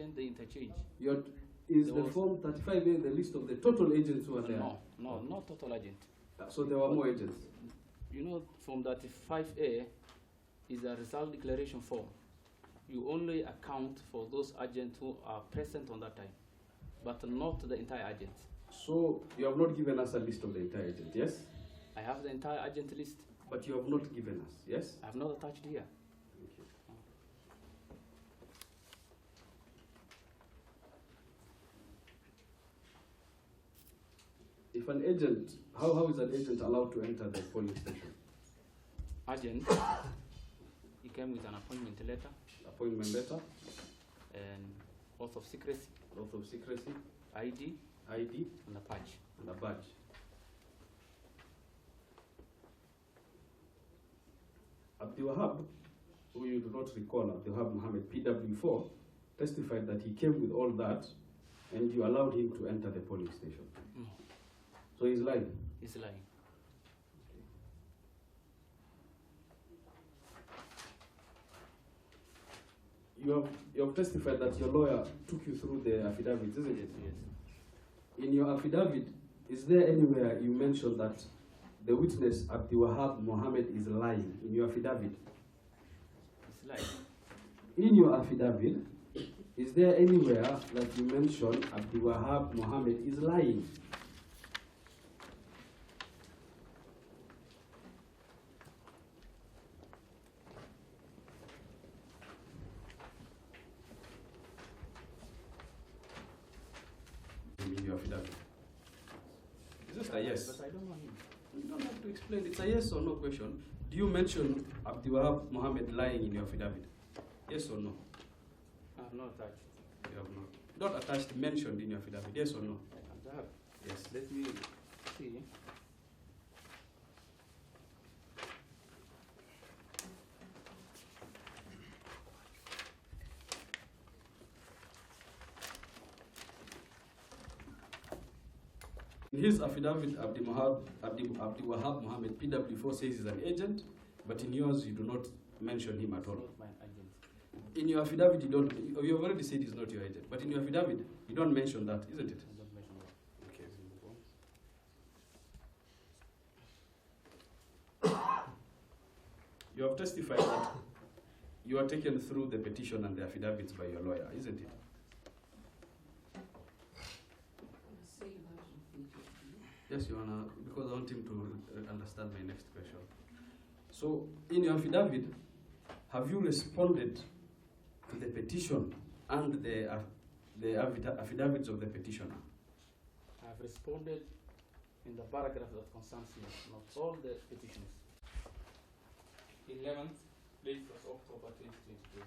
agent, they interchange. Is the form 35A the list of the total agents who are there? No, not total agent. So there were more agents? You know, Form 35A is a result declaration form. You only account for those agents who are present on that time, but not the entire agent. So you have not given us a list of the entire agent, yes? I have the entire agent list. But you have not given us, yes? I have not attached here. If an agent, how is an agent allowed to enter the polling station? Agent, he came with an appointment letter. Appointment letter? And oath of secrecy. Oath of secrecy? ID. ID? And a badge. And a badge. Abdul Wahab, who you do not recall, Abdul Wahab Mohammed, PW4, testified that he came with all that and you allowed him to enter the polling station. No. So he's lying? He's lying. You have testified that your lawyer took you through the affidavits, isn't it? Yes. In your affidavit, is there anywhere you mention that the witness Abdul Wahab Mohammed is lying in your affidavit? He's lying. In your affidavit, is there anywhere that you mention Abdul Wahab Mohammed is lying? In your affidavit. Is it a yes? But I don't know him. You don't have to explain. It's a yes or no question. Do you mention Abdul Wahab Mohammed lying in your affidavit? Yes or no? I have not attached. You have not. Not attached, mentioned in your affidavit. Yes or no? I have. Yes. Let me see. In his affidavit, Abdul Wahab Mohammed, PW4, says he's an agent, but in yours you do not mention him at all. Not my agent. In your affidavit, you have already said he's not your agent, but in your affidavit, you don't mention that, isn't it? I don't mention that. Okay. You have testified that you are taken through the petition and the affidavits by your lawyer, isn't it? Yes, Your Honor, because I want him to understand my next question. So, in your affidavit, have you responded to the petition and the affidavits of the petitioner? I have responded in the paragraph that concerns me, not all the petitions. 11th, date of October 2022.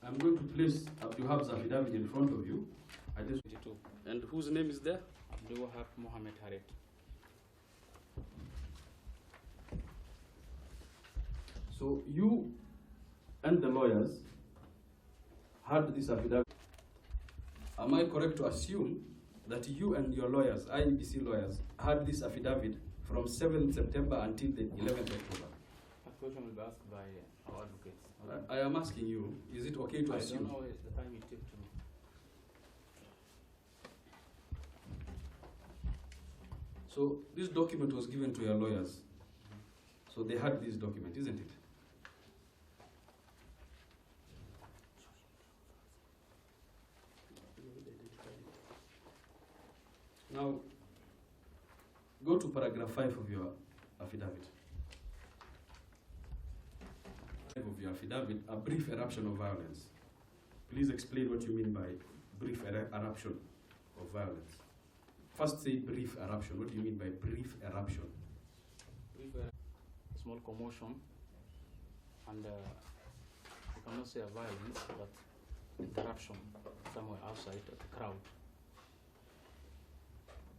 I'm going to place Abdul Wahab's affidavit in front of you. I just 22. And whose name is there? Abdul Wahab Mohammed Harit. So you and the lawyers had this affidavit. Am I correct to assume that you and your lawyers, IEBC lawyers, had this affidavit from 7th September until the 11th October? That question will be asked by our advocates. I am asking you, is it okay to assume? I don't know the time it took to. So this document was given to your lawyers. So they had this document, isn't it? Now, go to paragraph 5 of your affidavit. Of your affidavit, a brief eruption of violence. Please explain what you mean by brief eruption of violence. First say brief eruption. What do you mean by brief eruption? Brief small commotion, and you cannot say a violence, but interruption somewhere outside of the crowd.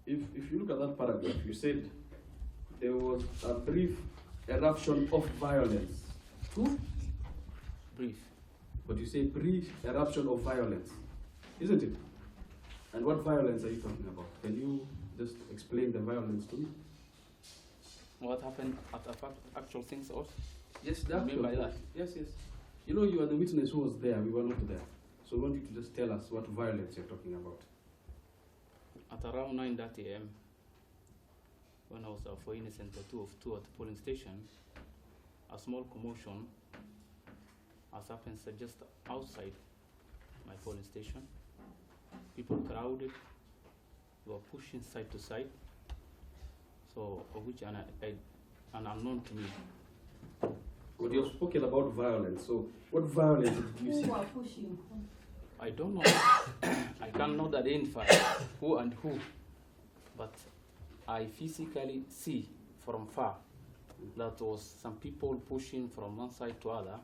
If you look at that paragraph, you said there was a brief eruption of violence. True? Brief. But you say brief eruption of violence, isn't it? And what violence are you talking about? Can you just explain the violence to me? what happened at the actual things also? Yes, You mean by that? Yes, yes. You know, you are the witness who was there. We were not there. So I want you to just tell us what violence you're talking about. At around 9:30 a.m., when I was for Innocent 2 at the polling station, a small commotion has happened just outside my polling station. People crowded, were pushing side to side, so of which an unknown to me. But you've spoken about violence. So what violence did you see? Who are pushing? I don't know. I cannot identify who and who, but I physically see from far that was some people pushing from one side to other,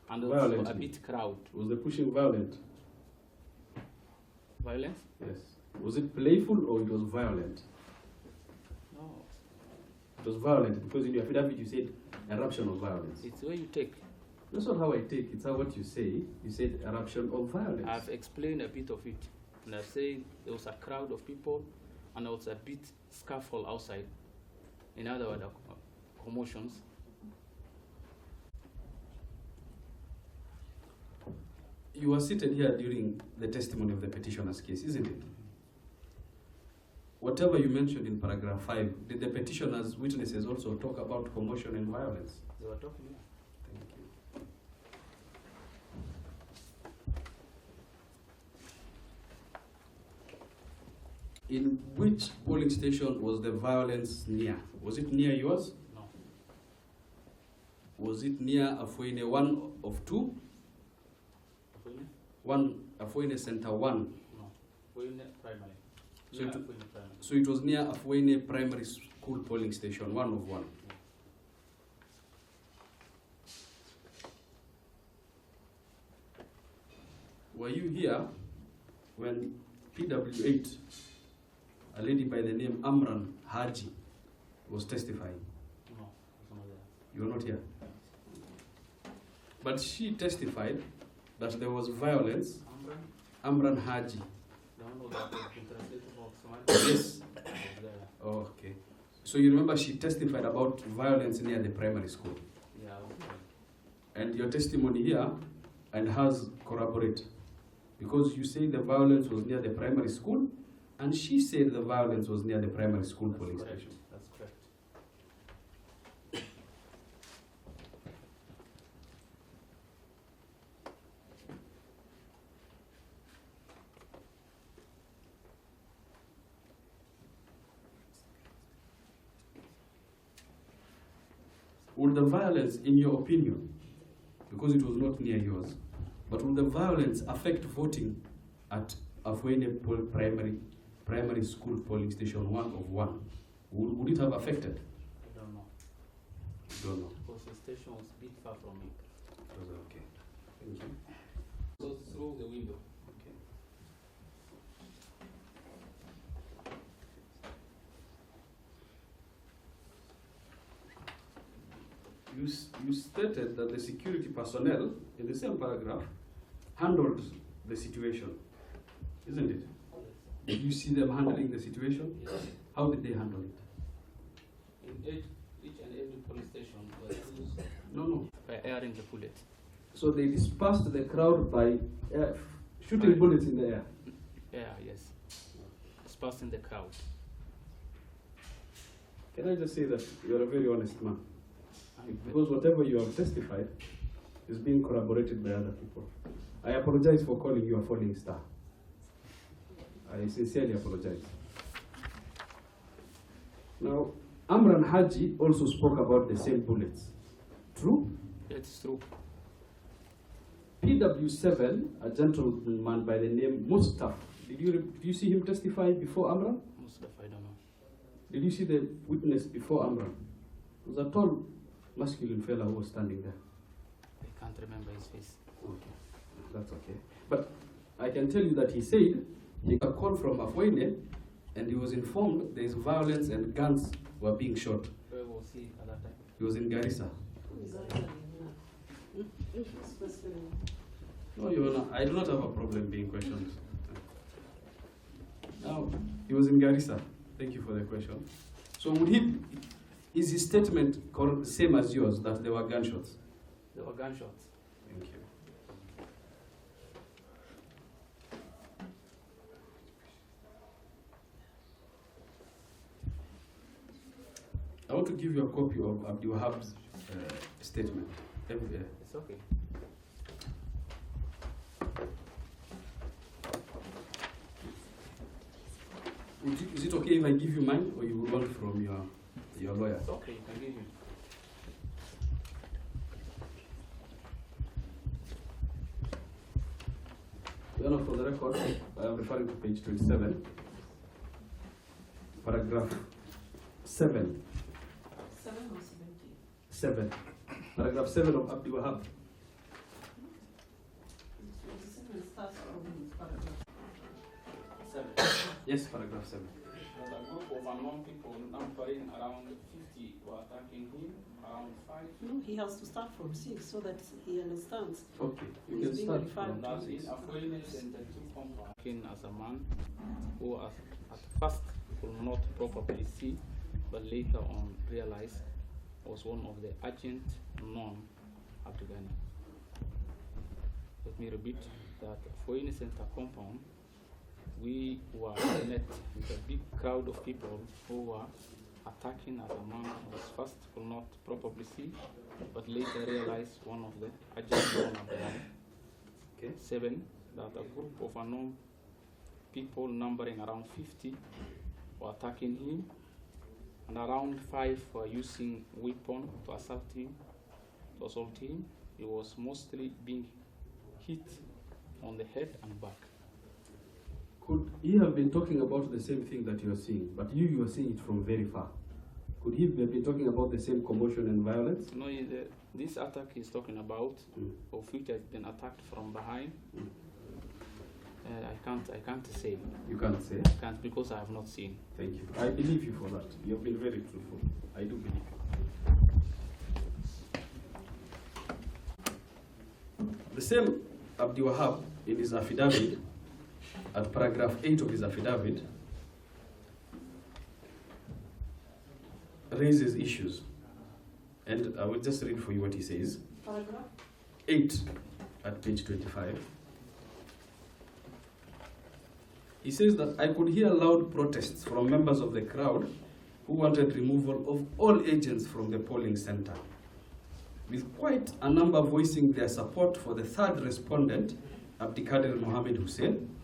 and also a Violently. bit crowd. Was the pushing violent? Violence? Yes. Was it playful or it was violent? No. It was violent because in your affidavit you said eruption of violence. It's where you take. That's not how I take. It's how what you say. You said eruption of violence. I've explained a bit of it, and I've said there was a crowd of people, and there was a bit scuffle outside. In other words, commotions. You were seated here during the testimony of the petitioner's case, isn't it? Whatever you mentioned in paragraph 5, did the petitioner's witnesses also talk about commotion and violence? They were talking. Thank you. In which polling station was the violence near? Was it near yours? No. Was it near Afuene 1 of 2? Afuene? One Afuene Center 1. No. Afuene primary. So Yeah, it- Afuene primary. So it was near Afuene Primary School polling station 1 of 1. Were you here when PW8, a lady by the name Amran Haji, was testifying? No, it's not there. You were not here. But she testified that there was violence. Amran? Amran Haji. The one that has been translated from Somali? Yes. Was there. Oh, okay. So you remember she testified about violence near the primary school. Yeah, I was there. And your testimony here and hers corroborate. Because you say the violence was near the primary school, and she said the violence was near the primary school That's police correct. station. That's correct. Would the violence, in your opinion, because it was not near yours, but would the violence affect voting at Afuene primary school polling station 1 of 1? Would it have affected? I don't know. Don't know. Because the station was a bit far from me. It was okay. Thank you. So through the window. Okay. You stated that the security personnel, in the same paragraph, handled the situation, isn't it? Did you see them handling the situation? Yes. How did they handle it? In each and every police station were used No. by airing the bullet. So they dispersed the crowd by shooting Right. bullets in the air. Yeah, yes. Dispersing the crowd. Can I just say that you're a very honest man? And Because whatever you have testified is being corroborated by other people. I apologize for calling you a falling star. I sincerely apologize. Now, Amran Haji also spoke about the same bullets. True? it's true. PW7, a gentleman by the name Mustafa. Did you see him testify before Amran? Mustafa, I don't know. Did you see the witness before Amran? It was a tall, masculine fellow who was standing there. I can't remember his face. Okay, that's okay. But I can tell you that he said he got a call from Afuene and he was informed there is violence and guns were being shot. Where was he at that time? He was in Garissa. No, Your Honor, I do not have a problem being questioned. Now, he was in Garissa. Thank you for the question. So would he, Is his statement same as yours, that there were gunshots? There were gunshots. Thank you. I want to give you a copy of Abdul Wahab's statement. It's okay. Is it okay if I give you mine, or you will want from your lawyer? It's okay, you can give him. Your Honor, for the record, I am referring to page 27, paragraph 7. 7 or 17? 7. Paragraph 7 of Abdul Wahab. 27 starts from paragraph. 7. Yes, paragraph 7. There's a group of unknown people numbering around 50 were attacking him, around 5. No, he has to start from 6 so that he understands. Okay, you He's can being start referred from to. That is Afoine Center 2 compound. As a man who at first could not properly see, but later on realized was one of the agent known at Ghana. Let me repeat that Afoine Center compound, we were met with a big crowd of people who were attacking as a man who was first could not properly see, but later realized one of the agents known at Ghana. Okay. 7, that a group of unknown people numbering around 50 were attacking him, and around 5 were using weapon to assault him. He was mostly being hit on the head and back. Could he have been talking about the same thing that you are seeing, but you are seeing it from very far? Could he have been talking about the same commotion and violence? No, this attack he's talking about, of which has been attacked from behind. I can't say. You can't say. I can't because I have not seen. Thank you. I believe you for that. You have been very truthful. I do believe you. The same Abdul Wahab, in his affidavit, at paragraph 8 of his affidavit, raises issues. And I will just read for you what he says. Paragraph? 8 at page 25. He says that I could hear loud protests from members of the crowd who wanted removal of all agents from the polling center, with quite a number voicing their support for the third respondent, Abdikadir Mohammed Hussein,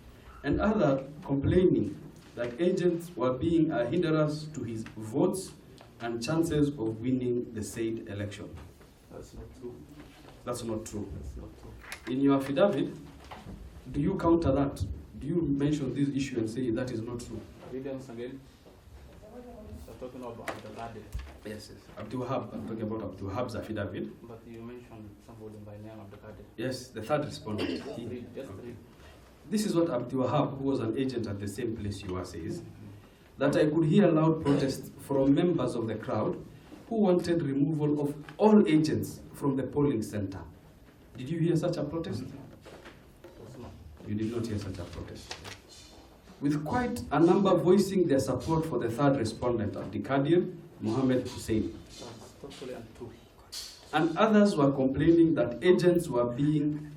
and others complaining that agents were being a hindrance to his votes and chances of winning the said election. That's not true. That's not true. That's not true. In your affidavit, do you counter that? Do you mention this issue and say that is not true? Read them again. You're talking about the Abdul. Yes, yes. Abdul Wahab, I'm talking about Abdul Wahab's affidavit. But you mentioned somebody by name Abdul. Yes, the third respondent. Just read. This is what Abdul Wahab, who was an agent at the same place you are, says. That I could hear loud protests from members of the crowd who wanted removal of all agents from the polling center. Did you hear such a protest? You did not hear such a protest. With quite a number voicing their support for the third respondent, Abdikadir Mohammed Hussein. That's totally untrue. And others were complaining that agents were being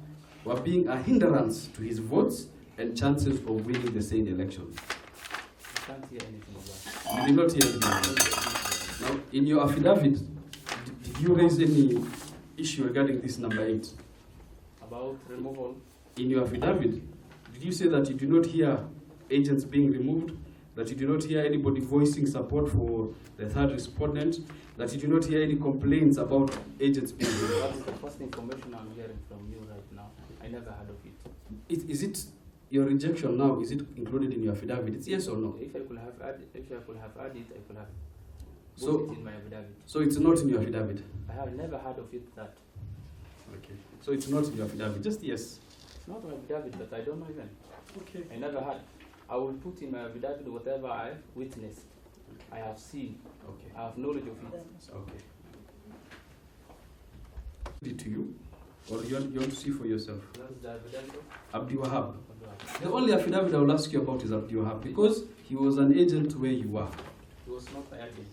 a hindrance to his votes and chances of winning the said election. I can't hear anything of that. You did not hear anything of that. Now, in your affidavit, did you raise any issue regarding this number 8? About removal, In your affidavit, did you say that you do not hear agents being removed, that you do not hear anybody voicing support for the third respondent, that you do not hear any complaints about agents being removed? that is the first information I'm hearing from you right now. I never heard of it. Is it your rejection now? Is it included in your affidavit? It's yes or no? If I could have added it, I could have put So- it in my affidavit. So it's not in your affidavit. I have never heard of it that. Okay. So it's not in your affidavit. Just yes. It's not my affidavit, but I don't know even. Okay. I never had. I will put in my affidavit whatever I witnessed, I have seen, Okay. I have knowledge of it. Okay. It to you, or you want to see for yourself? That's the affidavit. Abdul Wahab. The only affidavit I will ask you about is Abdul Wahab, because he was an agent where you were. He was not my agent.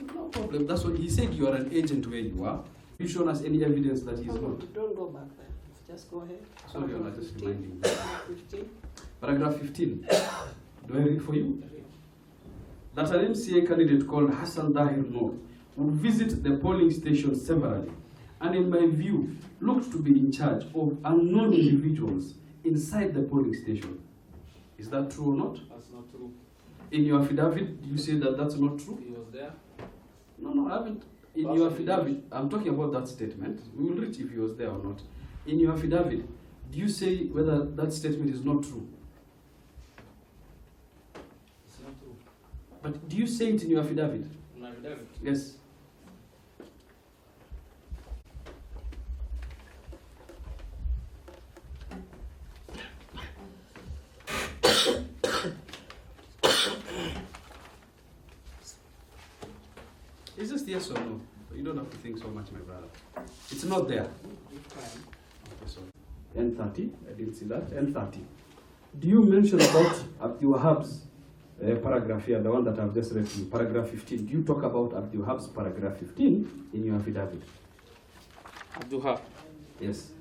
No problem. That's what he said. You are an agent where you are. You shown us any evidence that he's Come on, not. don't go back there. Just go ahead. Sorry, I'm just 15. reminding you. 15. Paragraph 15. Do I read for you? That an MCA candidate called Hassan Dahir Noor would visit the polling station severally, and in my view, looked to be in charge of unknown individuals inside the polling station. Is that true or not? That's not true. In your affidavit, you say that that's not true? He was there. No, I haven't. In That's your what it affidavit, I'm talking about that statement. We will reach if he was there or not. In your affidavit, do you say whether that statement is not true? It's not true. But do you say it in your affidavit? My affidavit. Yes. Is this yes or no? You don't have to think so much, my brother. It's not there. Okay, sorry. N30, I didn't see that. N30. Do you mention about Abdul Wahab's paragraph here, the one that I've just read to you, paragraph 15? Do you talk about Abdul Wahab's paragraph 15 in your affidavit? Abdul Wahab. Yes.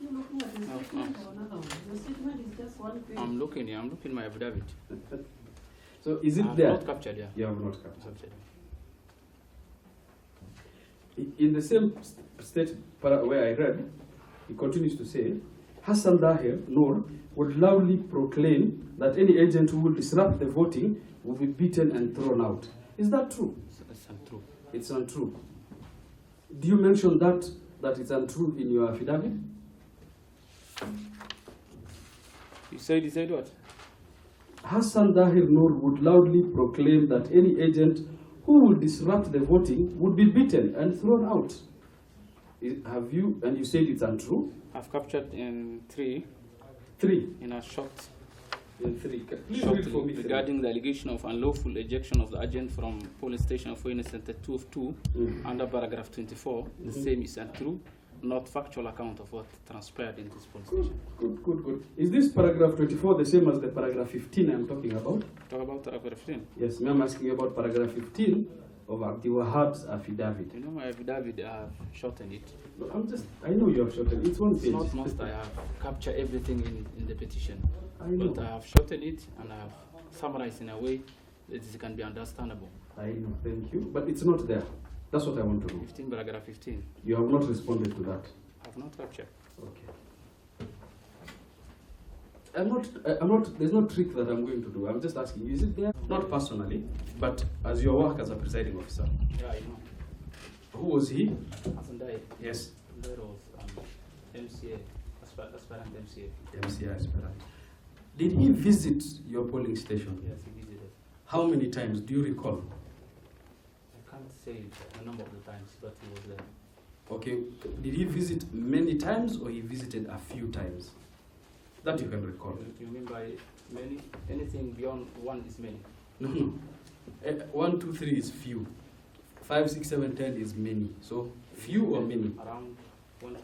You're looking at the No, statement no. or another one? The statement is just one page. I'm looking here. I'm looking my affidavit. So is I it have there? not captured, yeah. You have not captured. Captured. In the same state where I read, he continues to say, Hassan Dahir Noor would loudly proclaim that any agent who will disrupt the voting will be beaten and thrown out. Is that true? It's untrue. It's untrue. Do you mention that it's untrue in your affidavit? You said what? Hassan Dahir Noor would loudly proclaim that any agent who will disrupt the voting would be beaten and thrown out. Have you, and you said it's untrue? I've captured in 3 in a short In 3. Please short read for me. regarding the allegation of unlawful ejection of the agent from polling station of Foyne Center 2 of 2 under paragraph 24. The same is untrue, not factual account of what transpired in this polling station. Good. Is this paragraph 24 the same as the paragraph 15 I'm talking about? Talk about paragraph 15. Yes, I'm asking you about paragraph 15 of Abdul Wahab's affidavit. You know my affidavit, I have shortened it. No, I know you have shortened. It's one It's page. not must I have captured everything in the petition. I know. But I have shortened it and I have summarized in a way that it can be understandable. I know, thank you. But it's not there. That's what I want to know. 15, paragraph 15. You have not responded to that. I have not captured. Okay. I'm not, there's no trick that I'm going to do. I'm just asking you, is it there? Not personally, but as your work as a presiding officer. Yeah, I know. Who was he? Hassan Dahir. Yes. There was MCA, aspirant MCA. MCI aspirant. Did he visit your polling station? Yes, he visited. How many times do you recall? I can't say the number of the times, but he was there. Okay, did he visit many times or he visited a few times? That you can recall. You mean by many? Anything beyond 1 is many. No. 1, 2, 3 is few. 5, 6, 7, 10 is many. So few or many? Around 1, 2,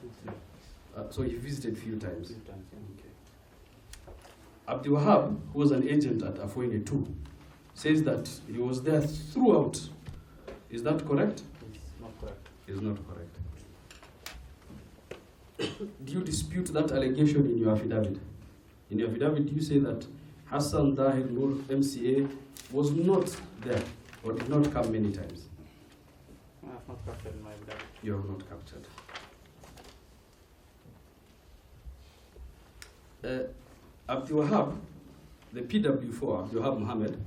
3. So he visited few times. Few times, yeah. Okay. Abdul Wahab, who was an agent at Afoine 2, says that he was there throughout. Is that correct? It's not correct. It's not correct. Do you dispute that allegation in your affidavit? In your affidavit, do you say that Hassan Dahir Noor MCA was not there or did not come many times? I have not captured in my affidavit. You have not captured. Abdul Wahab, the PW4, Abdul Wahab Mohammed,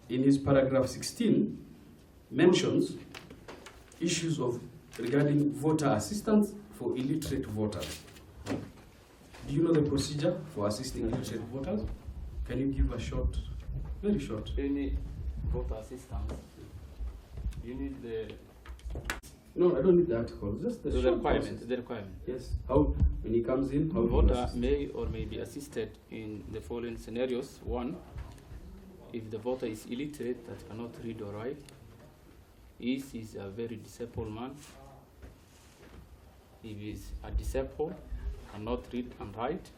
in his paragraph 16, mentions issues of regarding voter assistance for illiterate voters. Do you know the procedure for assisting illiterate voters? Can you give a short, very short? Any voter assistance, you need the No, I don't need the article, just the short requirement. process. The requirement. Yes, how, when he comes in, how The he will voter assist. may or may be assisted in the following scenarios. 1, if the voter is illiterate, that cannot read or write, is a very disabled man. If he is a disabled, cannot read and write,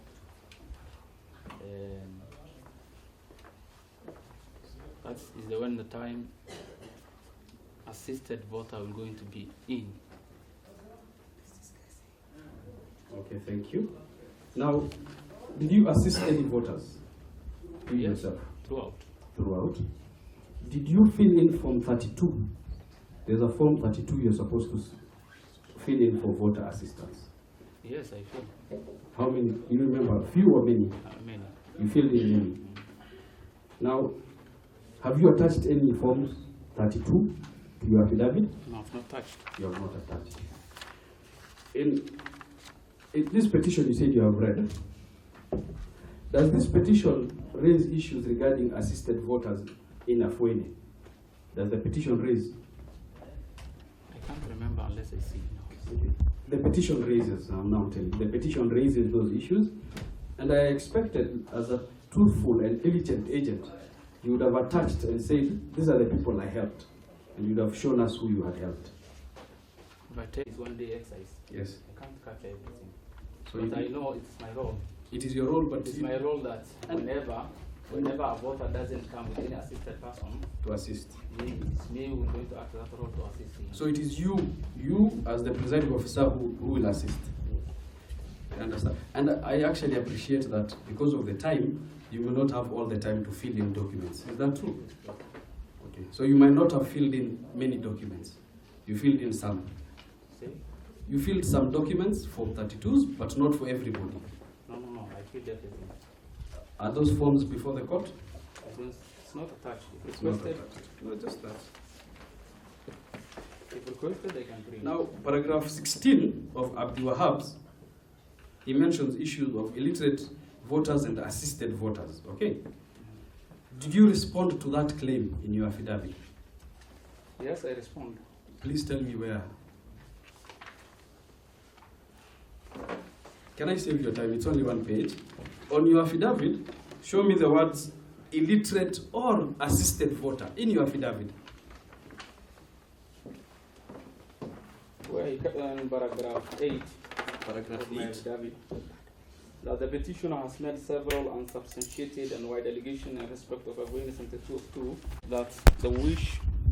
That is the when the time assisted voter will going to be in. Okay, thank you. Now, did you assist any voters? You Yes. yourself? Throughout. Did you fill in Form 32? There's a Form 32 you're supposed to fill in for voter assistance. Yes, I feel How many? You remember? Few or many? many. You filled in many. Now, have you attached any Forms 32 to your affidavit? No, I've not touched. You have not attached. In this petition you said you have read, does this petition raise issues regarding assisted voters in Afuene? Does the petition raise? I can't remember unless I see now. The petition raises, I'm now telling you, the petition raises those issues, and I expected as a truthful and diligent agent, you would have attached and said, these are the people I helped, and you'd have shown us who you had helped. But it's one day exercise. Yes. I can't capture everything. So But I know it's my role. it is your role, but It's my role that whenever a voter doesn't come with any assisted person, to assist. it's me who is going to act that role to assist him. So it is you as the presiding officer who will assist. I understand. And I actually appreciate that because of the time, you will not have all the time to fill in documents. Is that true? Okay. So you might not have filled in many documents. You filled in some. See? You filled some documents, Form 32s, but not for everybody. No, I filled everything. Are those forms before the court? It's not attached. If It's not requested, attached. No, just that. if requested, I can bring. Now, paragraph 16 of Abdi Wahab's, he mentions issues of illiterate voters and assisted voters. Okay? Did you respond to that claim in your affidavit? Yes, I respond. Please tell me where. Can I save your time? It's only one page. On your affidavit, show me the words illiterate or assisted voter in your affidavit. Where in paragraph 8 Paragraph of my 8. affidavit, that the petitioner has made several unsubstantiated and wide allegations in respect of Afuene Center 2 of 2, that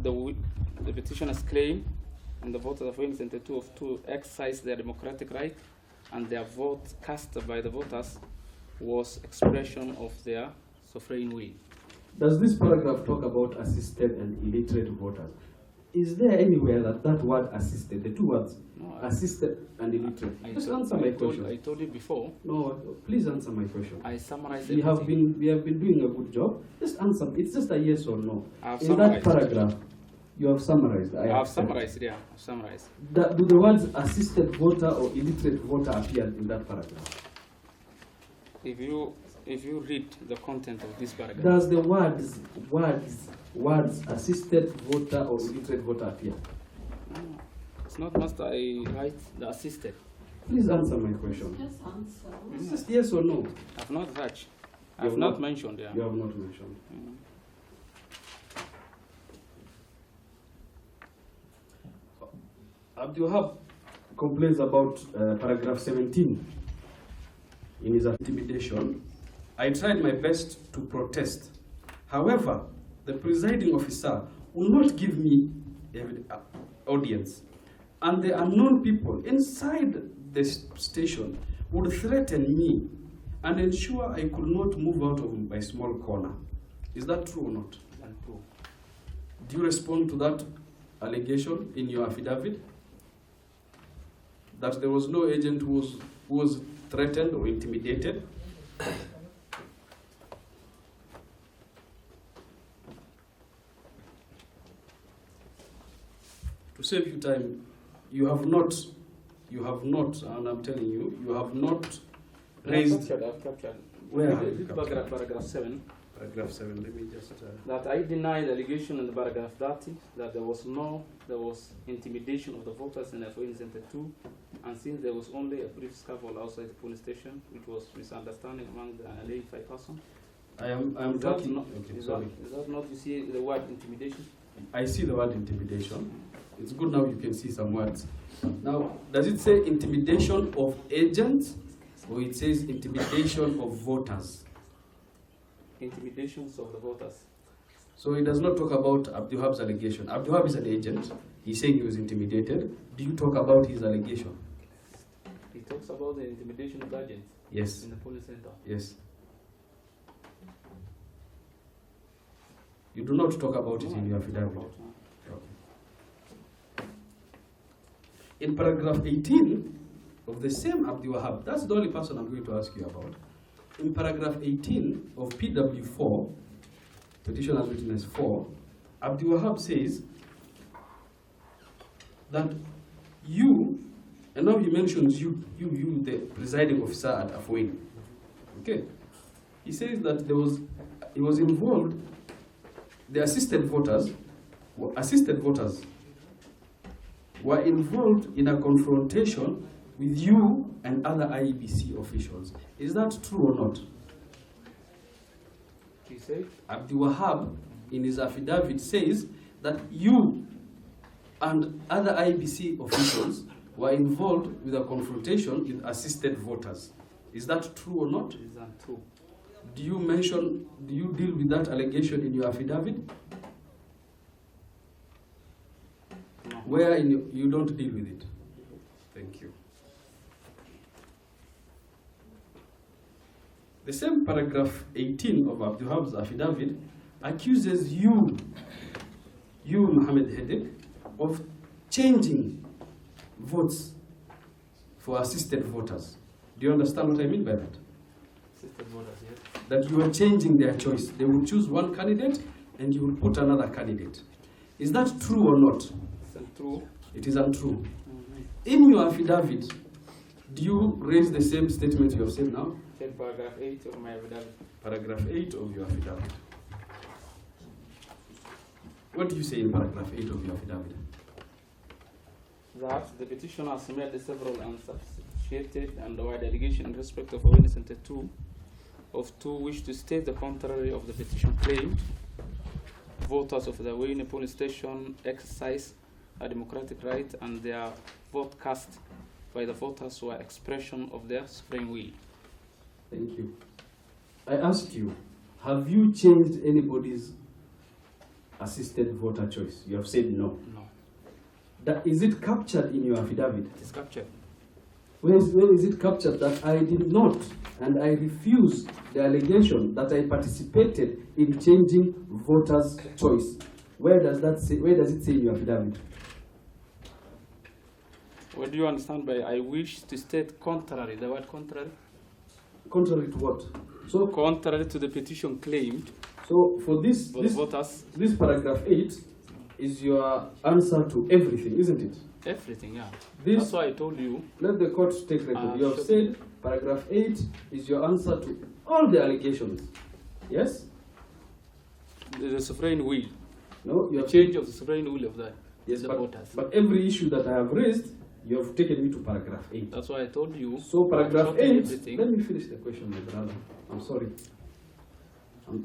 the petitioner's claim and the voters of Afuene Center 2 of 2 exercise their democratic right and their vote cast by the voters was expression of their sovereign will. Does this paragraph talk about assisted and illiterate voters? Is there anywhere that word assisted, the two words, No, assisted and illiterate? Just answer my question. I told you before, No, please answer my question. I summarized We have everything. been doing a good job. Just answer. It's just a yes or no. I have In that summarized. paragraph, you have summarized. I have accept. summarized, yeah, I've summarized. Do the words assisted voter or illiterate voter appear in that paragraph? If you read the content of this paragraph, Does the words assisted voter or illiterate voter appear? no, it's not must I write the assisted. Please answer my question. Just answer. It's just yes or no. I've not touched. You I've have not not- mentioned, yeah. You have not mentioned. Mm. Abdi Wahab complains about paragraph 17 in his intimidation. I tried my best to protest. However, the presiding officer will not give me audience. And the unknown people inside the station would threaten me and ensure I could not move out of my small corner. Is that true or not? And two. Do you respond to that allegation in your affidavit? That there was no agent who was threatened or intimidated? To save you time, you have not, and I'm telling you, you have not raised. I've captured. Where have you Read captured? paragraph 7. Paragraph 7, let me just. That I deny the allegation in the paragraph 30 that there was intimidation of the voters in Afuene Center 2, and since there was only a brief scuffle outside the police station, which was misunderstanding among the identified person. I'm Is that talking. not- Okay, is sorry. that not you see the word intimidation? I see the word intimidation. It's good now you can see some words. Now, does it say intimidation of agents or it says intimidation of voters? Intimidations of the voters. So it does not talk about Abdul Wahab's allegation. Abdul Wahab is an agent. He's saying he was intimidated. Do you talk about his allegation? He talks about the intimidation of agents Yes. in the police center. Yes. You do not talk about it in your affidavit. In paragraph 18 of the same Abdul Wahab, that's the only person I'm going to ask you about. In paragraph 18 of PW4, Petitioner's Witness 4, Abdul Wahab says that you, and now he mentions you, the presiding officer at Afwin. Okay. He says that he was involved, the assisted voters were involved in a confrontation with you and other IEBC officials. Is that true or not? He said? Abdul Wahab, in his affidavit, says that you and other IEBC officials were involved with a confrontation with assisted voters. Is that true or not? It is untrue. Do you deal with that allegation in your affidavit? No. Where you don't deal with it? Thank you. The same paragraph 18 of Abdul Wahab's affidavit accuses you, Mohammed Hedek, of changing votes for assisted voters. Do you understand what I mean by that? Assisted voters, yes. That you are changing their choice. They will choose one candidate and you will put another candidate. Is that true or not? It's untrue. It is untrue. Mm-hmm. In your affidavit, do you raise the same statement you have said now? Check paragraph 8 of my affidavit. Paragraph 8 of your affidavit. What do you say in paragraph 8 of your affidavit? That the petitioner has made several unsubstantiated and wide allegations in respect of Awini Center 2, of two which to state the contrary of the petition claimed. Voters of the Awini polling station exercise a democratic right and their vote cast by the voters were expression of their sovereign will. Thank you. I asked you, have you changed anybody's assisted voter choice? You have said no. No. Is it captured in your affidavit? It is captured. Where is it captured that I did not and I refuse the allegation that I participated in changing voters' choice? Where does it say in your affidavit? What do you understand by I wish to state contrary? The word contrary? Contrary to what? So Contrary to the petition claimed So for the voters. this paragraph 8 is your answer to everything, isn't it? Everything, yeah. This, That's why I told you. let the court take record. You have sure. said paragraph 8 is your answer to all the allegations. Yes? The sovereign will. No, you The have change of the sovereign will of yes, the but, voters. but every issue that I have raised, you have taken me to paragraph 8. That's why I told you. So paragraph shorten 8, everything. let me finish the question, my brother. I'm sorry.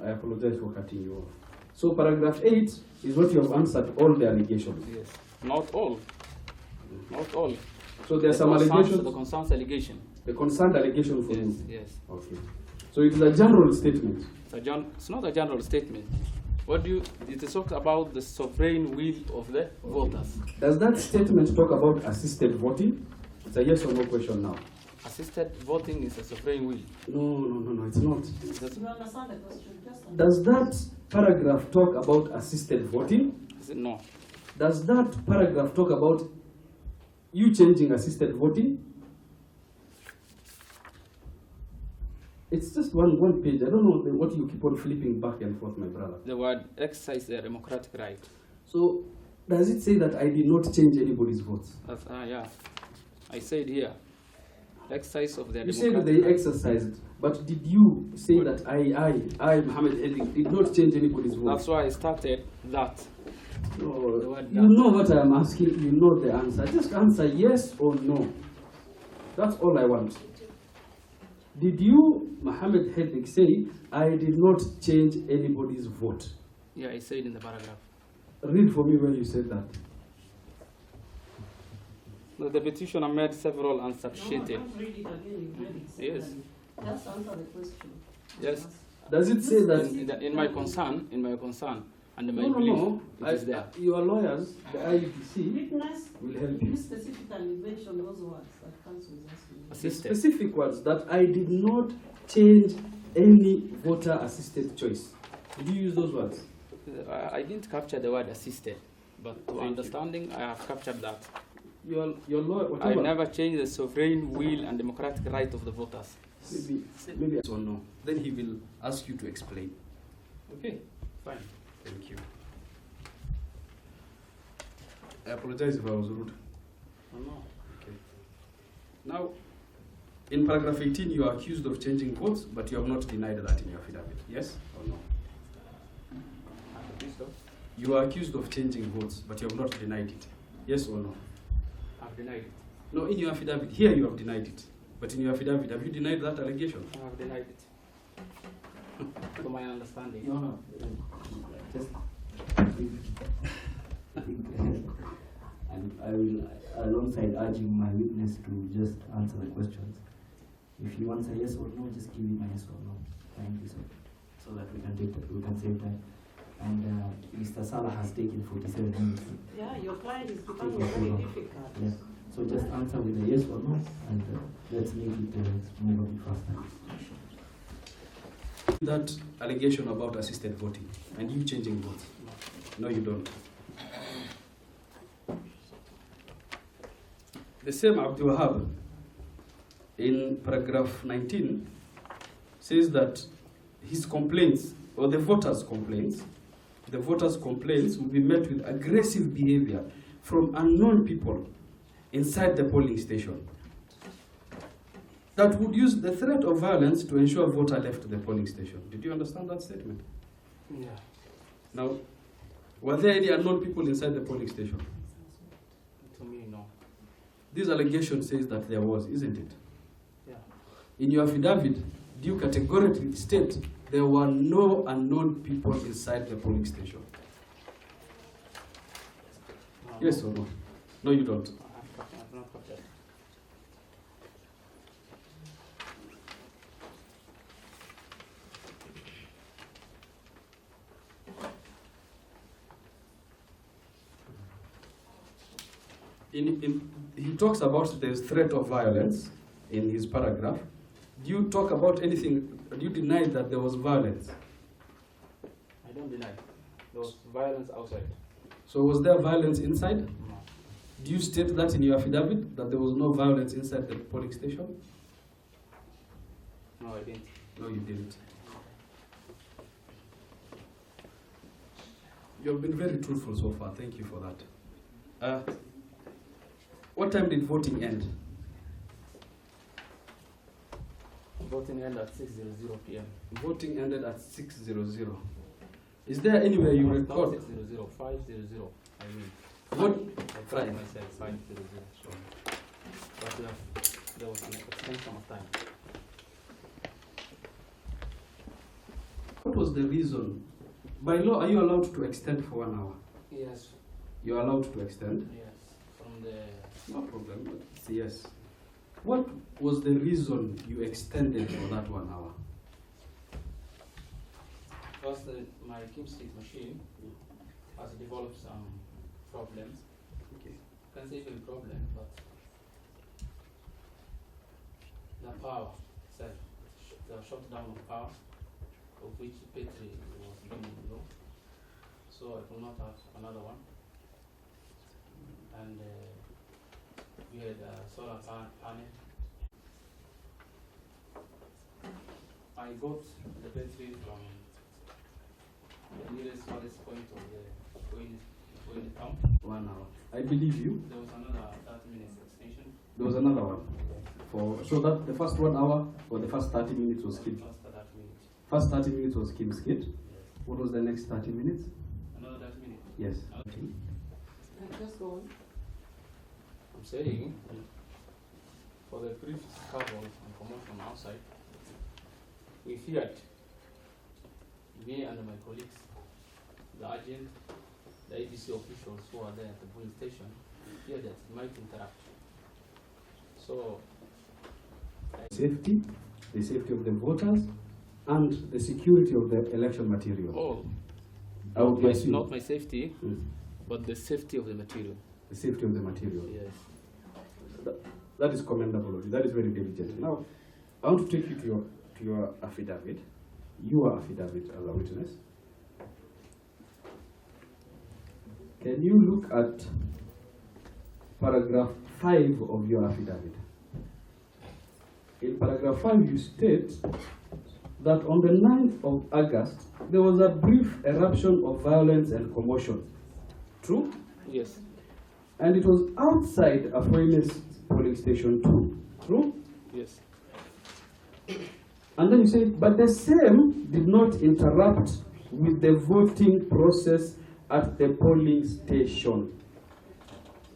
I apologize for cutting you off. So paragraph 8 is what you have answered all the allegations. Yes. Not all. Not all. So there are some allegations. The concerns allegation. The concerned allegation for Yes, you. yes. Okay. So it is a general statement. It's not a general statement. It is talked about the sovereign will of the voters. Does that statement talk about assisted voting? It's a yes or no question now. Assisted voting is a sovereign will. No, it's not. That's- You understand the question? Just Does that paragraph talk about assisted voting? is it no? Does that paragraph talk about you changing assisted voting? It's just one page. I don't know what you keep on flipping back and forth, my brother. The word exercise their democratic right. So, does it say that I did not change anybody's votes? That's, yeah. I said here, exercise of their You democratic said they right. exercised, but did you say that I, Mohammed Edik, did not change anybody's vote? That's why I started that. No, The word you that. know what I am asking, you know the answer. Just answer yes or no. That's all I want. Did you, Mohammed Hedek, say, I did not change anybody's vote? Yeah, I said in the paragraph. Read for me where you said that. The petitioner made several unsubstantiated. don't read it again. You read it. Yes. Just answer the question. Yes. Does it say that? In my concern, And my No, belief no. it is there. Your lawyers, the IEBC, Witness, will help you you. specifically mention those words that council is asking you. Assisted. Specific words that I did not change any voter assisted choice. Did you use those words? I didn't capture the word assisted, but to Thank you. understanding, I have captured that. Your lawyer, I whatever. never changed the sovereign will and democratic right of the voters. Maybe yes or no. Then he will ask you to explain. Okay. Fine. Thank you. I apologize if I was rude. Oh, no. Okay. Now, in paragraph 18, you are accused of changing votes, but you have not denied that in your affidavit. Yes or no? You are accused of changing votes, but you have not denied it. Yes or no? I've denied it. No, in your affidavit, here you have denied it. But in your affidavit, have you denied that allegation? I have denied it. To my understanding. No, just and I will, alongside urging my witness to just answer the questions. If you answer yes or no, just give him a yes or no. Thank you, sir. So that we can save time. And Mr. Salah has taken 47 minutes. Yeah, your client is becoming very difficult. Yeah. So just answer with a yes or no, and let's make it move a bit faster. That allegation about assisted voting and you changing votes. No, you don't. The same Abdul Wahab in paragraph 19 says that his complaints, or the voters' complaints, will be met with aggressive behavior from unknown people inside the polling station that would use the threat of violence to ensure voter left the polling station. Did you understand that statement? Yeah. Now, were there any unknown people inside the polling station? To me, no. This allegation says that there was, isn't it? Yeah. In your affidavit, do you categorically state there were no unknown people inside the polling station? No, Yes or no? No, you don't. I've not captured. He talks about the threat of violence in his paragraph. Do you talk about anything, do you deny that there was violence? I don't deny. There was violence outside. So was there violence inside? No. Do you state that in your affidavit, that there was no violence inside the polling station? No, I didn't. No, you didn't. You have been very truthful so far. Thank you for that. What time did voting end? Voting ended at 6:00 p.m. Voting ended at 6:00. Is there anywhere you record? 6:00, 5:00. I mean, What? I tried myself 5:00. So, but there was an extension of time. What was the reason? By law, are you allowed to extend for 1 hour? Yes. You are allowed to extend? Yes. From the No problem. Yes. What was the reason you extended for that 1 hour? first, my Kimstick machine has developed some problems. Okay. Can't say even problem, but the power itself, the shutdown of power, of which battery was being low. So I could not have another one. And we had a solar panel. I got the battery from the nearest farthest point of the town. 1 hour. I believe you. There was another 30 minutes extension. There was another one. So that the first 1 hour or the first 30 minutes was skip. First 30 minutes. First 30 minutes was skip. Yes. What was the next 30 minutes? Another 30 minutes. Yes. Okay. Just go on. I'm saying, for the brief travel and commotion outside, we feared, me and my colleagues, the agent, the ABC officials who are there at the polling station, feared that it might interrupt. So, Safety, the safety of the voters, and the security of the election material. all I would assume. Not my safety, Mm. but the safety of the material. The safety of the material. Yes. That is commendable of you. That is very diligent. Now, I want to take you to your affidavit. Your affidavit as a witness. Can you look at paragraph 5 of your affidavit? In paragraph 5, you state that on the 9th of August, there was a brief eruption of violence and commotion. True? Yes. And it was outside Afoine's polling station too. True? Yes. And then you say, but the same did not interrupt with the voting process at the polling station.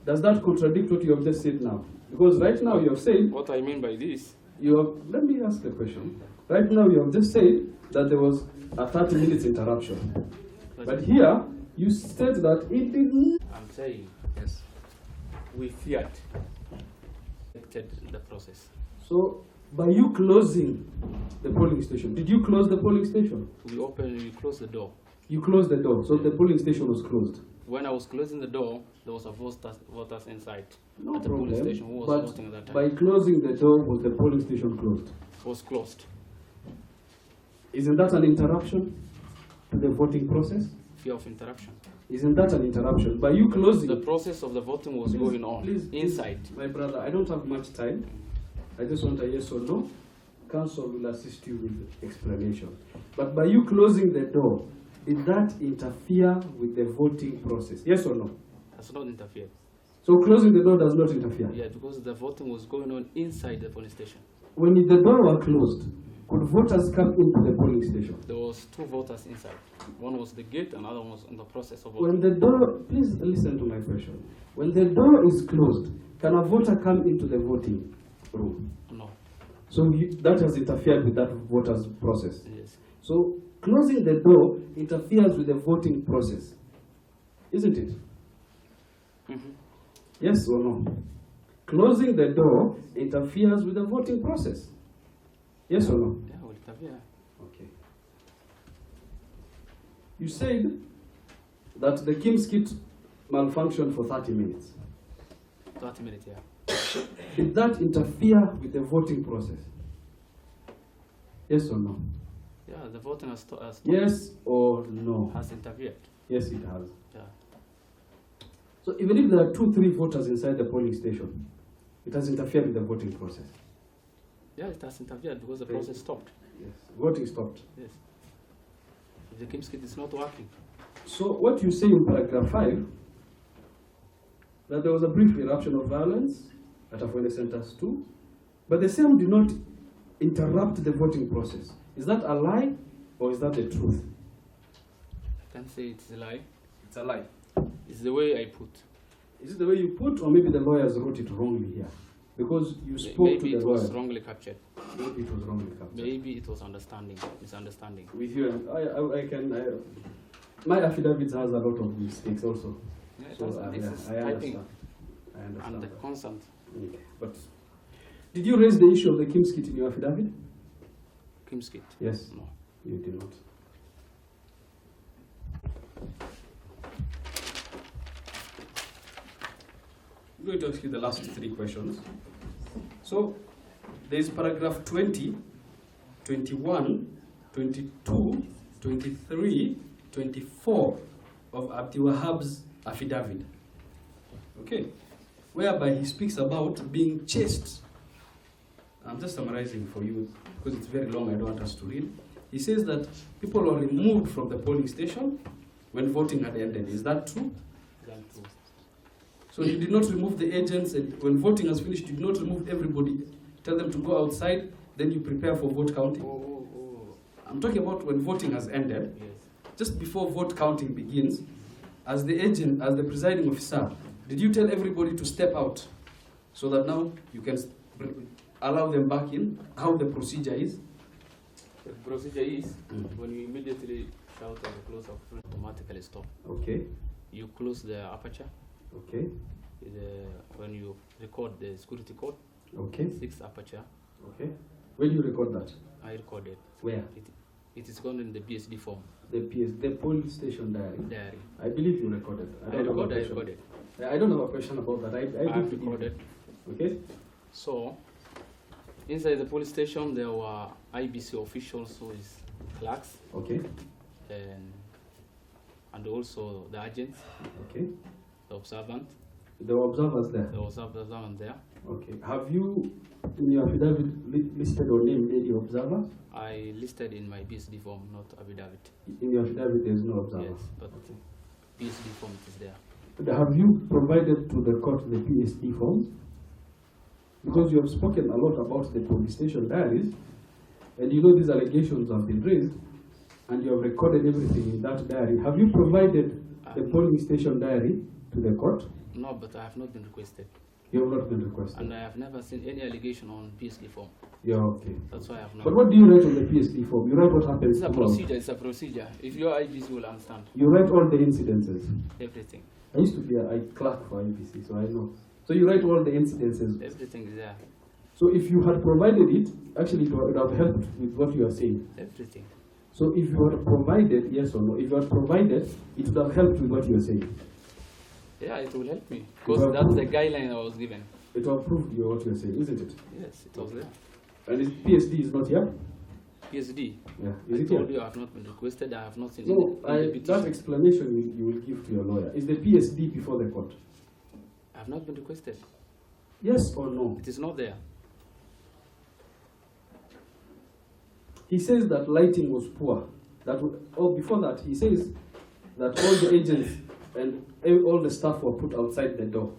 Does that contradict what you have just said now? Because right now you have said, What I mean by this, let me ask the question. Right now you have just said that there was a 30 minutes interruption. But here, you state that it did not. I'm saying, Yes. we feared the process. So, by you closing the polling station, did you close the polling station? We closed the door. You closed the door, so the polling station was closed. When I was closing the door, there was a voters inside. No at the polling problem. station who was But voting at that time. by closing the door, was the polling station closed? Was closed. Isn't that an interruption to the voting process? Fear of interruption. Isn't that an interruption? By you closing The process of the voting was going on please, inside. my brother, I don't have much time. I just want a yes or no. Council will assist you with explanation. But by you closing the door, did that interfere with the voting process? Yes or no? Has not interfered. So closing the door does not interfere. Yeah, because the voting was going on inside the polling station. When the door was closed, could voters come into the polling station? There was 2 voters inside. One was the gate, another one was in the process of When voting. the door, please listen to my question. When the door is closed, can a voter come into the voting room? No. So that has interfered with that voter's process. Yes. So closing the door interferes with the voting process, isn't it? Mm-hmm. Yes or no? Closing the door interferes with the voting process. Yes or no? Yeah, will interfere. Okay. You said that the Kim's kit malfunctioned for 30 minutes. 30 minutes, yeah. Did that interfere with the voting process? Yes or no? Yeah, the voting has stopped. Yes or no? Has interfered. Yes, it has. Yeah. So even if there are 2-3 voters inside the polling station, it has interfered with the voting process. Yeah, it has interfered because the Okay. process stopped. Yes. Voting stopped. Yes. If the Kim's kit is not working. So what you say in paragraph 5, that there was a brief eruption of violence at Afoine Centers too, but the same did not interrupt the voting process. Is that a lie or is that the truth? I can't say it's a lie. It's a lie. It's the way I put. Is it the way you put, or maybe the lawyers wrote it wrongly here? Because you spoke Maybe to it the was lawyers. wrongly captured. Maybe it was wrongly captured. Maybe it was misunderstanding. With you, my affidavit has a lot of mistakes also. Yeah, it So has- this is I typing understand. I understand. and the that. constant. Okay. But did you raise the issue of the Kim's kit in your affidavit? Kim's kit. Yes. No. You did not. I'm going to ask you the last 3 questions. So, there is paragraph 20, 21, 22, 23, 24 of Abdi Wahab's affidavit. Okay? Whereby he speaks about being chased. I'm just summarizing for you because it's very long, I don't want us to read. He says that people were removed from the polling station when voting had ended. Is that true? That's true. So you did not remove the agents, and when voting has finished, you did not remove everybody. Tell them to go outside, then you prepare for vote counting. Oh. I'm talking about when voting has ended, Yes. just before vote counting begins. As the agent, as the presiding officer, did you tell everybody to step out so that now you can allow them back in? How the procedure is? The procedure is when you immediately shout at the close of automatically stop. Okay, You close the aperture. okay, When you record the security code, okay, 6 aperture, okay. Where do you record that? I recorded. Where? It, It is gone in the PSD form. The police station diary. Diary. I believe you recorded. I recorded. I don't have a question about that. I I did have believe you. recorded. Okay. So, inside the police station, there were IBC officials, who is clerks, Okay. and also the agents, Okay. the observant. There were observers there. There was observant there. Okay. Have you, in your affidavit, listed or named any observer? I listed in my PSD form, not affidavit. In your affidavit, there is no observer. Yes, but PSD form it is there. Have you provided to the court the PSD forms? Because you have spoken a lot about the police station diaries, and you know these allegations have been raised, and you have recorded everything in that diary. Have you provided the polling station diary to the court? No, but I have not been requested. You have not been requested. And I have never seen any allegation on PSD form. Yeah, okay. That's why I have not. But what do you write on the PSD form? You write what happens It's a throughout. procedure, it's a procedure. If your IBC will understand You write all the incidences. everything. I used to be a clerk for IPC, so I know. So you write all the incidences. Everything is there. So if you had provided it, actually it would have helped with what you are saying. Everything. So if you had provided, yes or no, if you had provided, it would have helped with what you are saying. Yeah, it will help me. Because that's the guideline I was given. It will have proved you what you are saying, isn't it? Yes, it was there. And PSD is not here? PSD. Yeah. I Is it told here? you I have not been requested, I have not seen No, any that petition. explanation you will give to your lawyer. Is the PSD before the court? I have not been requested. Yes or no? It is not there. He says that lighting was poor. Before that, he says that all the agents and all the staff were put outside the door.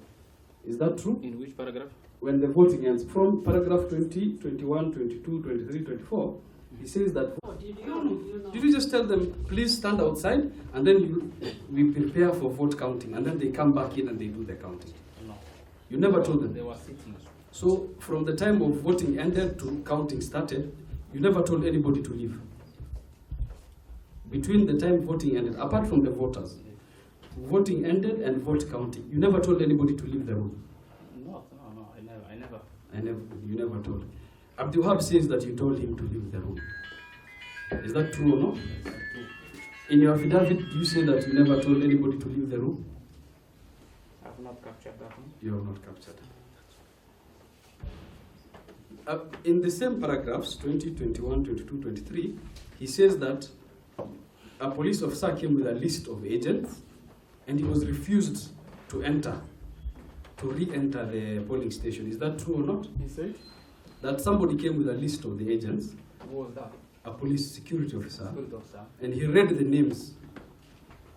Is that true? In which paragraph? When the voting ends, from paragraph 20, 21, 22, 23, 24, he says that. Oh, did you know? Did you just tell them, please stand outside, and then we prepare for vote counting, and then they come back in and they do the counting? No. You never told them. They were sitting. So from the time of voting ended to counting started, you never told anybody to leave. Between the time voting ended, apart from the voters, voting ended and vote counting, you never told anybody to leave the room. No, I never. You never told. Abdulwahab says that you told him to leave the room. Is that true or not? In your affidavit, you say that you never told anybody to leave the room? I have not captured that one. You have not captured. In the same paragraphs, 20, 21, 22, 23, he says that a police officer came with a list of agents and he was refused to re-enter the polling station. Is that true or not? He said? That somebody came with a list of the agents, Who was that? a police security officer, Security officer. and he read the names.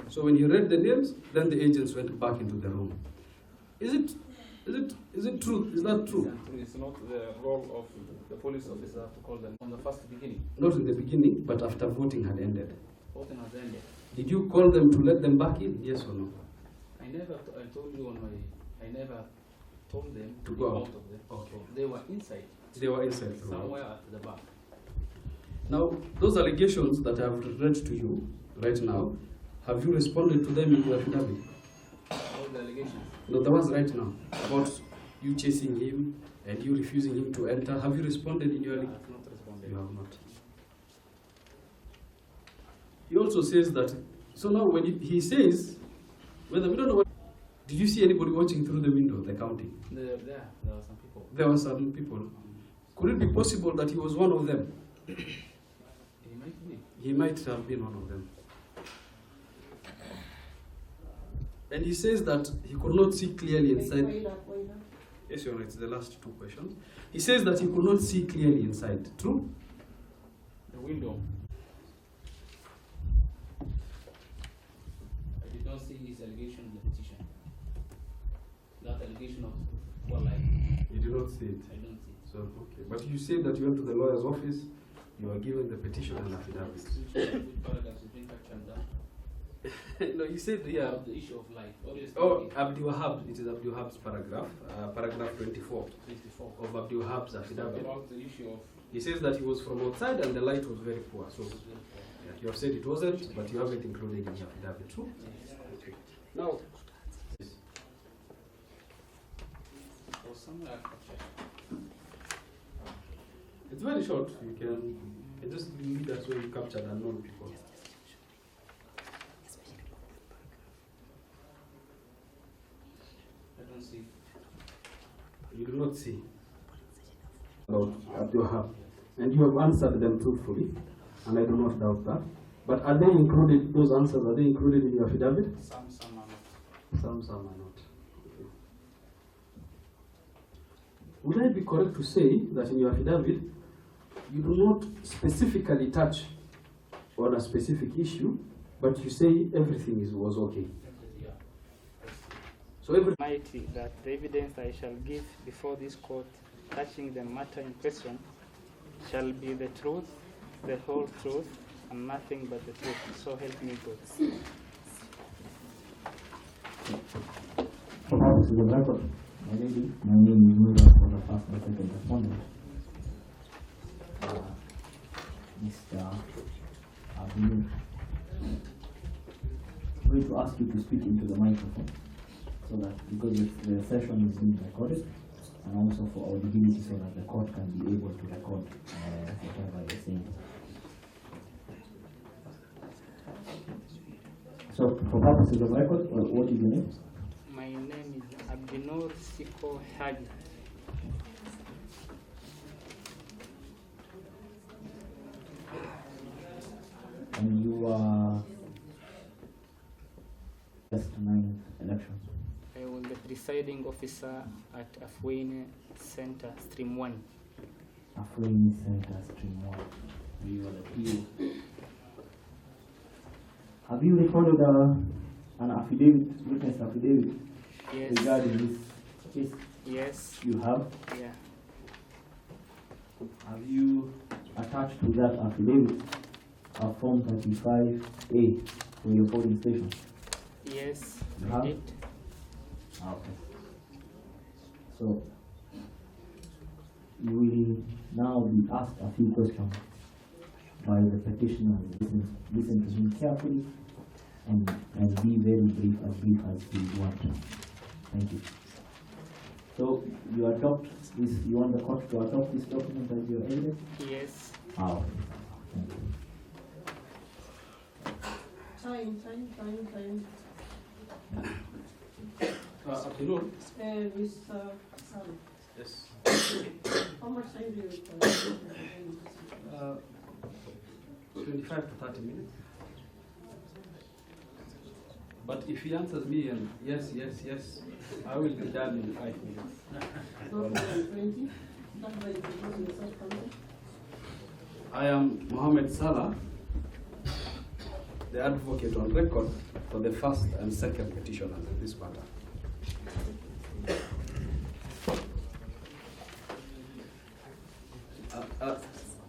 So when he read the names, then the agents went back into the room. Is it true? Is that true? It's not the role of the police officer to call them from the first beginning. Not in the beginning, but after voting had ended. Voting has ended. Did you call them to let them back in? Yes or no? I told you I never told them To to go go out. out of there. Okay. They were inside, They were inside the room. somewhere at the back. Now, those allegations that I have read to you right now, have you responded to them in your affidavit? All the allegations. No, the ones right now about you chasing him and you refusing him to enter. Have you responded in your I affidavit? have not responded. You have not. He also says that. So now, when he says, whether we don't know what. Did you see anybody watching through the window, the counting? There were some people. There were some people. Could it be possible that he was one of them? He might be. He might have been one of them. And he says that he could not see clearly inside. Wait up. Yes, Your Honor, it's the last two questions. He says that he could not see clearly inside. True? The window. I did not see his allegation in the petition. That allegation of poor light, You do not see it. I don't see it. So, okay. But you said that you went to the lawyer's office, you were given the petition and affidavit. Which paragraphs you think captured that? No, you said Yeah, the issue of light. Oh, Abdulwahab. It is Abdulwahab's paragraph, paragraph 24 54. of Abdulwahab's Talk affidavit. about the issue of He says that he was from outside and the light was very poor. So you have said it wasn't, but you haven't included in your affidavit. True? Okay. Now, or somewhere I captured. it's very short. You can I just believe that's where you captured unknown people. I don't see. You do not see. About Abdul Wahab. And you have answered them truthfully, and I do not doubt that. But are they included, those answers, are they included in your affidavit? Some are not. Some are not. Okay. Would I be correct to say that in your affidavit, you do not specifically touch on a specific issue, but you say everything was okay? Yeah. So everything. Mighty, that the evidence I shall give before this court touching the matter in question shall be the truth, the whole truth, and nothing but the truth. So help me God. For purposes of record, my lady, my name is Nura for the first and second respondent. Mr. Abdul, I'm going to ask you to speak into the microphone so that because the session is being recorded, and also for audibility so that the court can be able to record whatever you're saying. So, for purposes of record, what is your name? My name is Abdinur Siko Haji. And you are just 9 elections. I was the presiding officer at Afuene Center, Stream 1. Afrain Center, Stream 1. You are the PO. Have you recorded an affidavit, witness affidavit, Yes. regarding this case? Yes. You have? Yeah. Have you attached to that affidavit a Form 35A for your polling station? Yes. You I have? did. Okay. So, you will now be asked a few questions by the petitioner. Listen to him carefully and be very brief as you want. Thank you. So, you adopt this, you want the court to adopt this document as your evidence? Yes. Okay. Thank you. Time. Abdul, Mr. Sam, yes. how much time do you require? 25 to 30 minutes. But if he answers me and yes, I will be done in 5 minutes. Not more than 20? Not by introducing yourself, counsel. I am Mohammed Salah, the advocate on record for the first and second petitioners in this matter.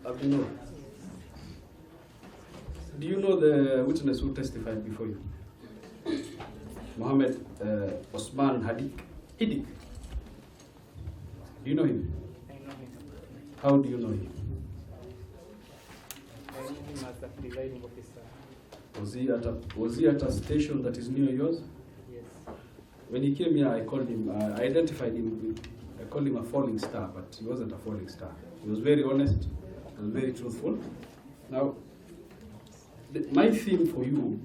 Abdul, do you know the witness who testified before you? Mohammed Osman Hidik. Do you know him? I know him. How do you know him? I know him as the presiding officer. Was he at a station that is near yours? Yes. When he came here, I called him. I identified him. I called him a falling star, but he wasn't a falling star. He was very honest and very truthful. Now, my theme for you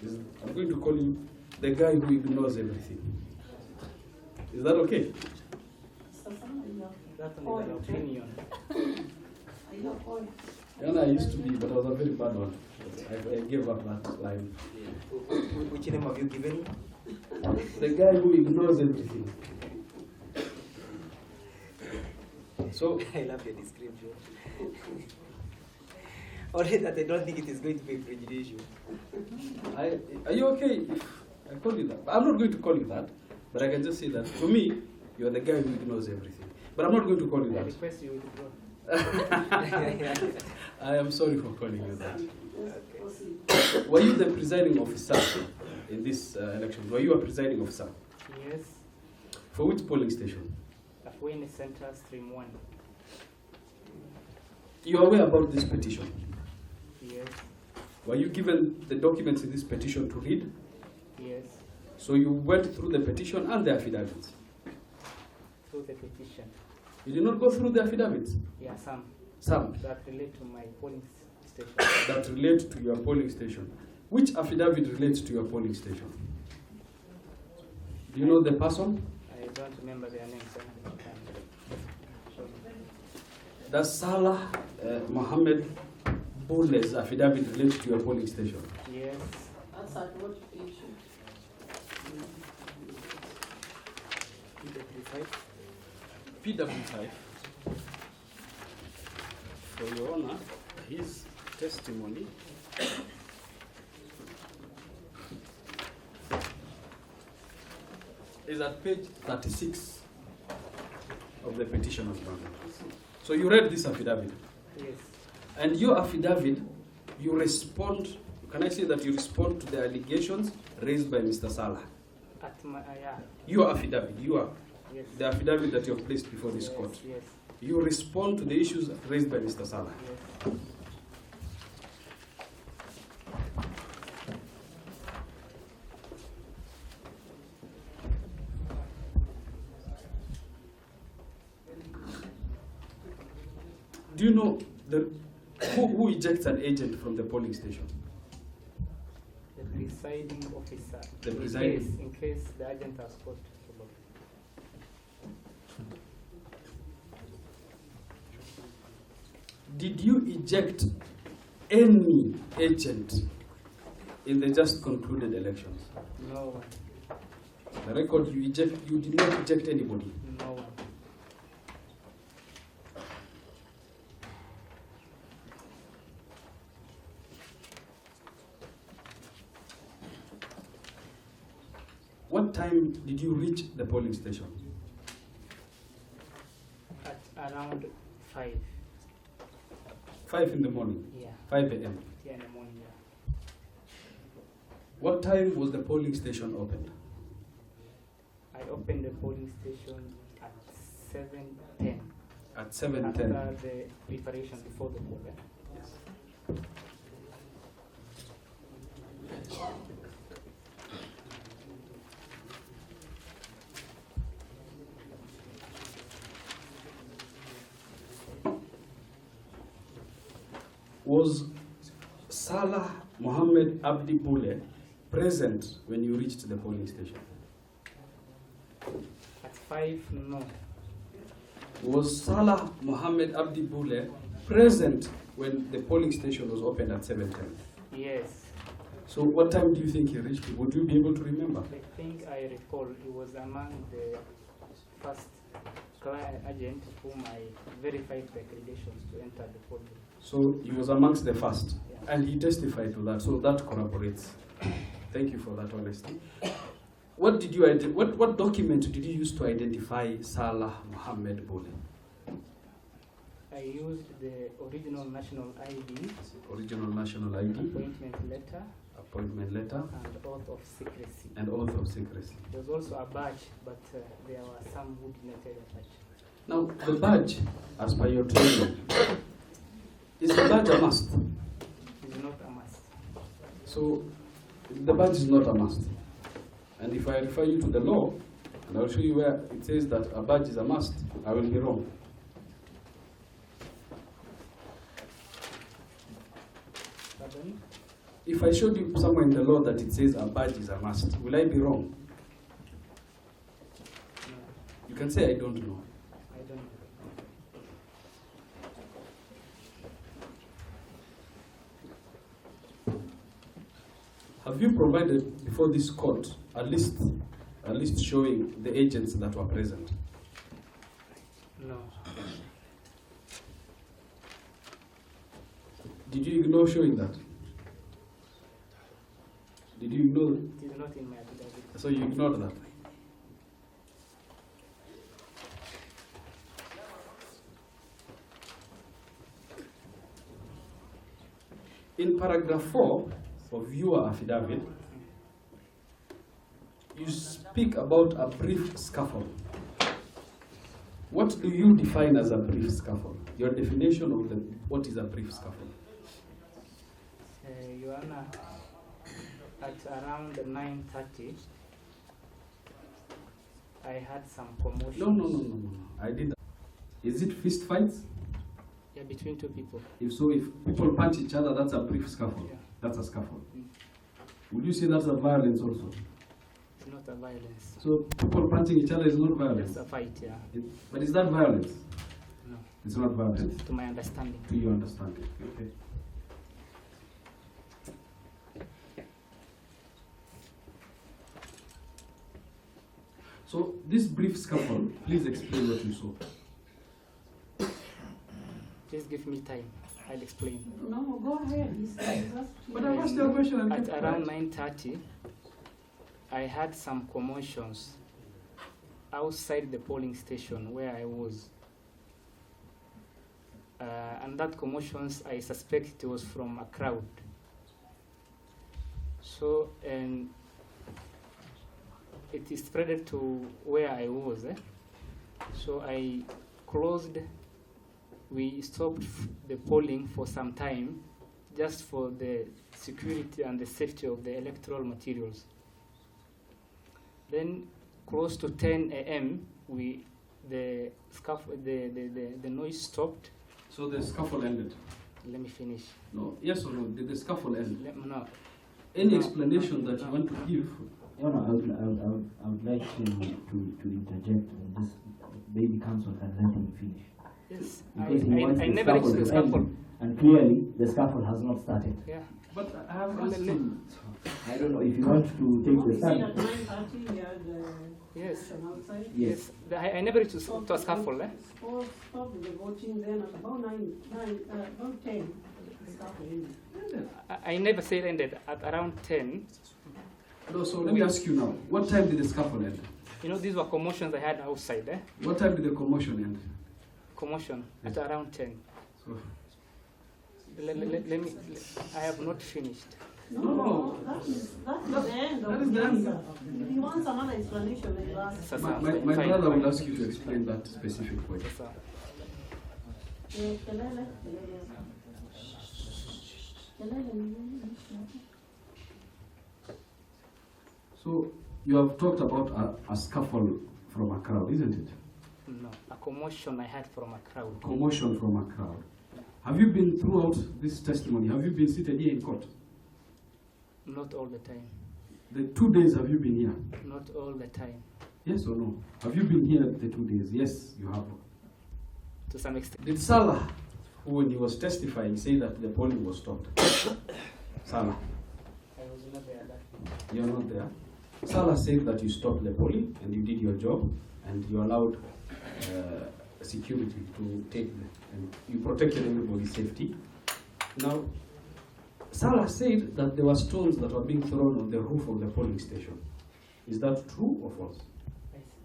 is I'm going to call you the guy who ignores everything. Is that okay? Mr. Sam, are you That's another opinion. are you a point? And I used to be, but I was a very bad one. I gave up that line. Which name have you given? The guy who ignores everything. So, I love your description. Only that I don't think it is going to be prejudicial. are you okay if I call you that? I'm not going to call you that, but I can just say that for me, you're the guy who ignores everything. But I'm not going to call you I that. request you withdraw. I am sorry for calling you that. Yes, proceed. Were you the presiding officer in this election? Were you a presiding officer? Yes. For which polling station? Afuene Center, Stream 1. You are aware about this petition? Yes. Were you given the documents in this petition to read? Yes. So you went through the petition and the affidavits? Through the petition. You did not go through the affidavits? Yeah, some. Some that relate to my polling station. that relate to your polling station. Which affidavit relates to your polling station? Do you know the person? I don't remember their names. Does Salah Mohammed Bule's affidavit relate to your polling station? Yes. That's at what issue? PW5. For your honor, his testimony is at page 36 of the petition of bond. So you read this affidavit, Yes. and your affidavit, you respond. Can I say that you respond to the allegations raised by Mr. Salah? At my yeah. Your affidavit, Yes. the affidavit that you have placed before this Yes, court. Yes. You respond to the issues raised by Mr. Salah. Yes. Do you know who ejects an agent from the polling station? The presiding officer. The in presiding- in case the agent has caught. Did you eject any agent in the just concluded elections? No one. The record you did not eject anybody. No one. What time did you reach the polling station? At around 5. 5 in the morning, Yeah. 5 a.m. Yeah, in the morning. Yeah. What time was the polling station opened? I opened the polling station at 7:10. At 7:10. After the preparation before the poll. Yeah. Was Salah Mohammed Abdi Bule present when you reached the polling station? At 5, no. Was Salah Mohammed Abdi Bule present when the polling station was opened at 7:10? Yes. So what time do you think he reached? Would you be able to remember? I think I recall he was among the first client agent whom I verified the accreditations to enter the polling. So he was amongst the first, Yeah. and he testified to that. So that corroborates. Thank you for that honesty. What did you what document did you use to identify Salah Mohammed Bule? I used the original national ID, Original national ID, appointment letter, appointment letter, and oath of secrecy. and oath of secrecy. There was also a badge, but there were some who did not have a badge. Now, the badge, as per your training, is the badge a must? It is not a must. So, the badge is not a must. And if I refer you to the law, and I'll show you where it says that a badge is a must, I will be wrong. Pardon? If I showed you somewhere in the law that it says a badge is a must, will I be wrong? No, You can say I don't know. I don't know. Have you provided before this court a list showing the agents that were present? No. Did you ignore showing that? Did you ignore? It is not in my affidavit. So you ignored that. In paragraph 4 of your affidavit, you speak about a brief scuffle. What do you define as a brief scuffle? Your definition of what is a brief scuffle? Your Honor, at around 9:30, I had some commotion. No. I didn't. Is it fist fights? Yeah, between two people. If people punch each other, that's a brief scuffle. Yeah. That's a scuffle. Mm. Would you say that's a violence also? It's not a violence. So people punching each other is not violence. It's a fight, yeah. But is that violence? No, It's not violence. to my understanding. To your understanding. Okay. So this brief scuffle, please explain what you saw. Please give me time. I'll explain. No, go ahead. He's asking. But I asked you a question and At kept around quiet. 9:30, I had some commotions outside the polling station where I was. And that commotions, I suspect it was from a crowd. So, and it is spread to where I was. So I closed, we stopped the polling for some time just for the security and the safety of the electoral materials. Then close to 10 a.m. the noise stopped. So the scuffle ended. Let me finish. No, yes or no? Did the scuffle end? No. Any No, explanation no, that you no. want to give? No, I would like to interject and just maybe counsel can let him finish. Yes, Because he wants I the never reached scuffle the to end, scuffle. and clearly the scuffle has not started. Yeah. But I have Let- asked let- him. I don't know if you want to take the You said stand. at 9:30 you had Yes. session outside. Yes. I never reached to a scuffle. Stop the voting then at about about 10. The scuffle ended. I never said ended. At around 10, No, so let me ask you now. What time did the scuffle end? these were commotions I had outside. What time did the commotion end? Commotion at around 10. So, Let me. I have not finished. No. That is the end that of is the the end. answer. If he wants another explanation, then you ask. Sasa, my fine, brother fine. will ask you to explain that specific point. Sasa, Kelele. Kelele ni nini? So you have talked about a scuffle from a crowd, isn't it? no, a commotion I had from a crowd. Commotion from a crowd. Have you been throughout this testimony? Have you been seated here in court? Not all the time. The 2 days have you been here? Not all the time. Yes or no? Have you been here the 2 days? Yes, you have. To some extent. Did Salah, who when he was testifying, say that the polling was stopped? Salah, I was not there. you're not there. Salah said that you stopped the polling and you did your job and you allowed security to take and you protected everybody's safety. Now, Salah said that there were stones that were being thrown on the roof of the polling station. Is that true or false?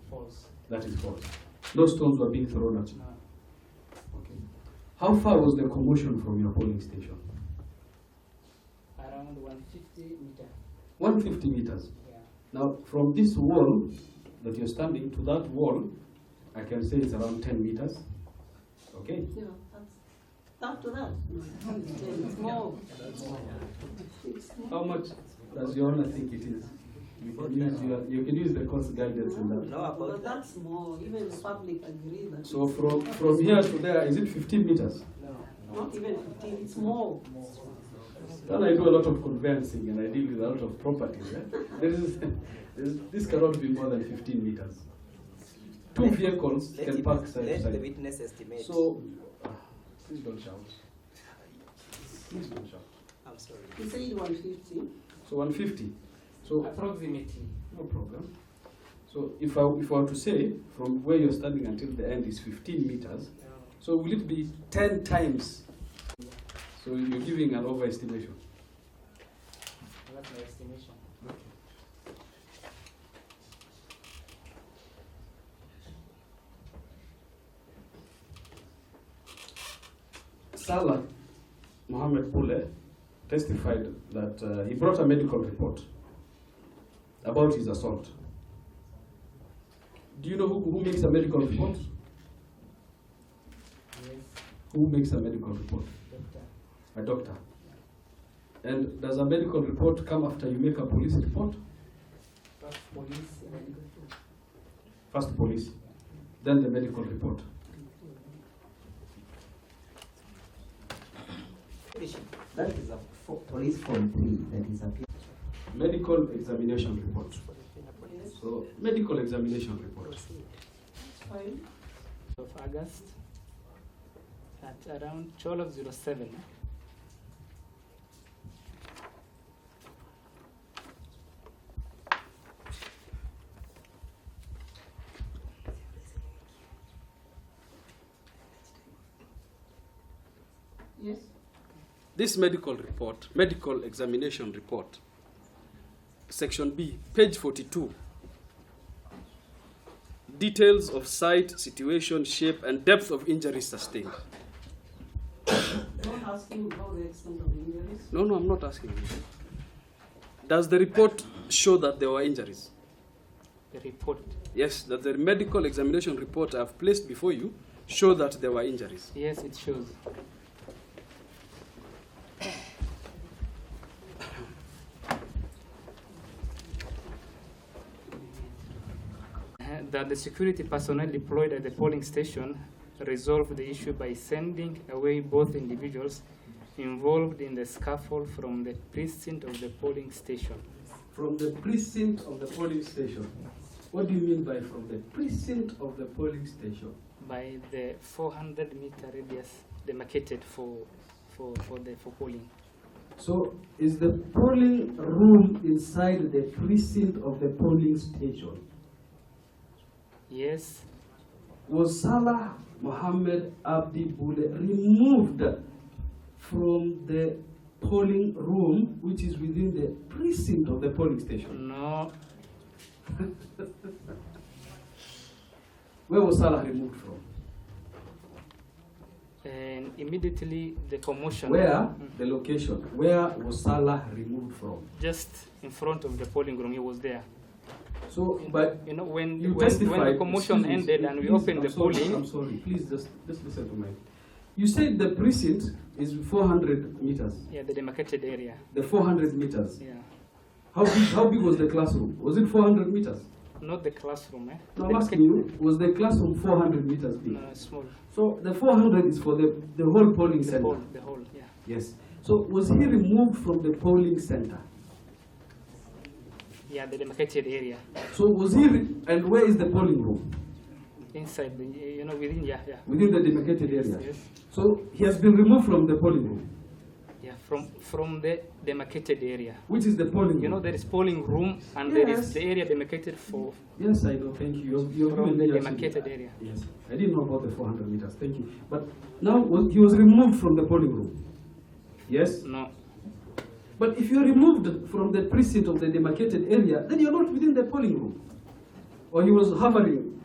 False. That is false. Those stones were being thrown at you. No. Okay. How far was the commotion from your polling station? Around 150 meters. 150 meters. Yeah. Now, from this wall that you're standing to that wall, I can say it's around 10 meters. Okay? Yeah, that's up to that. It's more. How much does your honor think it is? You can use the course guidance in that. No, But about that. that's more. Even the public agree that. So from here to there, is it 15 meters? Not even 15, it's more. Then I do a lot of conveyancing and I deal with a lot of properties. This cannot be more than 15 meters. Two vehicles can park side to Let the side. witness estimate. So, please don't shout. Please don't shout. I'm sorry. He said 150. So 150. So Approximately. no problem. So if I were to say from where you're standing until the end is 15 meters, so will it be 10 times? So you're giving an overestimation. That's my estimation. Salah Mohammed Pule testified that he brought a medical report about his assault. Do you know who makes a medical report? Yes, Who makes a medical report? doctor. A doctor. And does a medical report come after you make a police report? First police. First police, then the medical report. That is a police form 3 that is appeared. Medical examination report. So, medical examination report. Fine. Of August at around 12:07. Yes. This medical report, medical examination report, section B, page 42. Details of site, situation, shape, and depth of injuries sustained. Not asking about the extent of the injuries. No, I'm not asking you. Does the report show that there were injuries? The report. Yes, that the medical examination report I've placed before you show that there were injuries. Yes, it shows. That the security personnel deployed at the polling station resolved the issue by sending away both individuals involved in the scuffle from the precinct of the polling station. From the precinct of the polling station. What do you mean by from the precinct of the polling station? By the 400-meter radius demarcated for polling. So, is the polling room inside the precinct of the polling station? Yes, Was Salah Mohammed Abdi Bule removed from the polling room, which is within the precinct of the polling station? no, Where was Salah removed from? and immediately the commotion. Where? The location. Where was Salah removed from? Just in front of the polling room, he was there. So, but You know, when you when testified. the commotion excuse me, ended and we please, opened I'm the sorry, polling, I'm sorry. Please just listen to me. You said the precinct is 400 meters. yeah, the demarcated area. The 400 meters. Yeah, How big was the classroom? Was it 400 meters? not the classroom, eh? No, I'm asking you, was the classroom 400 meters big? No, small. So the 400 is for the whole polling The center. whole, yeah. Yes. So was he removed from the polling center? Yeah, the demarcated area. So was he, and where is the polling room? Inside, within, yeah. Within the demarcated area. Yes. So he has been removed from the polling room. Yeah, from the demarcated area. Which is the polling room? You know, there is polling room and there Yes. is the area demarcated for Yes, I know. Thank you. You're from giving the me a demarcated area. Yes. I didn't know about the 400 meters. Thank you. But now he was removed from the polling room. Yes? No, But if you're removed from the precinct of the demarcated area, then you're not within the polling room. Or he was hovering.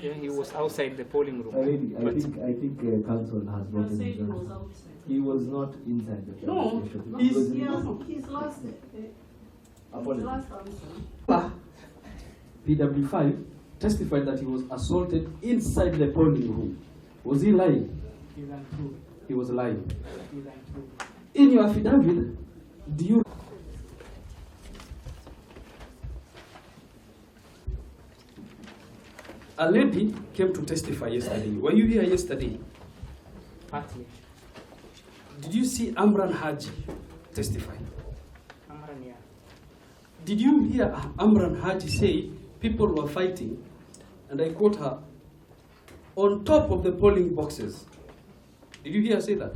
yeah, he was outside the polling room. I But think council has You are gotten saying it he was wrong. outside. He was not inside the No, polling station. No, He he's- was he has removed. his last, Apologies. last answer. PW5 testified that he was assaulted inside the polling room. Was he lying? he's untrue. He was lying. He's untrue. In your affidavit, do you a lady came to testify yesterday. Were you here yesterday? Partly. Did you see Amran Haji testify? Amran, yeah. Did you hear Amran Haji say people were fighting, and I quote her, on top of the polling boxes? Did you hear her say that?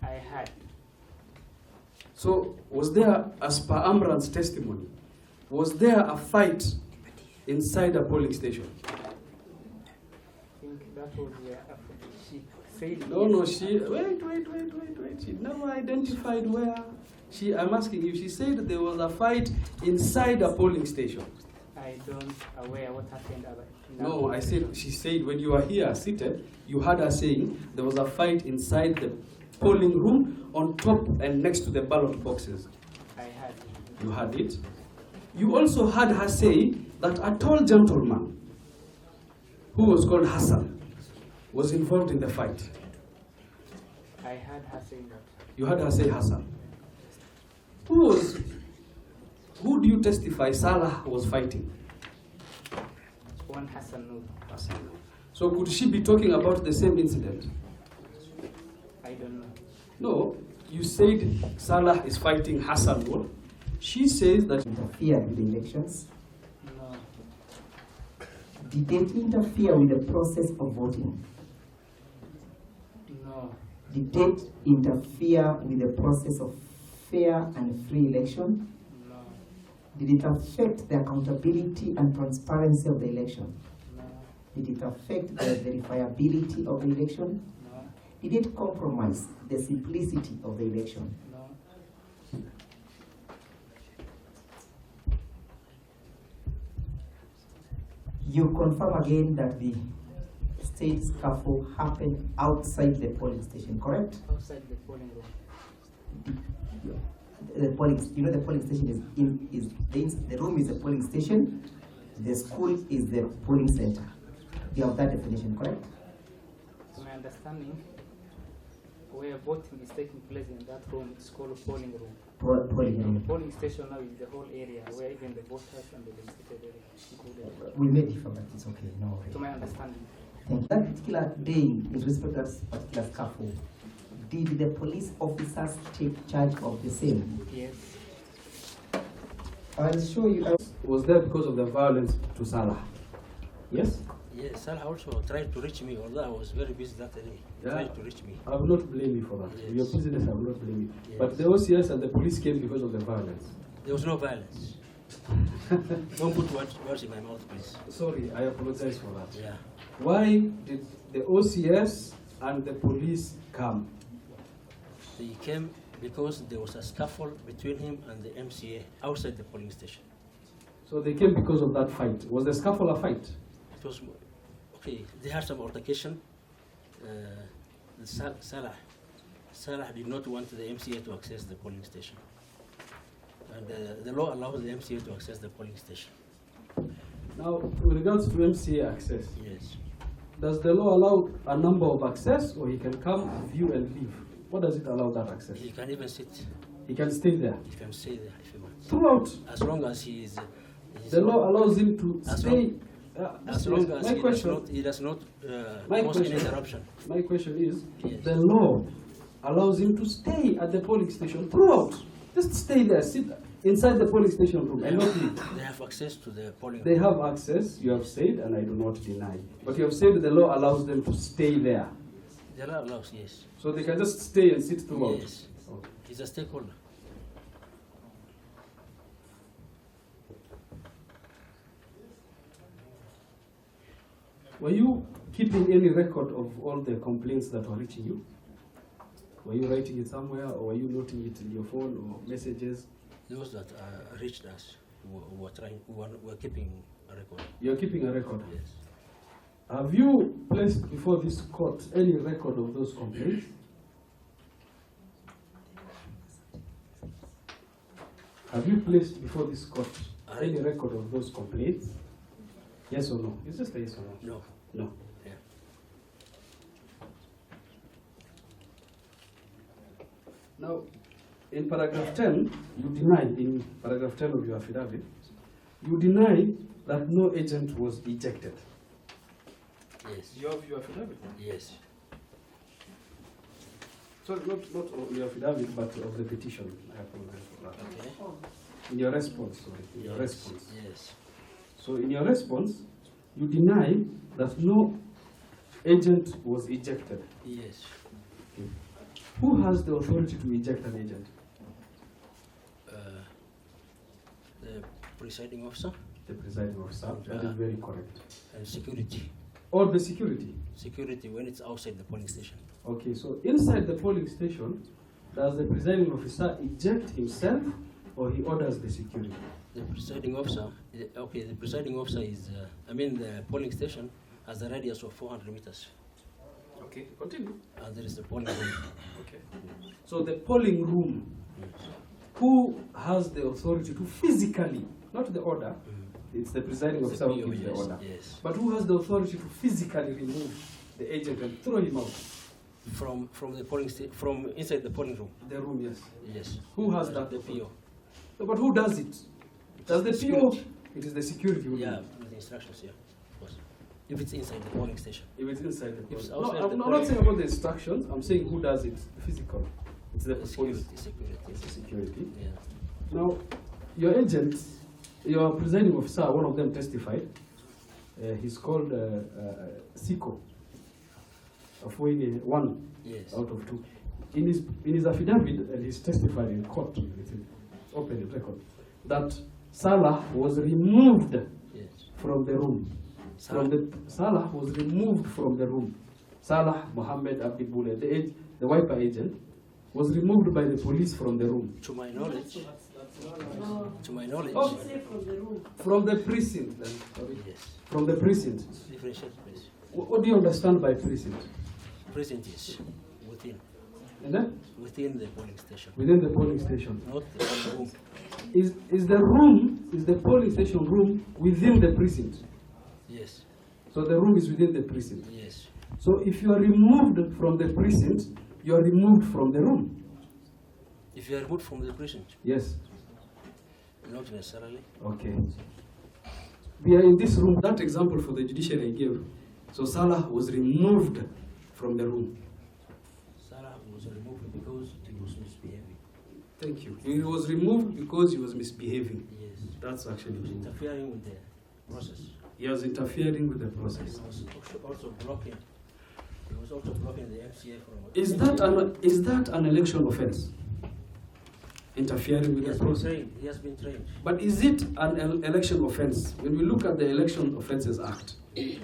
I had. So, was there, as per Amran's testimony, was there a fight inside a polling station? I think that was she said. No, yes. she, wait. She never identified where. I'm asking you, she said there was a fight inside a polling station. I don't aware what happened. No, I said, she said when you were here seated, you heard her saying there was a fight inside the polling room on top and next to the ballot boxes. I had. You heard it. You also heard her say that a tall gentleman who was called Hassan was involved in the fight. I heard her saying that. You heard her say Hassan. Who do you testify Salah was fighting? One Hassan Noor. Hassan. So could she be talking about the same incident? I don't know. No. you said Salah is fighting Hassan Noor. She says that Interfered with the elections. No. Did it interfere with the process of voting? No. Did it interfere with the process of fair and free election? No. Did it affect the accountability and transparency of the election? No. Did it affect the verifiability of the election? No. Did it compromise the simplicity of the election? No. You confirm again that the state scuffle happened outside the polling station, correct? Outside the polling room. The polling, you know, the polling station the room is the polling station, the school is the polling center. You have that definition, correct? To my understanding, where voting is taking place in that room is called a polling room. Polling The room. polling station now is the whole area where even the voters and the legislative area included. We may differ, but it's okay, no worries. To my understanding. Thank you. That particular day, with respect to that particular scuffle, did the police officers take charge of the same? Yes. I'll show you. was there because of the violence to Salah. Yes? Yes, Salah also tried to reach me, although I was very busy that day. He Yeah. tried to reach me. I will not blame you for that. Yes. Your business, I will not blame you. Yes. But the OCS and the police came because of the violence. There was no violence. Don't put words in my mouth, please. Sorry, I apologize for that. Yeah. Why did the OCS and the police come? They came because there was a scuffle between him and the MCA outside the polling station. So they came because of that fight. Was the scuffle a fight? It was, okay, they had some altercation. Salah did not want the MCA to access the polling station. And the law allows the MCA to access the polling station. Now, with regards to MCA access, Yes. does the law allow a number of access, or he can come, view, and leave? What does it allow that access? He can even sit. He can stay there He can stay there if he wants. throughout. As long as he is. The law allows him to As stay. As long as my question, he does not My cause any question- interruption. my question is, Yes. the law allows him to stay at the polling station throughout. Just stay there, sit inside the polling station room and not leave. They have access to the polling. They have access, you have said, and I do not deny. But you have said the law allows them to stay there. The law allows, yes. So they can just stay and sit throughout. Yes. Okay. He's a stakeholder. Were you keeping any record of all the complaints that were reaching you? Were you writing it somewhere, or were you noting it in your phone or messages? Those that reached us were keeping a record. You're keeping a record. Yes. Have you placed before this court any record of those complaints? Have you placed before this court any record of those complaints? Yes or no? It's just a yes or no. No. No. Yeah. Now, in paragraph 10, you deny, in paragraph 10 of your affidavit, you deny that no agent was ejected. Yes. You have your affidavit? Yes. Sorry, not of your affidavit, but of the petition. I apologize for that. Okay. In your response, sorry, in your Yes. response. Yes. So in your response, you deny that no agent was ejected. Yes. Who has the authority to eject an agent? The presiding officer The presiding officer. That is very correct. and security. Or the security. Security when it's outside the polling station. Okay, so inside the polling station, does the presiding officer eject himself, or he orders the security? The presiding officer, okay, the presiding officer is, the polling station has a radius of 400 meters. Okay, continue. And there is the polling room. Okay. So the polling room, who has the authority to physically, not the order, it's the presiding officer who gives the order, Yes. but who has the authority to physically remove the agent and throw him out? From the polling from inside the polling room. The room, yes. Yes. Who has that? The PO. No, but who does it? Does the PO? Security. It is the security who Yeah, does it. with the instructions, yeah. Of course. If it's inside the polling station. If it's inside the If it's polling. No, outside I'm the not polling- saying about the instructions. I'm saying who does it, the physical. It's the police. Security. It's the security. Yeah. Now, your agent, your presiding officer, one of them testified. He's called Siko. Of one Yes. out of two. In his affidavit, and he's testified in court, it's open in record, that Salah was removed Yes. from the room. Salah was removed from the room. Salah Mohammed Abdi Bule, the wiper agent, was removed by the police from the room. To my knowledge, No. to my knowledge, Oh, say from the room. From the precinct, then. Sorry. yes. From the precinct. Differentiate place. What do you understand by precinct? Present is within And then the polling station, within the polling station. not the polling room. Is the polling station room within the precinct? Yes. So the room is within the precinct. Yes. So if you are removed from the precinct, you are removed from the room. If you are removed from the precinct, Yes. not necessarily. Okay. We are in this room. That example for the judiciary I gave. So Salah was removed from the room. Sarah was removed because he was misbehaving. Thank you. He was removed because he was misbehaving. Yes. That's actually He was true. interfering with the process. He was interfering with the He process. was also blocking. He was also blocking the MCA from. Is that an election offense? Interfering with He the has been process. trained. He has been trained. But is it an election offense? When we look at the Election Offences Act,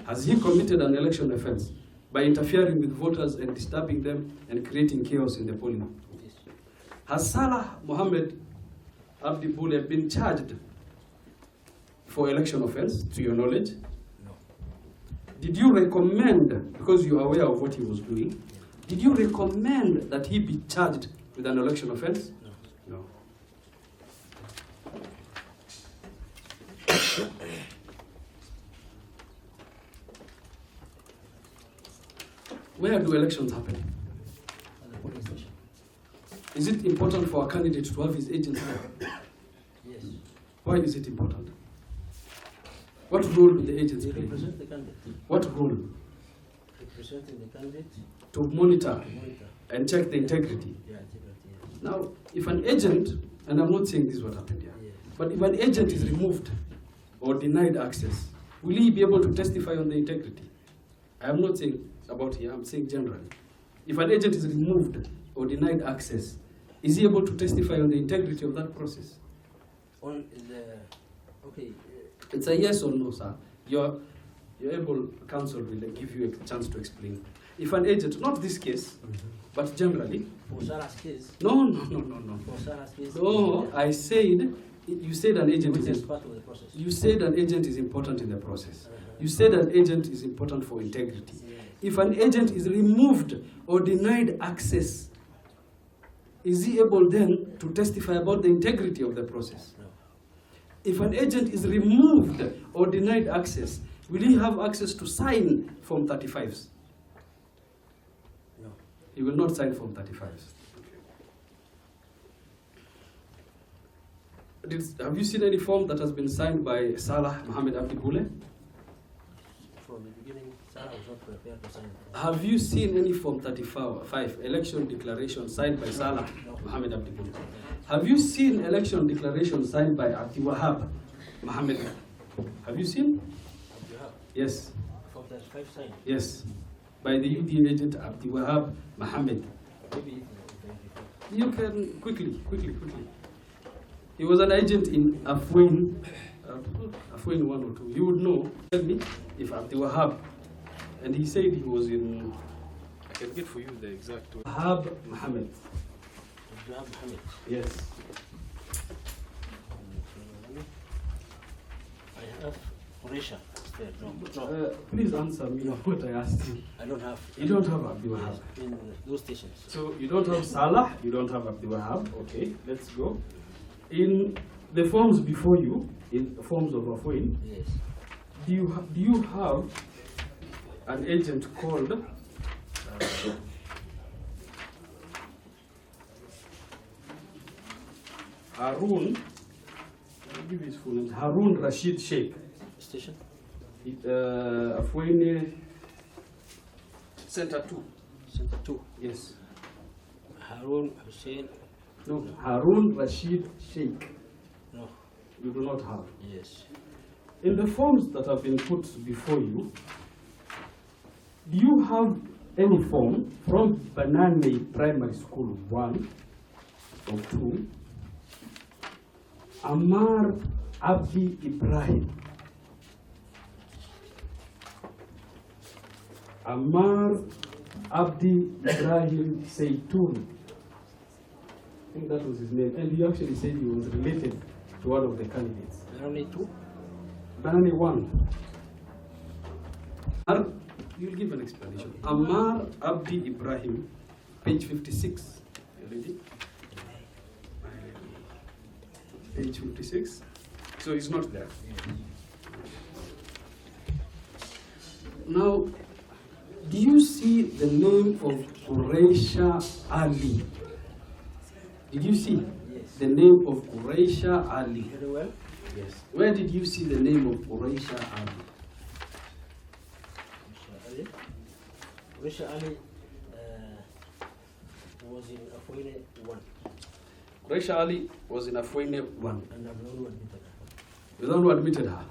has he committed an election offense by interfering with voters and disturbing them and creating chaos in the polling? Yes. Has Salah Mohammed Abdi Bule been charged for election offense, to your knowledge? No. Did you recommend, because you are aware of what he was doing, did you recommend that he be charged with an election offense? No. No. Where do elections happen? At the polling station. Is it important for a candidate to have his agents there? Yes. Why is it important? What role do the agents They play? represent the candidate. What role? Representing the candidate To monitor to monitor. and check the integrity. Yeah, integrity. Yes. Now, if an agent, and I'm not saying this is what happened here, Yes. but if an agent is removed or denied access, will he be able to testify on the integrity? I am not saying about here, I'm saying generally. If an agent is removed or denied access, is he able to testify on the integrity of that process? On the okay. It's a yes or no, sir. You're able, counsel will give you a chance to explain. If an agent, not this case, but generally, For Sarah's case. no. For Sarah's case. No, I said, you said an agent Which is is part of the process. You said an agent is important in the process. Uh-huh. You said an agent is important for integrity. Yes. If an agent is removed or denied access, is he able then to testify about the integrity of the process? No. If an agent is removed or denied access, will he have access to sign Form 35s? No. He will not sign Form 35s. Have you seen any form that has been signed by Salah Mohammed Abdi Bule? From the beginning, Sarah was not prepared to sign it. Have you seen any Form 35 election declaration signed by Salah Mohammed Abdi Bule? Have you seen election declaration signed by Abdi Wahab Mohammed? Have you seen? You have Yes, from 35 signed. yes. By the UD agent Abdi Wahab Mohammed. Maybe You can quickly. He was an agent in Afwin 1 or 2. You would know. Tell me if Abdi Wahab, and he said he was in. I can get for you the exact word. Wahab Mohammed. you have Mohammed. Yes. I have Horesha. No. Please answer me what I asked you. I don't have. You don't have Abdi Wahab. In those stations. So you don't have Salah, you don't have Abdi Wahab. Okay, let's go. In the forms before you, in the forms of Afwin, Yes. do you have an agent called Harun? I'll give you his full name. Harun Rashid Sheikh. Station. Afwin Center 2. Center 2. Yes. Harun Hussein. No, Harun Rashid Sheikh. No. You do not have. Yes. In the forms that have been put before you, do you have any form from Banane Primary School 1 or 2, Amar Abdi Ibrahim, Amar Abdi Ibrahim Seytoun? I think that was his name. And he actually said he was related to one of the candidates. Only 2? Banani 1. You'll give an explanation. Amar Abdi Ibrahim, page 56. You ready? Page 56. So it's not there. Now, do you see the name of Quraisha Ali? Did you see the name of Quraisha Ali? Very well. Yes. Where did you see the name of Quraisha Ali? Quraisha Ali was in Afoine 1. Quraisha Ali was in Afoine 1. And I'm the only one admitted her. You're the one who admitted her.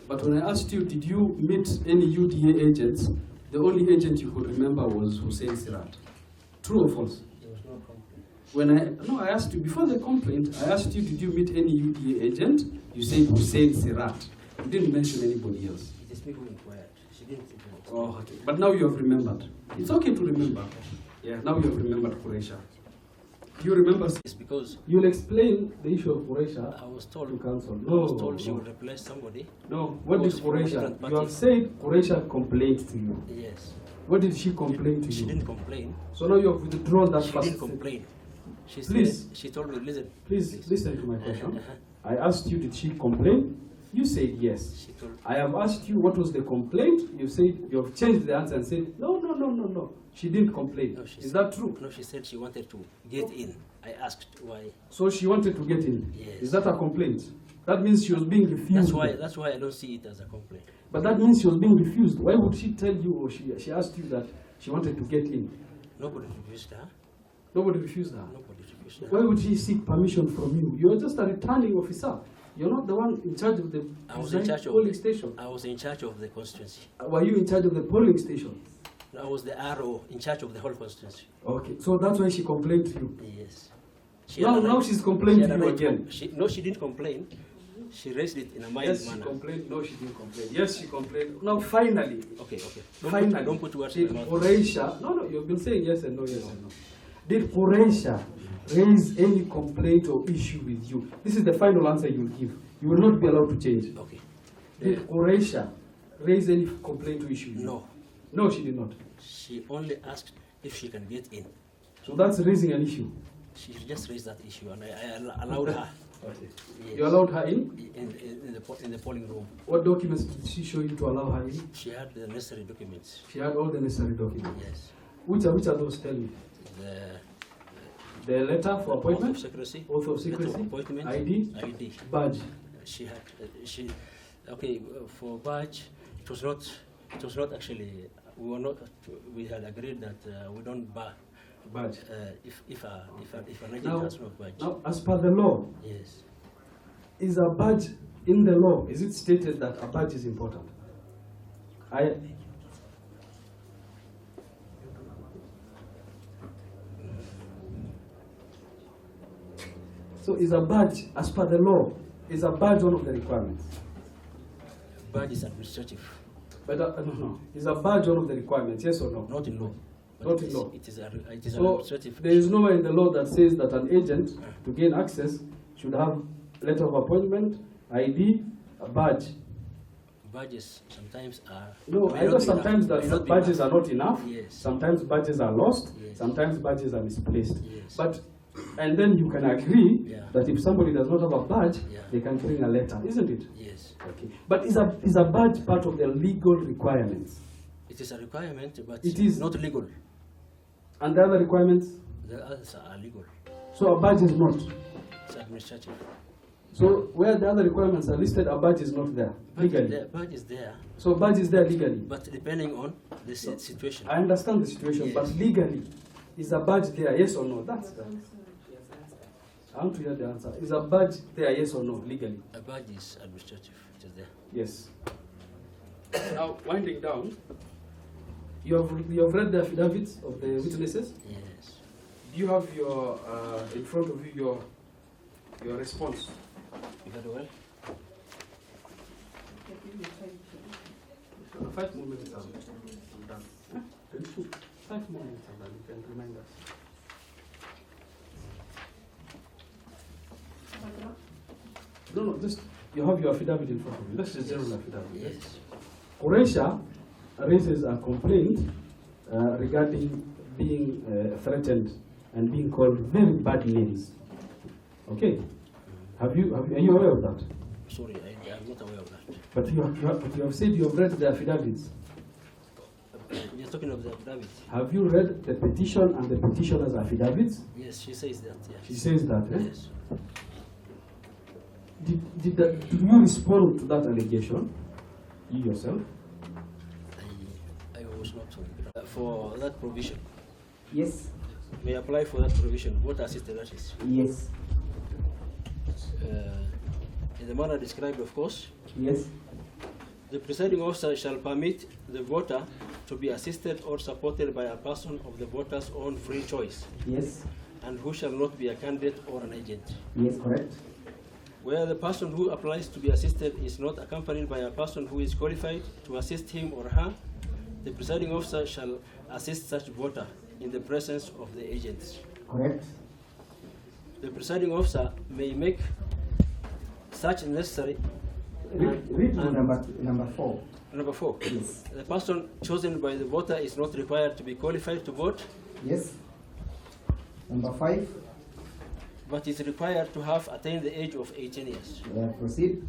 But when I asked you, did you meet any UDA agents, the only agent you could remember was Hussein Sirat. True or false? There was no complaint. When I asked you, before the complaint, I asked you, did you meet any UDA agent? You said Hussein Sirat. You didn't mention anybody else. It is me who inquired. She didn't even Oh, okay. But now you have remembered. It's okay to remember. Yeah, now you have remembered Quraisha. You remember? It's because You'll explain the issue of Quraisha I was to told, council. I No, was told she no. would replace somebody. No, what did was from a Quraisha? different You have party. said Quraisha complained to you. Yes. What did she complain to She you? didn't complain. So now you have withdrawn that She first. didn't complain. She Please. said, she told me, listen. Please listen to my question. Uh-huh. I asked you, did she complain? You said yes. She told, I have asked you what was the complaint. You said you have changed the answer and said no. She didn't complain. No, she Is said- that true? no, she said she wanted to get in. I asked why. So she wanted to get in. Yes. Is that a complaint? That means she was being refused. That's why I don't see it as a complaint. But that means she was being refused. Why would she tell you, or she asked you that she wanted to get in? Nobody refused her. Nobody refused her. Nobody refused her. Why would she seek permission from you? You are just a returning officer. You're not the one in charge of the I was in charge of polling the- station. I was in charge of the constituency. Were you in charge of the polling station? I was the RO in charge of the whole constituency. Okay, so that's why she complained to you. Yes. Now she's complaining to you again. No, she didn't complain. She raised it in a mild Yes, she manner. complained. No, she didn't complain. Yes, she complained. Now, finally, Okay. finally, Don't put words did in my mouth. Quraisha, no, you've been saying yes and no, yes and no. Did Quraisha raise any complaint or issue with you? This is the final answer you will give. You will not be allowed to change. Okay. Did Quraisha raise any complaint or issue with you? No. No, she did not. She only asked if she can get in. So that's raising an issue. She just raised that issue, and I allowed her. Okay. Yes. You allowed her in? In the polling room. What documents did she show you to allow her in? She had the necessary documents. She had all the necessary documents. Yes. Which are those? Tell me. The letter for Oath appointment? of secrecy. Oath of Letter secrecy? appointment. ID? ID. Badge. She had. Okay. For badge, it was not actually. We were not. We had agreed that we don't buy. Badge. If an agent Now, has no badge. now, as per the law, Yes. is a badge in the law? Is it stated that a badge is important? So is a badge, as per the law, is a badge one of the requirements? Badge is administrative, But no. Is a badge one of the requirements? Yes or no? not in law. But Not it in is- law. It is an So administrative. there is nowhere in the law that says that an agent, to gain access, should have letter of appointment, ID, a badge. Badges sometimes are. No, may I know not be sometimes enough, that may not be badges enough. are not enough. Yes. Sometimes badges are lost. Yes. Sometimes badges are misplaced. Yes. But and then you can agree Yeah. that if somebody does not have a badge, Yeah. they can bring a letter, isn't it? Yes. Okay. But is a badge part of the legal requirements? It is a requirement, but It is. not legal. And the other requirements? The others are legal. So a badge is not. It's administrative. So where the other requirements are listed, a badge is not there legally. Badge is there, So badge is there legally. but depending on the situation. I understand the situation, Yes. but legally, Is a badge there, yes or no? That's that. I want to hear the answer. Is a badge there, yes or no, legally? A badge is administrative, it is there. Yes. Now, winding down, you have read the affidavits of the witnesses? Yes. Do you have your, in front of you, your response? Very well. 5 more minutes, I'm done. Huh? 22. 5 more minutes, and then you can remind us. No, just, you have your affidavit in front of you. That's the general affidavit. Yes. Oresha raises a complaint regarding being threatened and being called very bad names. Okay? Are you aware of that? Sorry, I am not aware of that. But you have said you have read the affidavits. You're talking of the affidavit? Have you read the petition and the petitioner's affidavits? Yes, she says that, yes. She says that, eh? Yes. Did you respond to that allegation, you yourself? I was not on the ground. For that provision, Yes. may I apply for that provision? What assisted that is? Yes. In the manner described, of course, Yes. the presiding officer shall permit the voter to be assisted or supported by a person of the voter's own free choice, Yes. and who shall not be a candidate or an agent. Yes, correct. Where the person who applies to be assisted is not accompanied by a person who is qualified to assist him or her, the presiding officer shall assist such voter in the presence of the agents. Correct. The presiding officer may make such necessary. Read number 4. Number 4. Yes. The person chosen by the voter is not required to be qualified to vote, Yes. Number 5. but is required to have attained the age of 18 years. Proceed.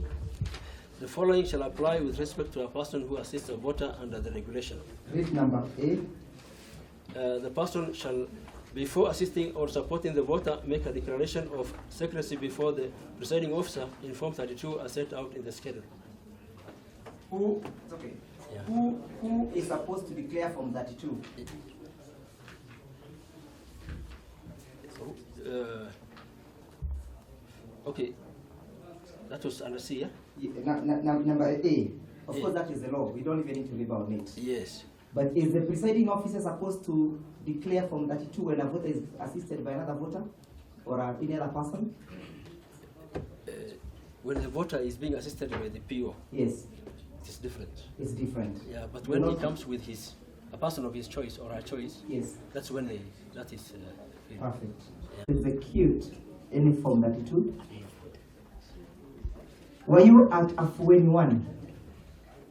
The following shall apply with respect to a person who assists a voter under the regulation. Read number 8. The person shall, before assisting or supporting the voter, make a declaration of secrecy before the presiding officer in Form 32 as set out in the schedule. It's okay. Yeah. Who is supposed to declare from 32? Okay, that was under C, yeah? Number A. Of A. course, that is the law. We don't even need to live on it. Yes. But is the presiding officer supposed to declare from 32 when a voter is assisted by another voter or any other person? When the voter is being assisted by the PO, Yes, it is different. it's different. Yeah, but You're when he not- comes with a person of his choice or her choice, Yes, that's when that is. perfect. Yeah. Execute any form 32. Were you at Afueni 1?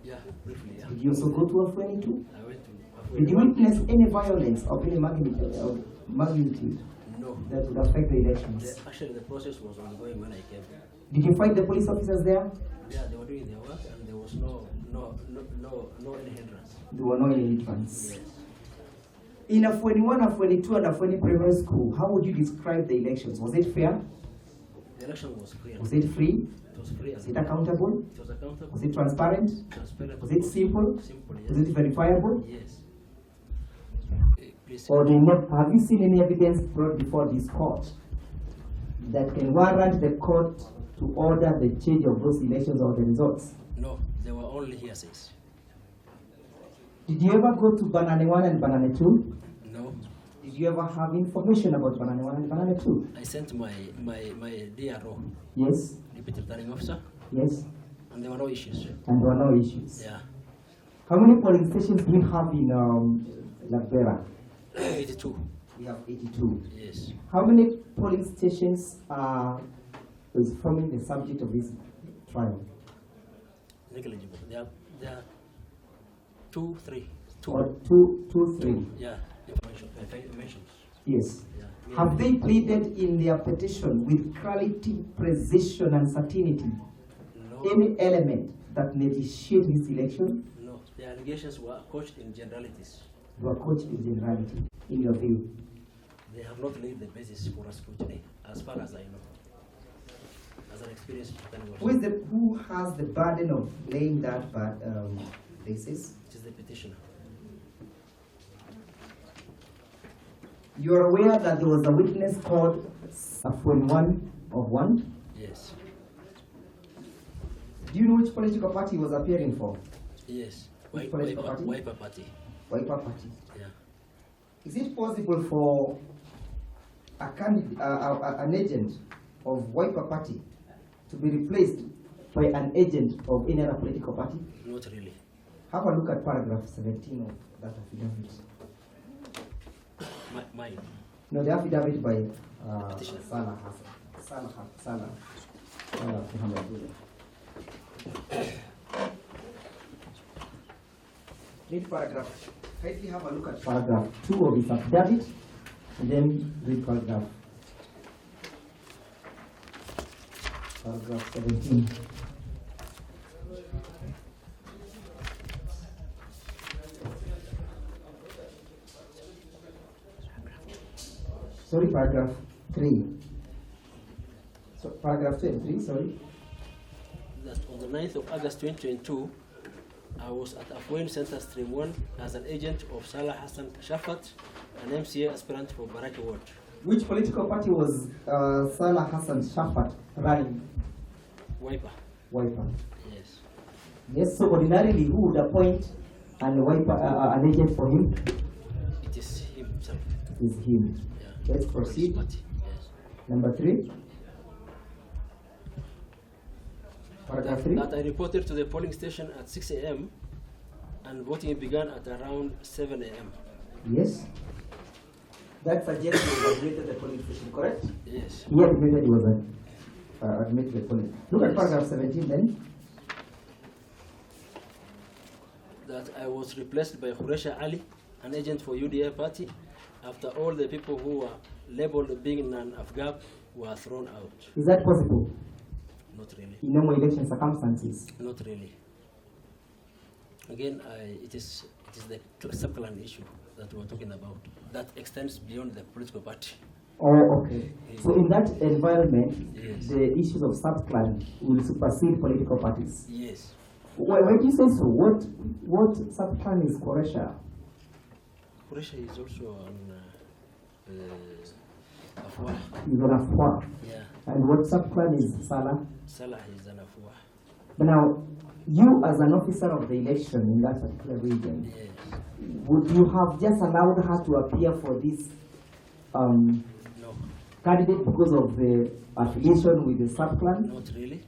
Yeah, briefly, yeah. Did you also go to Afueni 2? I went to. Did you witness any violence of any magnitude No. that would affect the elections? Actually, the process was ongoing when I came. Did you find the police officers there? Yeah, they were doing their work, and there was no any hindrance. There were no any hindrance. Yes. In Afueni 1, Afueni 2, and Afueni Primary School, how would you describe the elections? Was it fair? The election was free. Was it free? It was free. Was it accountable? It was accountable. Was it transparent? Transparent. Was it simple? Simple. Was Yes. it verifiable? Yes. Please. Or have you seen any evidence brought before this court that can warrant the court to order the change of those elections or the results? No, they were only hearsays. Did you ever go to Banane 1 and Banane 2? No. Did you ever have information about Banane 1 and Banane 2? I sent my DRO, Yes, Deputy Returning Officer, yes, and there were no issues. and there were no issues. Yeah. How many polling stations do we have in Lagbera? 82. We have 82. Yes. How many polling stations is forming the subject of this trial? Negligible. There are 2, 3. 2. Or two, three? Yeah. Informations. Yes. Yeah. Have they pleaded in their petition with clarity, precision, and certainty No. any element that may shade this election? No. The allegations were couched in generalities. You are coached in generality, in your view. They have not laid the basis for a scrutiny, as far as I know. As an experienced returning officer. Who has the burden of laying that basis? It is the petitioner. You are aware that there was a witness called Afwenwan of one? Yes. Do you know which political party he was appearing for? Yes. Which political party? Wiper Party. Wiper Party. Yeah. Is it possible for a candidate, an agent of Wiper Party to be replaced by an agent of any other political party? Not really. Have a look at paragraph 17 of that affidavit. Mine. No, the affidavit by Petitioner. Salah Hassan. Salah Muhammad Abdullah. Read paragraph. Kindly have a look at paragraph 2 of his affidavit, and then read paragraph 17. Sorry, paragraph 3. So paragraph 2 and 3, sorry. That on the 9th of August 2022, I was at Afuen Center Stream 1 as an agent of Salah Hassan Shafat, an MCA aspirant for Baraki Ward. Which political party was Salah Hassan Shafat running? Wiper. Wiper. Yes. Yes, so ordinarily who would appoint an agent for him? It is himself. It is him. Yeah. Let's For his proceed. party. Yes. Number 3. Paragraph 3. That I reported to the polling station at 6 a.m. and voting began at around 7 a.m. Yes. That suggests he was admitted the polling station, correct? Yes. He admitted he was admitted the polling. Look at paragraph 17 then. That I was replaced by Khuresha Ali, an agent for UDA party, after all the people who were labeled being non-Afghab were thrown out. Is that possible Not really. in normal election circumstances? Not really. Again, it is the sub-clan issue that we're talking about. That extends beyond the political party. Oh, okay. So in that environment, Yes. the issues of sub-clan will supersede political parties. Yes. Why do you say so? What sub-clan is Koresha? Khuresha is also on Afwa. Is on Afwa. Yeah. And what sub-clan is Salah? Salah is an Afwa. But now, you as an officer of the election in that particular region, Yes. would you have just allowed her to appear for this No. candidate because of the affiliation with the sub-clan? Not really.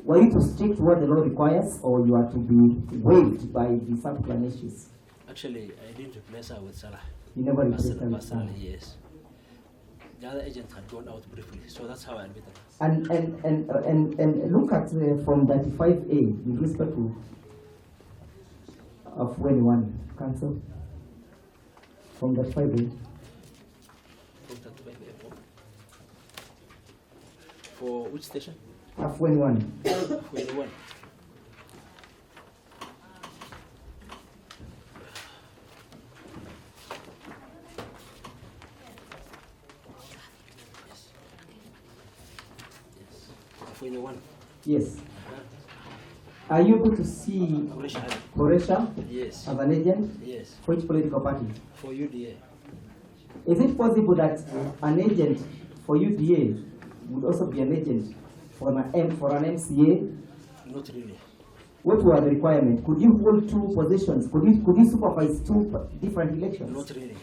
Were you to stick to what the law requires, or you are to be waived by the sub-clan issues? Actually, I didn't replace her with Salah. You never replaced her with Personally, Salah. yes. The other agent had gone out briefly, so that's how I admitted her. And look at from 35A with respect to of 21 cancel from 35A. For which station? Of 21. 21. Yes. 21. Yes. Are you able to see Khuresha Ali. Koresha Yes. as an agent Yes. for which political party? For UDA. Is it possible that an agent for UDA would also be an agent for an MCA? Not really. What were the requirements? Could you hold two positions? Could you supervise two different elections? Not really.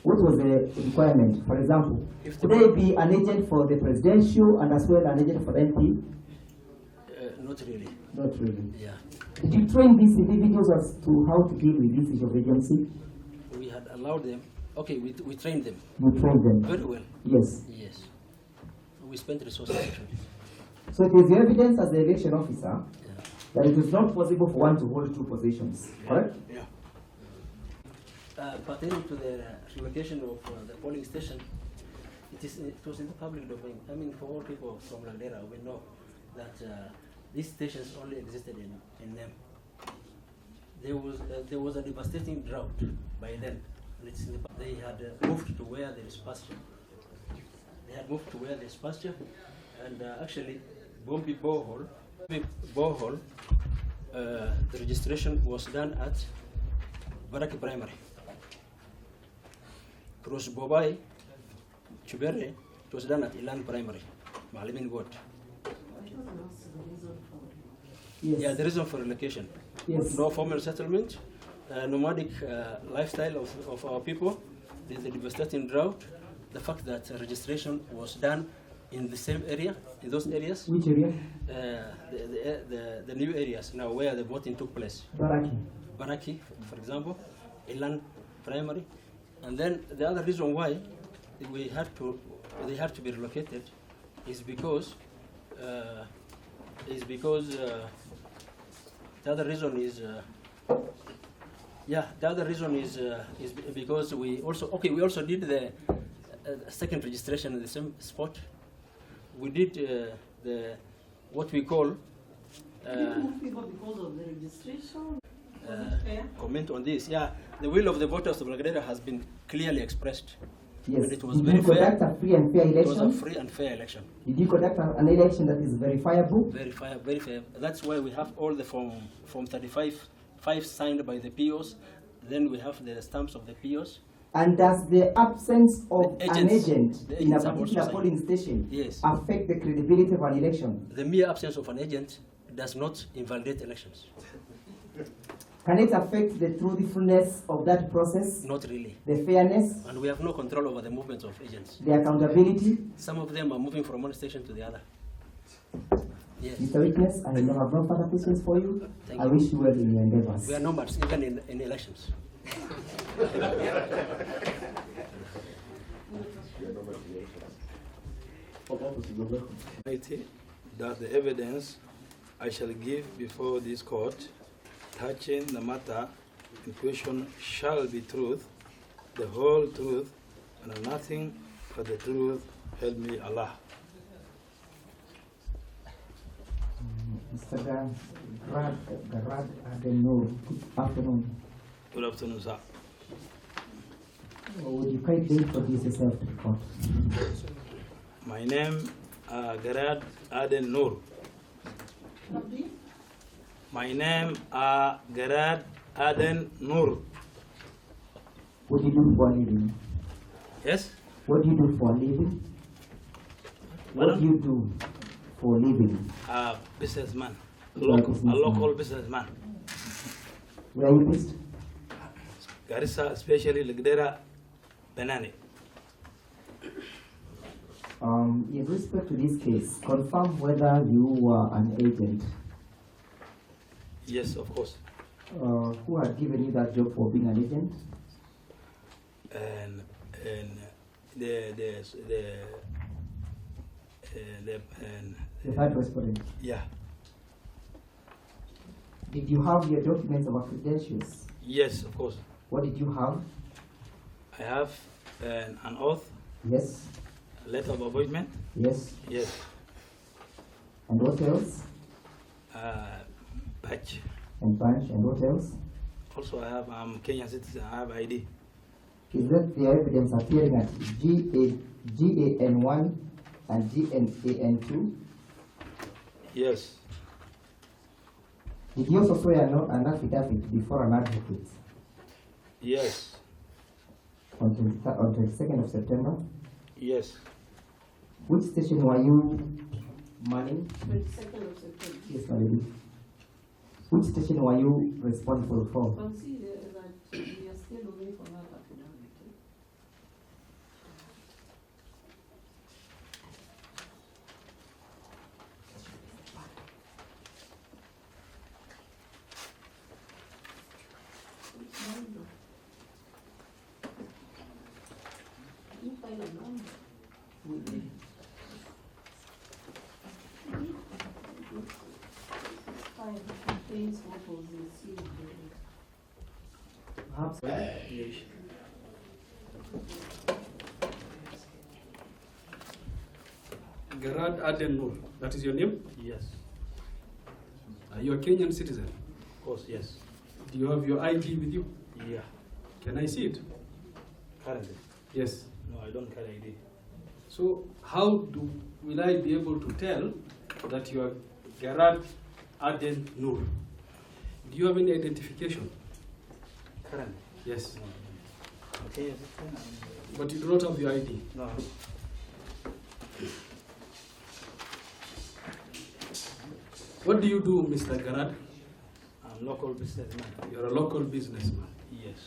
What was the requirement? For example, If could the- I be an agent for the presidential and as well an agent for MP? Not really. Not really. Yeah. Did you train these individuals as to how to deal with this issue of agency? We had allowed them. Okay, we trained them You trained them? very well. Yes. Yes. We spent resources actually. So it is your evidence as the election officer Yeah. that it is not possible for one to hold two positions, correct? Yeah. Pertaining to the relocation of the polling station, it was in the public domain. I mean, for all people from Lagdera, we know that these stations only existed in them. There was a devastating drought by then. They had moved to where there is pasture. They had moved to where there is pasture, and actually, Bombi Borehole, the registration was done at Baraki Primary. Cross Bobai, Chubere, it was done at Ilan Primary, Malimin Ward. Yes. Yeah, the reason for relocation. Yes. No formal settlement, nomadic lifestyle of our people, there's a devastating drought, the fact that registration was done in the same area, in those areas, Which area? the new areas now where the voting took place. Baraki. Baraki, for example, Ilan Primary, and then the other reason why they had to be relocated is because the other reason is because we also did the second registration in the same spot. We did what we call Did you move people because of the registration? Was it fair? comment on this. Yeah, the will of the voters of Lagdera has been clearly expressed. Yes. And it was Did very you fair. conduct a free and fair It was a election? free and fair election. Did you conduct an election that is verifiable? Very fair, very fair. That's why we have all the form 35 signed by the POs. Then we have the stamps of the POs. And does the absence of The an agents- agent the in a agents have also particular signed. polling station Yes. affect the credibility of an election? The mere absence of an agent does not invalidate elections. Can it affect the truthfulness of that process, Not really. the fairness, And we have no control over the movements of agents. the accountability? Some of them are moving from one station to the other. Yes. Mr. Witness, I have no further questions for you. Thank I you. wish you well in your endeavors. We are nomads, even in elections. That the evidence I shall give before this court touching the matter in question shall be truth, the whole truth, and nothing but the truth, help me Allah. Mr. Garad Adenor, good afternoon. Good afternoon, sir. Would you kindly introduce yourself to the court? My name Garad Aden Noor. Abdi? My name Garad Aden Noor. What do you do for a living? Yes? What do you do for a living? What do you do for a living? Businessman. You are a A businessman. local businessman. Where are you based? Garissa, especially Lagdera, Benani. In respect to this case, confirm whether you were an agent Yes, of course. who had given you that job for being an agent. And The third respondent. yeah, Did you have your documents of credentials? yes, of course. What did you have? I have an oath, Yes, letter of appointment, yes. yes, And what else? badge. And bunch, and what else? Also, I have Kenyan citizen. I have ID. Is that the evidence appearing at GAN1 and GNAN2? Yes, Did you also swear an affidavit before an advocate yes, on 22nd of September? yes. Which station were you manning? 22nd of September. Yes, my lady. Which station were you responsible for? Consider that we are still waiting for that affidavit. Which number? You find a number. Five contains what was received. Perhaps. Garad Aden Noor, that is your name? Yes, You are a Kenyan citizen. of course, yes. Do you have your ID with you? Yeah, Can I see it? currently. Yes. No, I don't carry ID. So how will I be able to tell that you are Garad Aden Noor? Do you have any identification? Currently? Yes. No, Okay. But you do not have your ID. No. What do you do, Mr. Garad? I'm local businessman. You're a local businessman. Yes.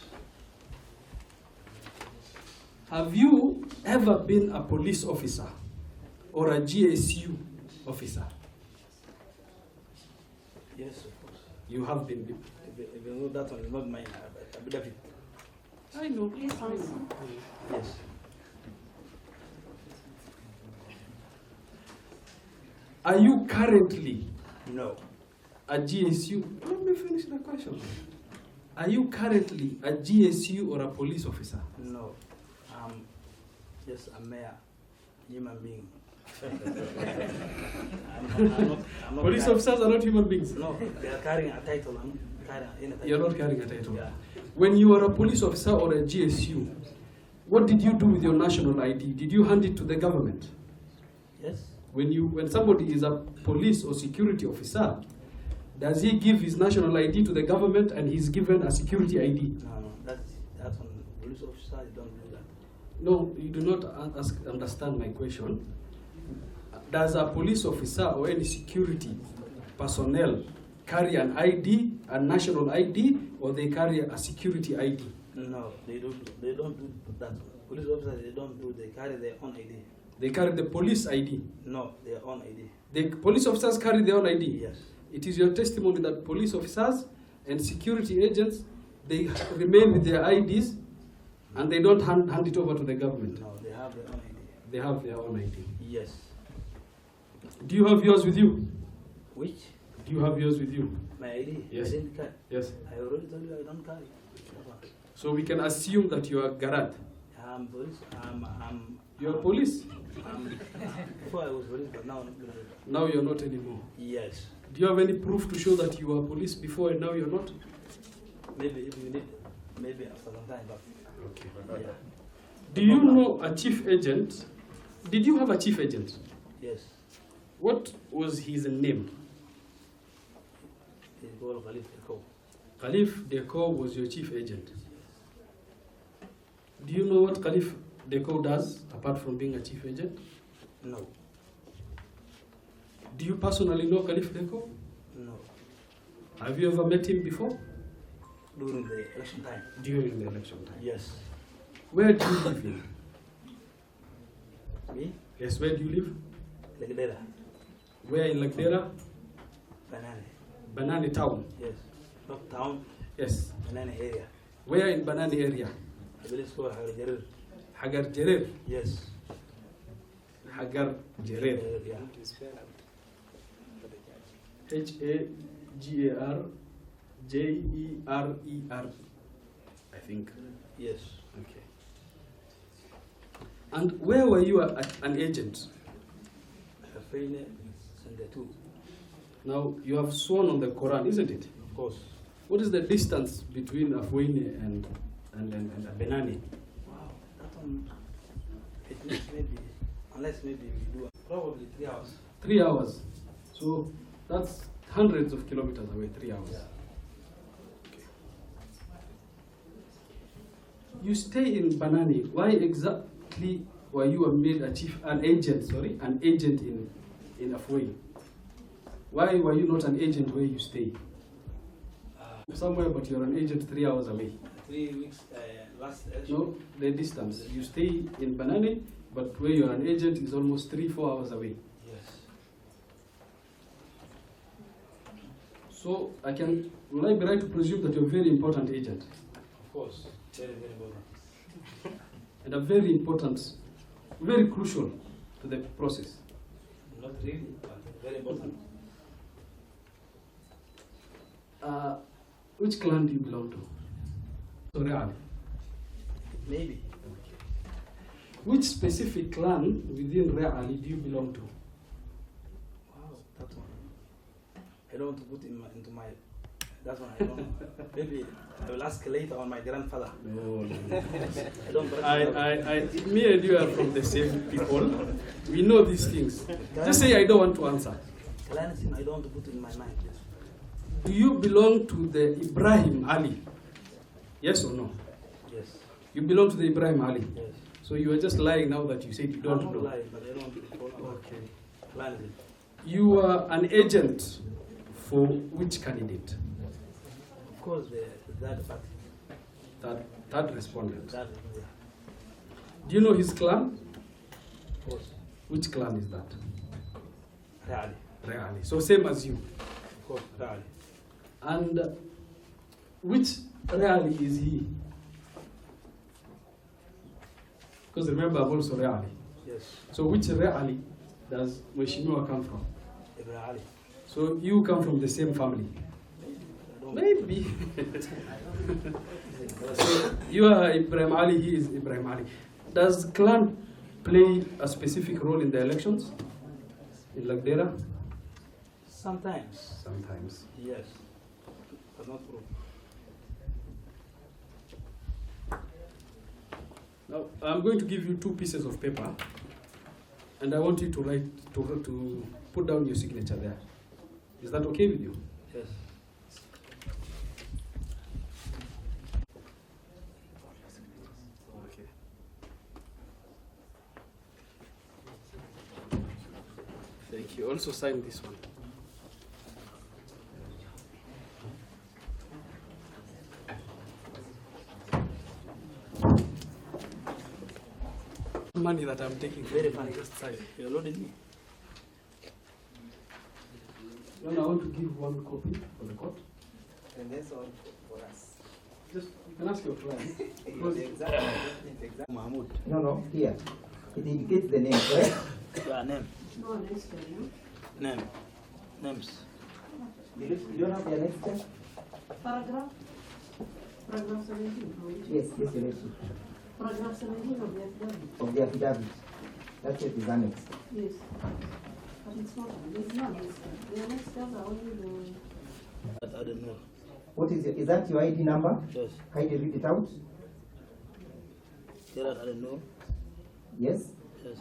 Have you ever been a police officer or a GSU officer? Yes, of course. You have been. Even though that one is not mine, I believe it. I know. Please answer. Yes. Are you currently No. a GSU? Let me finish the question. Are you currently a GSU or a police officer? No. I'm just a mere human being. I'm not Police carrying- officers are not human beings. No, they are carrying a title. I'm carrying in a title. You're not carrying a title. Yeah. When you were a police officer or a GSU, what did you do with your national ID? Did you hand it to the government? Yes. When somebody is a police or security officer, does he give his national ID to the government and he's given a security ID? No, that's on police officer. You don't do that. No, you do not understand my question. Does a police officer or any security personnel carry an ID, a national ID, or they carry a security ID? No, they don't. They don't do that. Police officers, they don't do. They carry their own ID. They carry the police ID. No, their own ID. The police officers carry their own ID. Yes. It is your testimony that police officers and security agents, they remain with their IDs and they don't hand it over to the government. No, they have their own ID. They have their own ID. Yes. Do you have yours with you? Which? Do you have yours with you? My ID? Yes. I didn't carry. Yes. I already told you I don't carry. So we can assume that you are Garad. I'm police. You are police. Before I was police, but now I'm not police. Now you're not anymore. Yes. Do you have any proof to show that you were police before and now you're not? Maybe if you need, maybe after some time, but Okay. yeah. Do you know a chief agent? Did you have a chief agent? Yes. What was his name? It's called Khalif Eko. Khalif Deko was your chief agent. Do you know what Khalif Deko does apart from being a chief agent? No. Do you personally know Khalif Deko? No. Have you ever met him before? During the election time. During the election time. Yes. Where do you live in? Me? Yes, where do you live? Legdera. Where in Lagdera? Banana. Banani town. Yes. Not town. Yes. Banana area. Where in Banani area? I believe it's called Harajarir. Hagar Jerer. Yes. Hagar Jerer. Yeah. Hagarjerer. I think. Yes. Okay. And where were you an agent? Hafine Sunday 2. Now, you have sworn on the Quran, isn't it? Of course. What is the distance between Afwene and Benani? Wow. That one, it means maybe, unless maybe we do probably 3 hours. 3 hours. So that's hundreds of kilometers away, 3 hours. Yeah. Okay. You stay in Banani. Why exactly were you made an agent in Afwene? Why were you not an agent where you stay? Somewhere, but you're an agent 3 hours away. 3 weeks last election. No, the distance. You stay in Banani, but where you're an agent is almost 3-4 hours away. Yes. So will I be right to presume that you're a very important agent? Of course. Very, very important. And a very important, very crucial to the process. Not really, but very important. Which clan do you belong to? Real. Maybe. Which specific clan within Reali do you belong to? Wow, that one. I don't want to put into my. That one I don't know. Maybe I will ask later on my grandfather. No. I don't. Me and you are from the same people. We know these things. Just say I don't want to answer. Clanism, I don't want to put in my mind. Do you belong to the Ibrahim Ali? Yes or no? Yes. You belong to the Ibrahim Ali. Yes. So you are just lying now that you said you don't I'm not know. lying, but I don't want to fall out. Okay. Blindly. You are an agent for which candidate? Of course, that party. That respondent. That, yeah. Do you know his clan? Of course. Which clan is that? Reali. Reali. So same as you. Of course, Reali. And which Reali is he? Because remember, I'm also Reali. Yes. So which Reali does Mheshimiwa come from? Reali. So you come from the same family? I don't. Maybe. So you are Ibrahim Ali, he is Ibrahim Ali. Does clan play a specific role in the elections in Lagdera? Sometimes. Sometimes. Yes. But not true. Now, I'm going to give you 2 pieces of paper, and I want you to write, to put down your signature there. Is that okay with you? Yes. Okay. Thank you. Also sign this one. Money that I'm taking. Very funny. Just sign. You loaded me. No, I want to give 1 copy for the court. And that's all for us. Just, you can ask your client. Mahmoud. No, here. It indicates the name, correct? Yeah, name. No, next time, Name. Names. You don't have your next step? Paragraph 17. Yes, your next Paragraph 17 of the affidavit. of the affidavit. That's it, is annexed. Yes. But it's not, there's no next step. The next steps are only the, I don't know. What is that your ID number? Yes. Kindly read it out. Get out, I don't know. Yes? Yes.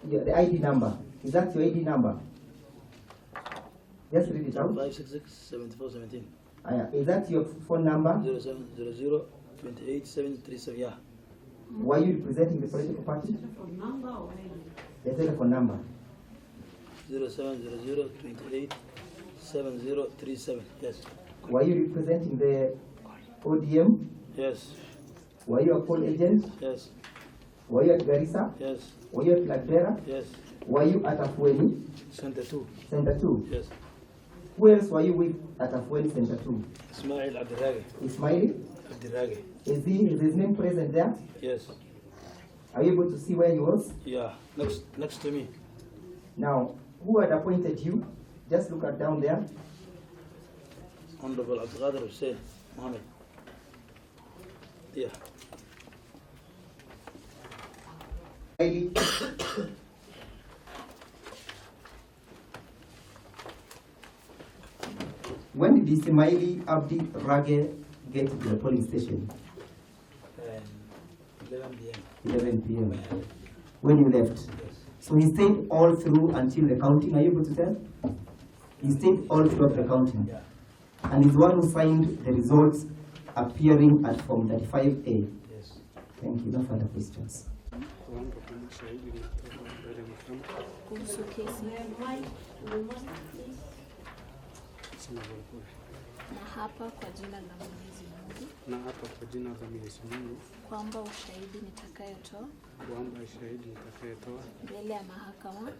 The ID number. Is that your ID number? Just read it out. 566 74 17. Is that your phone number? 0700 28 737. Yeah. Were you representing the political party? telephone number or ID. The telephone number. 0700 28 7037. Yes. Were you representing the ODM? Yes. Were you a poll agent? Yes. Were you at Garissa? Yes. Were you at Lagdera? Yes. Were you at Afueni? Center 2. Center 2? Yes. Who else were you with at Afueni Center 2? Ismail Abdirage. Ismaili? Abdirage. Is his name present there? Yes. Are you able to see where he was? Yeah. Next to me. Now, who had appointed you? Just look at down there. Honorable Abdulkader Hussein Mohammed. Yeah. When did Ismaili Abdi Rage get to the polling station? 11 p.m. 11 p.m. When you left? Yes. So he stayed all through until the counting. Are you able to tell? He stayed all through the counting. Yeah. And he's the one who signed the results appearing at Form 35A. Yes. Thank you. No further questions. Kuhusu kesi na hapa kwa jina la Mwenyezi Mungu na hapa kwa jina la Mwenyezi Mungu kwamba ushahidi nitakayotoa mbele ya mahakama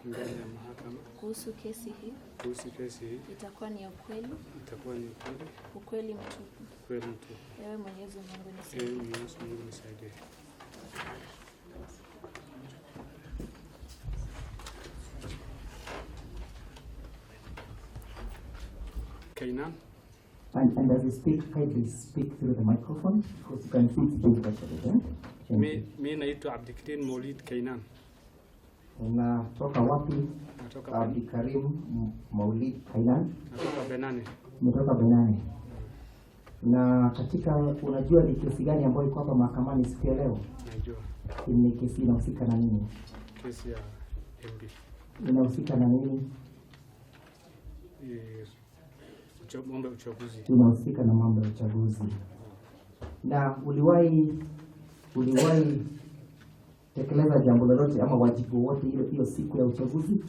kuhusu kesi hii itakuwa ni ukweli ukweli mtupu. Ewe Mwenyezi Mungu nisaidie. Kainan. And as you speak, kindly speak through the microphone because you can see it's being recorded. Mi naitwa Abdikarim Maulid Kainan. Unatoka wapi? Natoka Abdikarim Maulid Kainan. Natoka Benane. Umetoka Benane. Na katika, unajua ni kesi gani ambayo iko hapa mahakamani siku ya leo? Najua. Ni kesi inahusika na nini? Kesi ya MB. Inahusika na nini? Mambo ya uchaguzi. Inahusika na mambo ya uchaguzi. Na uliwahi uliwahi tekeleza jambo lolote ama wajibu wote hiyo siku ya uchaguzi?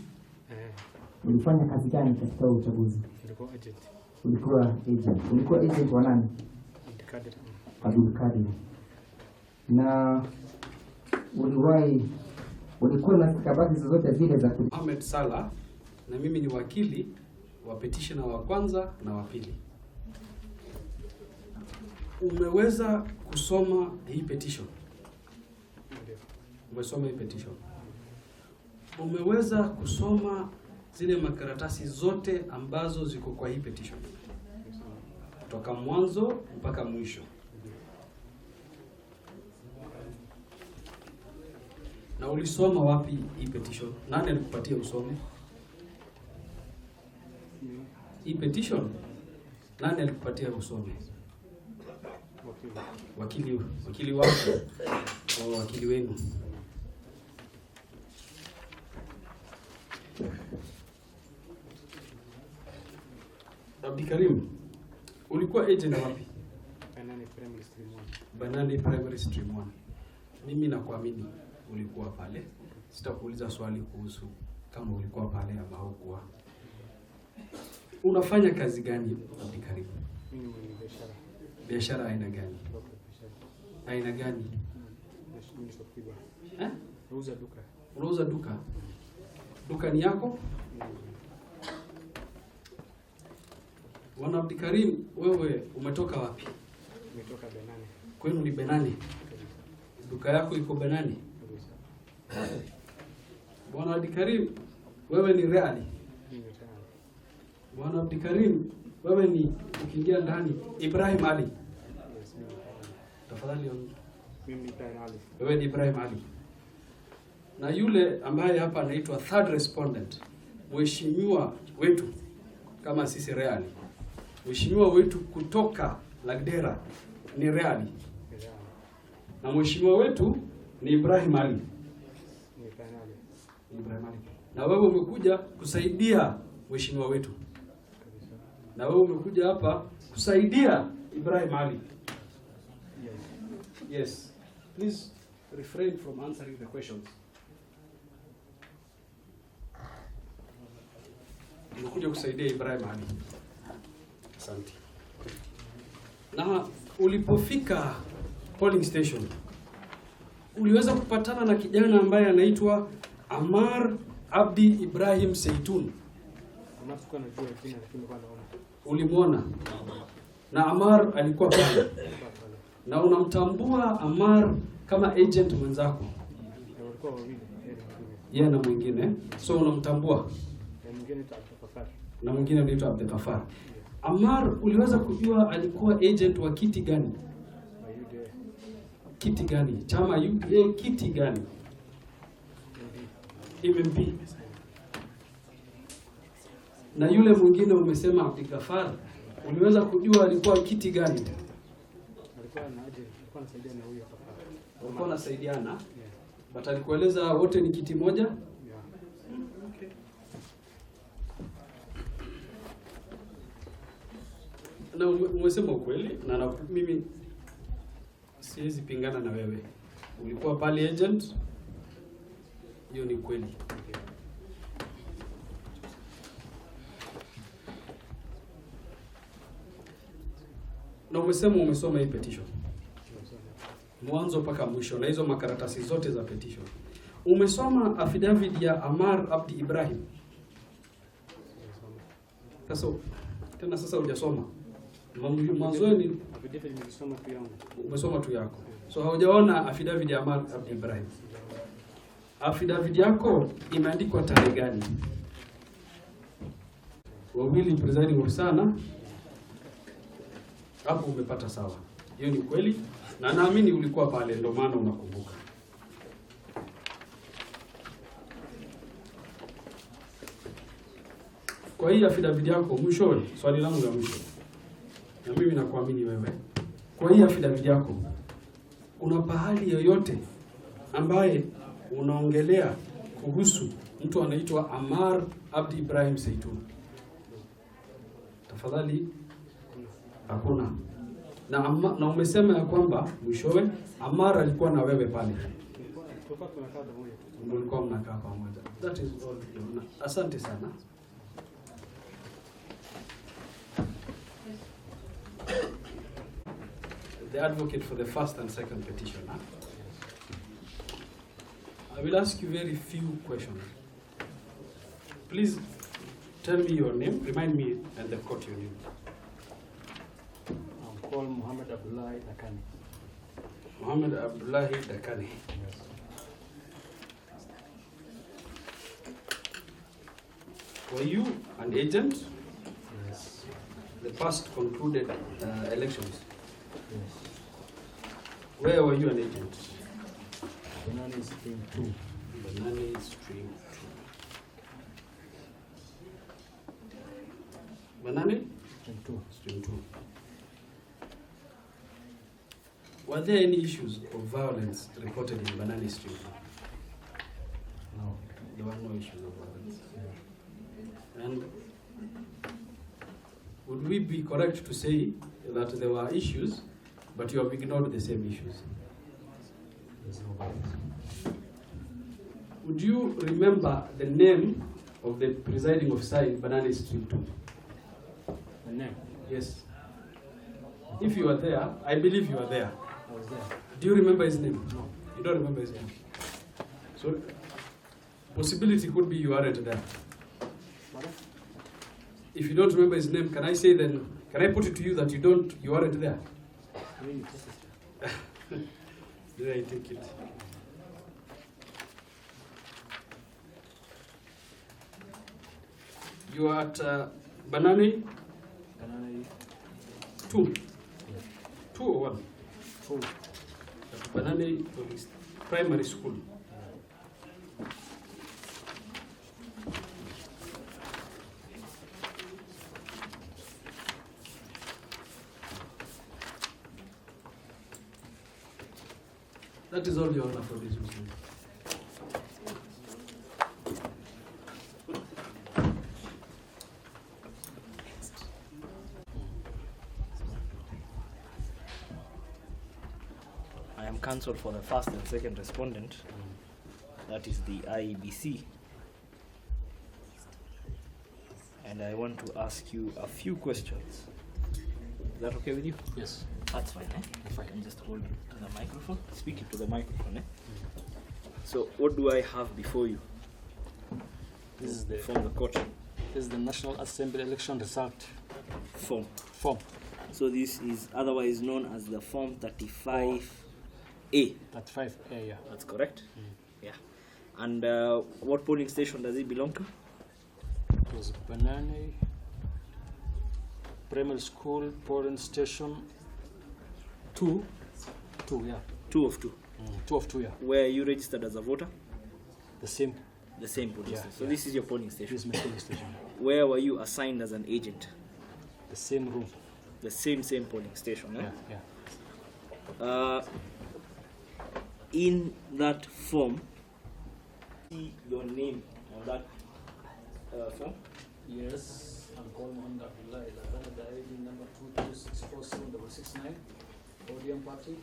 Ulifanya kazi gani katika uchaguzi? Nilikuwa agent. Ulikuwa agent. Ulikuwa agent wa nani? Abdul Kadir. Na ulikuwa na stakabadhi zozote zile za Ahmed Salah, na mimi ni wakili wa petitioner wa kwanza na wa pili. Umeweza kusoma hii petition? Umesoma hii petition? Umeweza kusoma zile makaratasi zote ambazo ziko kwa hii petition? Kutoka mwanzo mpaka mwisho. Na ulisoma wapi hii petition? Nani alikupatia usome hii petition? Nani alikupatia usome? Wakili wako au wakili wenu? Abdikarim, ulikuwa agent wapi? Banani Primary Stream 1. Mimi nakuamini ulikuwa pale. Sitakuuliza swali kuhusu kama ulikuwa pale ama haukuwa. Unafanya kazi gani Abdikarim? Mimi ni biashara. Biashara aina gani? Aina gani? Nauza duka. Unauza duka? Duka ni yako? Bwana Abdikarim, wewe umetoka wapi? Nimetoka Benani. Kwenu ni Benani? Duka yako iko Benani? Bwana Abdikarim, wewe ni Reali? Bwana Abdikarim, wewe ni ukiingia ndani Ibrahim Ali? Tafadhali. Mimi Ibrahim Ali. Wewe ni Ibrahim Ali. Na yule ambaye hapa anaitwa third respondent, mheshimiwa wetu kama sisi Reali, mheshimiwa wetu kutoka Lagdera ni Reali, na mheshimiwa wetu ni Ibrahim Ali. Ibrahim Ali. Na wewe umekuja kusaidia mheshimiwa wetu, na wewe umekuja hapa kusaidia Ibrahim Ali. Yes. Please refrain from answering the questions. Umekuja kusaidia Ibrahim Ali. Asante. Na ulipofika polling station, uliweza kupatana na kijana ambaye anaitwa Amar Abdi Ibrahim Seitun. Ulimwona? Na Amar alikuwa pale. Na unamtambua Amar kama agent mwenzako? Yeye na mwingine. So unamtambua? Na mwingine anaitwa Abdul Kafar. Amar, uliweza kujua alikuwa agent wa kiti gani? Kiti gani? Chama UDA kiti gani? MMP. Na yule mwingine umesema Abdul Kafar, uliweza kujua alikuwa kiti gani? Walikuwa wanasaidiana. But alikueleza wote ni kiti moja? Okay. Na umesema ukweli na mimi siwezi pingana na wewe. Ulikuwa pale agent? Hiyo ni kweli. Na umesoma hii petition mwanzo mpaka mwisho, na hizo makaratasi zote za petition. Umesoma affidavit ya Amar Abdi Ibrahim? Sasa hujasoma. Mwanzoni affidavit nilisoma tu yangu. Umesoma tu yako. So haujaona affidavit ya Amar Abdi Ibrahim. Affidavit yako imeandikwa tarehe gani? Wawili presiding officer. Hapo umepata sawa. Hiyo ni kweli na naamini ulikuwa pale, ndio maana unakumbuka. Kwa hii affidavit yako mwisho, swali langu la mwisho, na mimi nakuamini wewe. Kwa hii affidavit yako kuna pahali yoyote ambaye unaongelea kuhusu mtu anaitwa Amar Abdi Ibrahim Seitun? Tafadhali. Hakuna. na umesema ya kwamba mwishowe Amara alikuwa na wewe pale. Tulikuwa tunakaa pamoja. Mlikuwa mnakaa pamoja. That is all. Asante sana. The advocate for the first and second petition. Huh? I will ask you very few questions. Please tell me your name, remind me and the court your name. I'm called Muhammad Abdullahi Dakani. Muhammad Abdullahi Dakani. Yes. Were you an agent? Yes. The past concluded elections. Yes. Where were you an agent? Banana Stream 2. Banana Stream 2. Banana? Stream 2. Stream 2. Were there any issues of violence reported in Banana Stream 2? No. There were no issues of violence. And would we be correct to say that there were issues, but you have ignored the same issues? There's no violence. Would you remember the name of the presiding officer in Banana Stream 2? The name? Yes. If you were there, I believe you were there. I was there. Do you remember his name? No. You don't remember his name? So, possibility could be you aren't there. What? If you don't remember his name, can I say then, can I put it to you that you aren't there? Really? Did I take it? You are at Banana Banana 2. 2 or 1? 2. At Banana Primary School. That is all, Your Honor, for this issue. I am counsel for the first and second respondent. That is the IEBC. And I want to ask you a few questions. Is that okay with you? Yes. That's fine, eh? If I can just hold it to the microphone, speak it to the microphone, eh? So, what do I have before you? This is the From the court. This is the National Assembly election result Form. form. So this is otherwise known as the Form 35A. 35A, yeah. That's correct? Yeah. And what polling station does it belong to? It was Banana Primary School polling station 2. 2, yeah. 2 of 2. 2 of 2, yeah. Where are you registered as a voter? The same. The same polling Yeah, station. So yeah. this is your polling station. This is my polling station. Where were you assigned as an agent? The same room. The same polling station, eh? Yeah, yeah. In that form, see your name on that form? Yes, I'm called Muhammad Abdullahi. The ID number 2264769, Podium Party.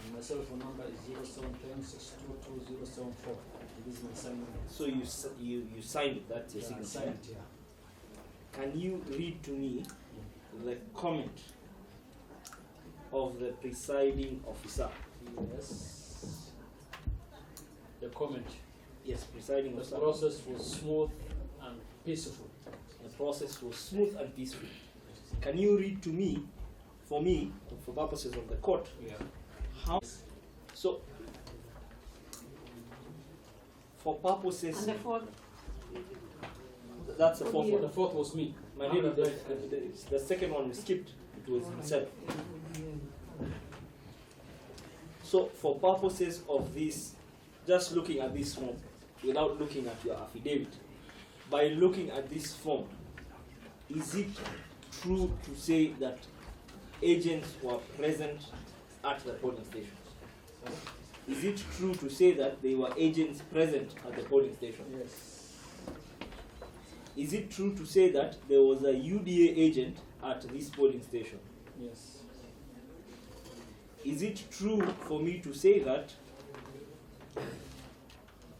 And my cell phone number is 0710-622-074. This is my sign. So you signed it, that's your signature. Signed, yeah. Can you read to me the comment of the presiding officer? Yes. The comment. Yes, presiding The officer. process was smooth and peaceful. The process was smooth and peaceful. Can you read to me, for purposes of the court, Yeah. how? So, for purposes. And the fourth, That's the fourth The one. fourth was me. My name, the second one we skipped. It was himself. So, for purposes of this, just looking at this form, without looking at your affidavit, by looking at this form, is it true to say that agents were present at the polling station? Is it true to say that there were agents present at the polling station? Yes. Is it true to say that there was a UDA agent at this polling station? Yes. is it true for me to say that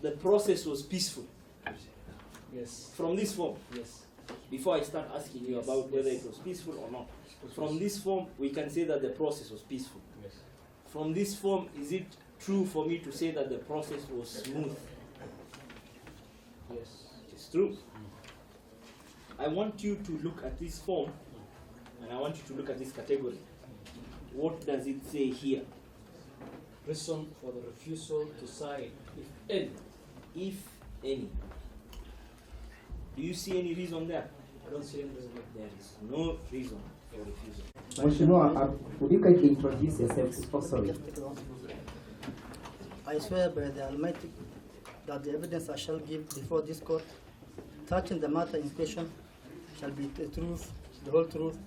the process was peaceful? Yes. From this form? Yes. Before I start asking you about whether it was peaceful or not. From this form, we can say that the process was peaceful. Yes. From this form, is it true for me to say that the process was smooth? Yes. It's true. I want you to look at this form, and I want you to look at this category. What does it say here? Reason for the refusal to sign, if any. If any. Do you see any reason there? I don't see any reason. There is no reason for refusal. Mheshimiwa, would you kindly introduce yourself? Oh, sorry. I swear by the Almighty that the evidence I shall give before this court, touching the matter in question, shall be the truth, the whole truth,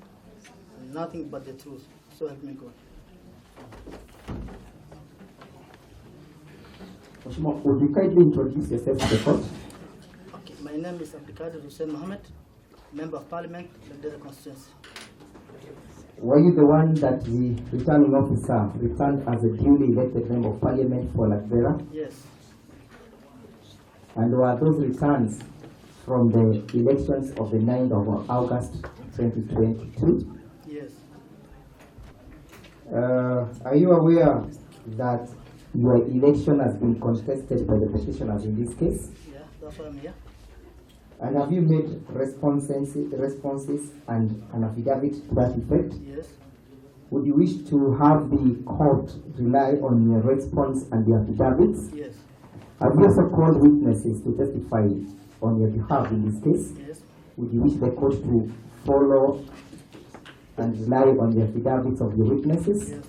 and nothing but the truth. So help me God. Mheshimiwa, would you kindly introduce yourself to the court? Okay, my name is Abdulkadir Hussein Mohammed, Member of Parliament, Lagdera Constituency. Were you the one that the returning officer returned as a duly elected member of parliament for Lagdera? Yes. And were those returns from the elections of the 9th of August 2022? Yes. Are you aware that your election has been contested by the petitioners in this case? Yeah, that's why I'm here. And have you made responses and an affidavit to that effect? Yes. Would you wish to have the court rely on your response and the affidavits? Yes. Have you also called witnesses to testify on your behalf in this case? Yes. Would you wish the court to follow and rely on the affidavits of the witnesses? Yes.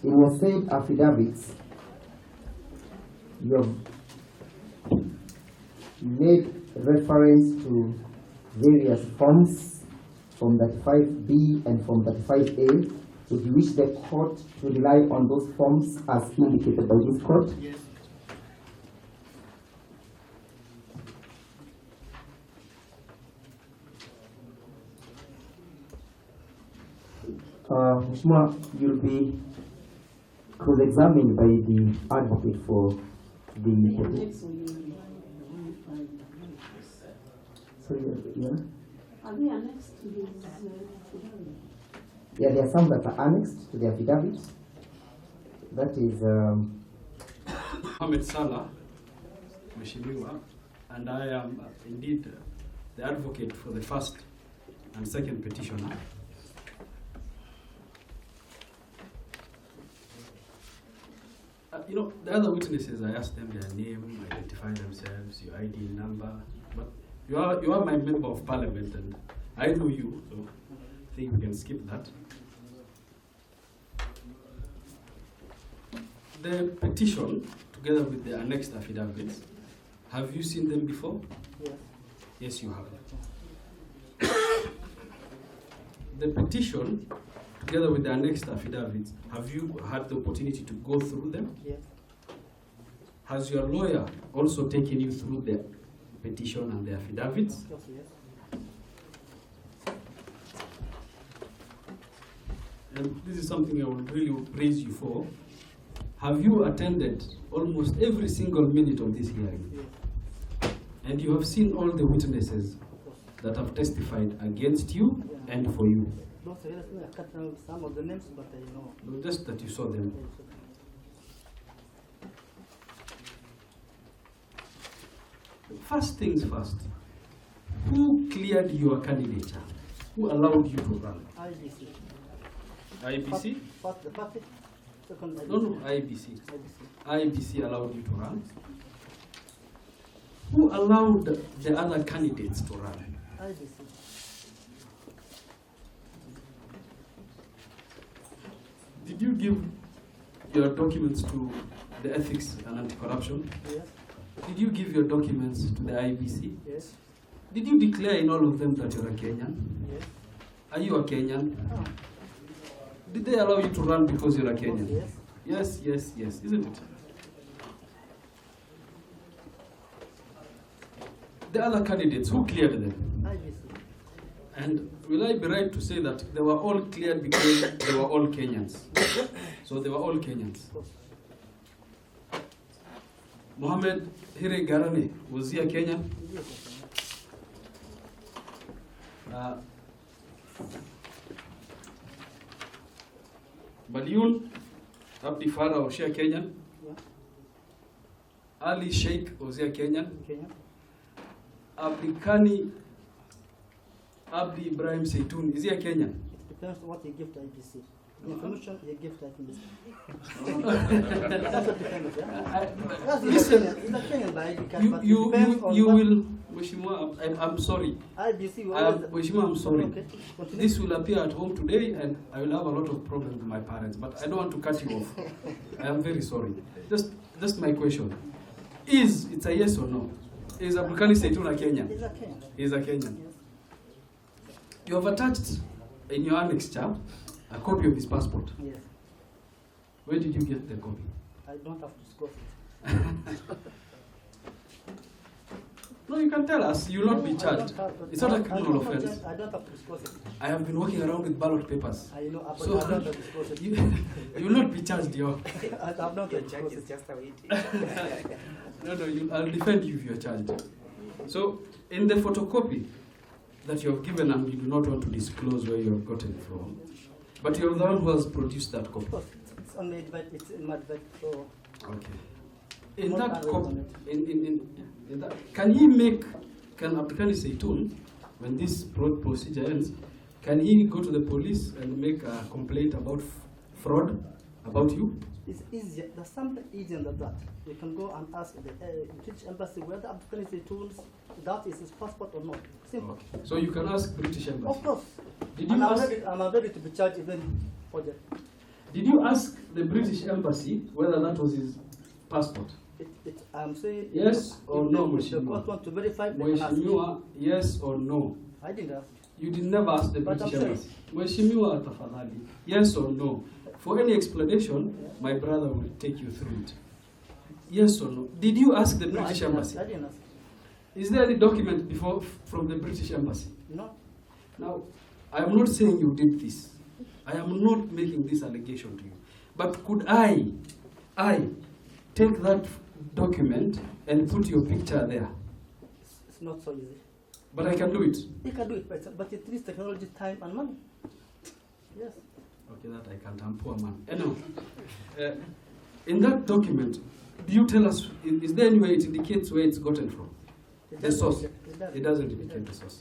In your said affidavits, you have made reference to various forms from 35B and from 35A. Would you wish the court to rely on those forms as indicated by this court? Yes. Mheshimiwa, you'll be cross-examined by the advocate for the... Sorry, yeah? Are they annexed to his affidavit? Yeah, there are some that are annexed to the affidavit. That is... Mohamed Salah, Mheshimiwa, and I am indeed the advocate for the first and second petitioner. You know, the other witnesses, I asked them their name, identify themselves, your ID number, but you are my member of parliament and I know you, so I think we can skip that. The petition, together with the annexed affidavits, have you seen them before? Yes. Yes, you have. The petition, together with the annexed affidavits, have you had the opportunity to go through them? Yes. Has your lawyer also taken you through the petition and the affidavits? Yes. And this is something I would really praise you for. Have you attended almost every single minute of this hearing? Yes. And you have seen all the witnesses that have testified against you and for you? No, sir, I can't know some of the names, but I know. No, just that you saw them. First things first, who cleared your candidature? Who allowed you to run? IBC. IBC? First the party, second IBC. No, IBC. IBC allowed you to run. Who allowed the other candidates to run? IBC. Did you give your documents to the ethics and anti-corruption? Yes. Did you give your documents to the IBC? Yes. Did you declare in all of them that you're a Kenyan? Yes. Are you a Kenyan? Oh. Did they allow you to run because you're a Kenyan? Yes. Yes, yes, yes, isn't it? The other candidates, who cleared them? IBC. And will I be right to say that they were all cleared because they were all Kenyans? So they were all Kenyans. Mohammed Hire Garane, was he a Kenyan? Baliun Abdi Farah, was she a Kenyan? Yeah. Ali Sheikh, was he a Kenyan? Kenyan. Abdikani Abdi Ibrahim Seitoun, is he a Kenyan? Depends on what you give to IBC. The information you give to IBC. Listen, It's a Kenyan by ID card, you, but it you, depends you, on you what- will, Mheshimiwa, I'm sorry. IBC will Mheshimiwa, I'm sorry. Okay, continue. This will appear at home today and I will have a lot of problems with my parents, but I don't want to cut you off. I am very sorry. Just my question. It's a yes or no? Is Abdulkani Seitoun a Kenyan? He's a Kenyan. He's a Kenyan. You have attached in your annexure a copy of his passport. Yes. Where did you get the copy? I don't have to disclose it. No, you can tell us. You will not be No, I charged. don't have to- It's not a I criminal don't offense. have- I don't have to disclose it. I have been walking around with ballot papers. I know, but So I don't have to disclose it. you will not be charged, yo. I have not to disclose it. No, I'll defend you if you're charged. So, in the photocopy that you have given and you do not want to disclose where you have gotten it from, but you're the one who has produced that copy. Of course, it's on the device, it's in my device, so. Okay. In Not that arranged copy, on in that, can Abdulkani Seitoun, when this procedure ends, can he go to the police and make a complaint about fraud about you? It's easier, there's something easier than that. You can go and ask the British Embassy whether Abdulkani Seitoun, that is his passport or not. Simple. Okay. So you can ask British Embassy. Of course. Did you And ask? I'm ready to be charged even for that. Did you ask the British Embassy whether that was his passport? I'm saying. Yes or if no, the- if the Mheshimiwa? court want to verify, they can ask. Mheshimiwa, yes or no? I didn't ask. You did never ask the But British I'm Embassy. Mheshimiwa, tafadhali, yes or no? For any explanation, my brother will take you through it. Yes or no? Did you ask the No, I British didn't Embassy? ask. I didn't ask. Is there any document before from the British Embassy? No. Now, I am not saying you did this. I am not making this allegation to you. But could I take that document and put your picture there? It's not so easy. But I can do it. You can do it, but it needs technology, time, and money. Yes. Okay, that I can't. I'm poor man. Anyway, in that document, do you tell us, is there any way it indicates where it's gotten from? It The doesn't source? indicate- It doesn't indicate the source.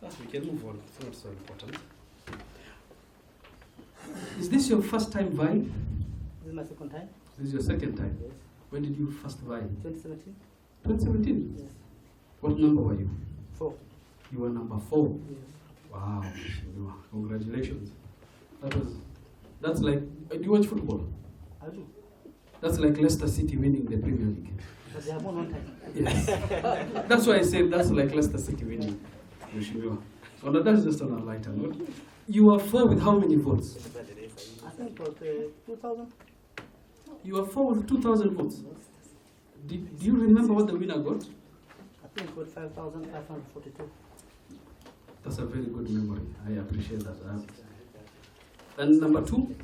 First, we can move on. It's not so important. Is this your first time vying? This is my second time. This is your second time? Yes. When did you first vie? 2017. 2017? Yes. What number were you? 4. You were number 4. Yes. Wow, congratulations. That's like, do you watch football? I do. That's like Leicester City winning the Premier League. But they have won one time. Yes. That's why I said that's like Leicester City winning. So that's just on a lighter note. You were 4 with how many votes? I think it was 2000. You were 4 with 2,000 votes. Do you remember what the winner got? I think it was 5,542. That's a very good memory. I appreciate that. And number 2?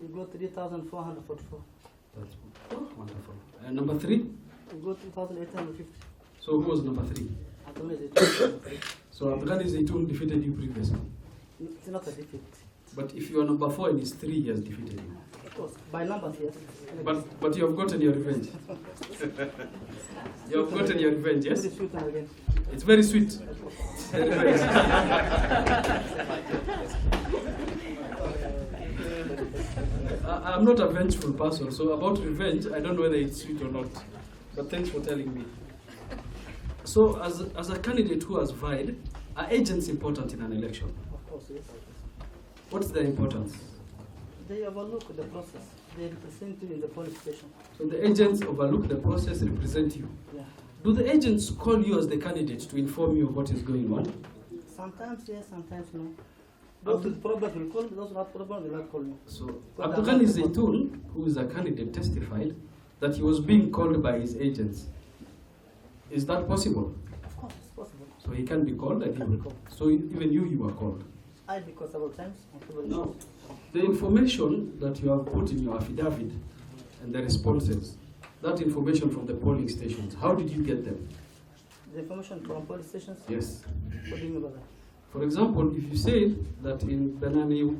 We got 3,444. That's wonderful. And number 3? We got 2,850. So who was number 3? Abdulkani Seitoun. So Abdulkani Seitoun defeated you previously. It's not a defeat. But if you are number 4 and he's 3, he has defeated you. Of course, by numbers, yes. But you have gotten your revenge. You have gotten your revenge, yes? Very sweet and again. It's very sweet. The revenge. I'm not a vengeful person, so about revenge, I don't know whether it's sweet or not. But thanks for telling me. So, as a candidate who has vied, are agents important in an election? Of course, yes. What's their importance? They overlook the process. They represent you in the polling station. So the agents overlook the process, represent you. Yeah. Do the agents call you as the candidate to inform you of what is going on? Sometimes yes, sometimes no. Those with problems will call me, those without problems will not call me. So Abdulkani Seitoun, who is a candidate, testified that he was being called by his agents. Is that possible? Of course, it's possible. So he can be called and he Can be will. called. So even you were called. I because several times on several No. issues. The information that you have put in your affidavit and the responses, that information from the polling stations, how did you get them? The information from police stations? Yes. What do you mean by that? For example, if you said that in Benani,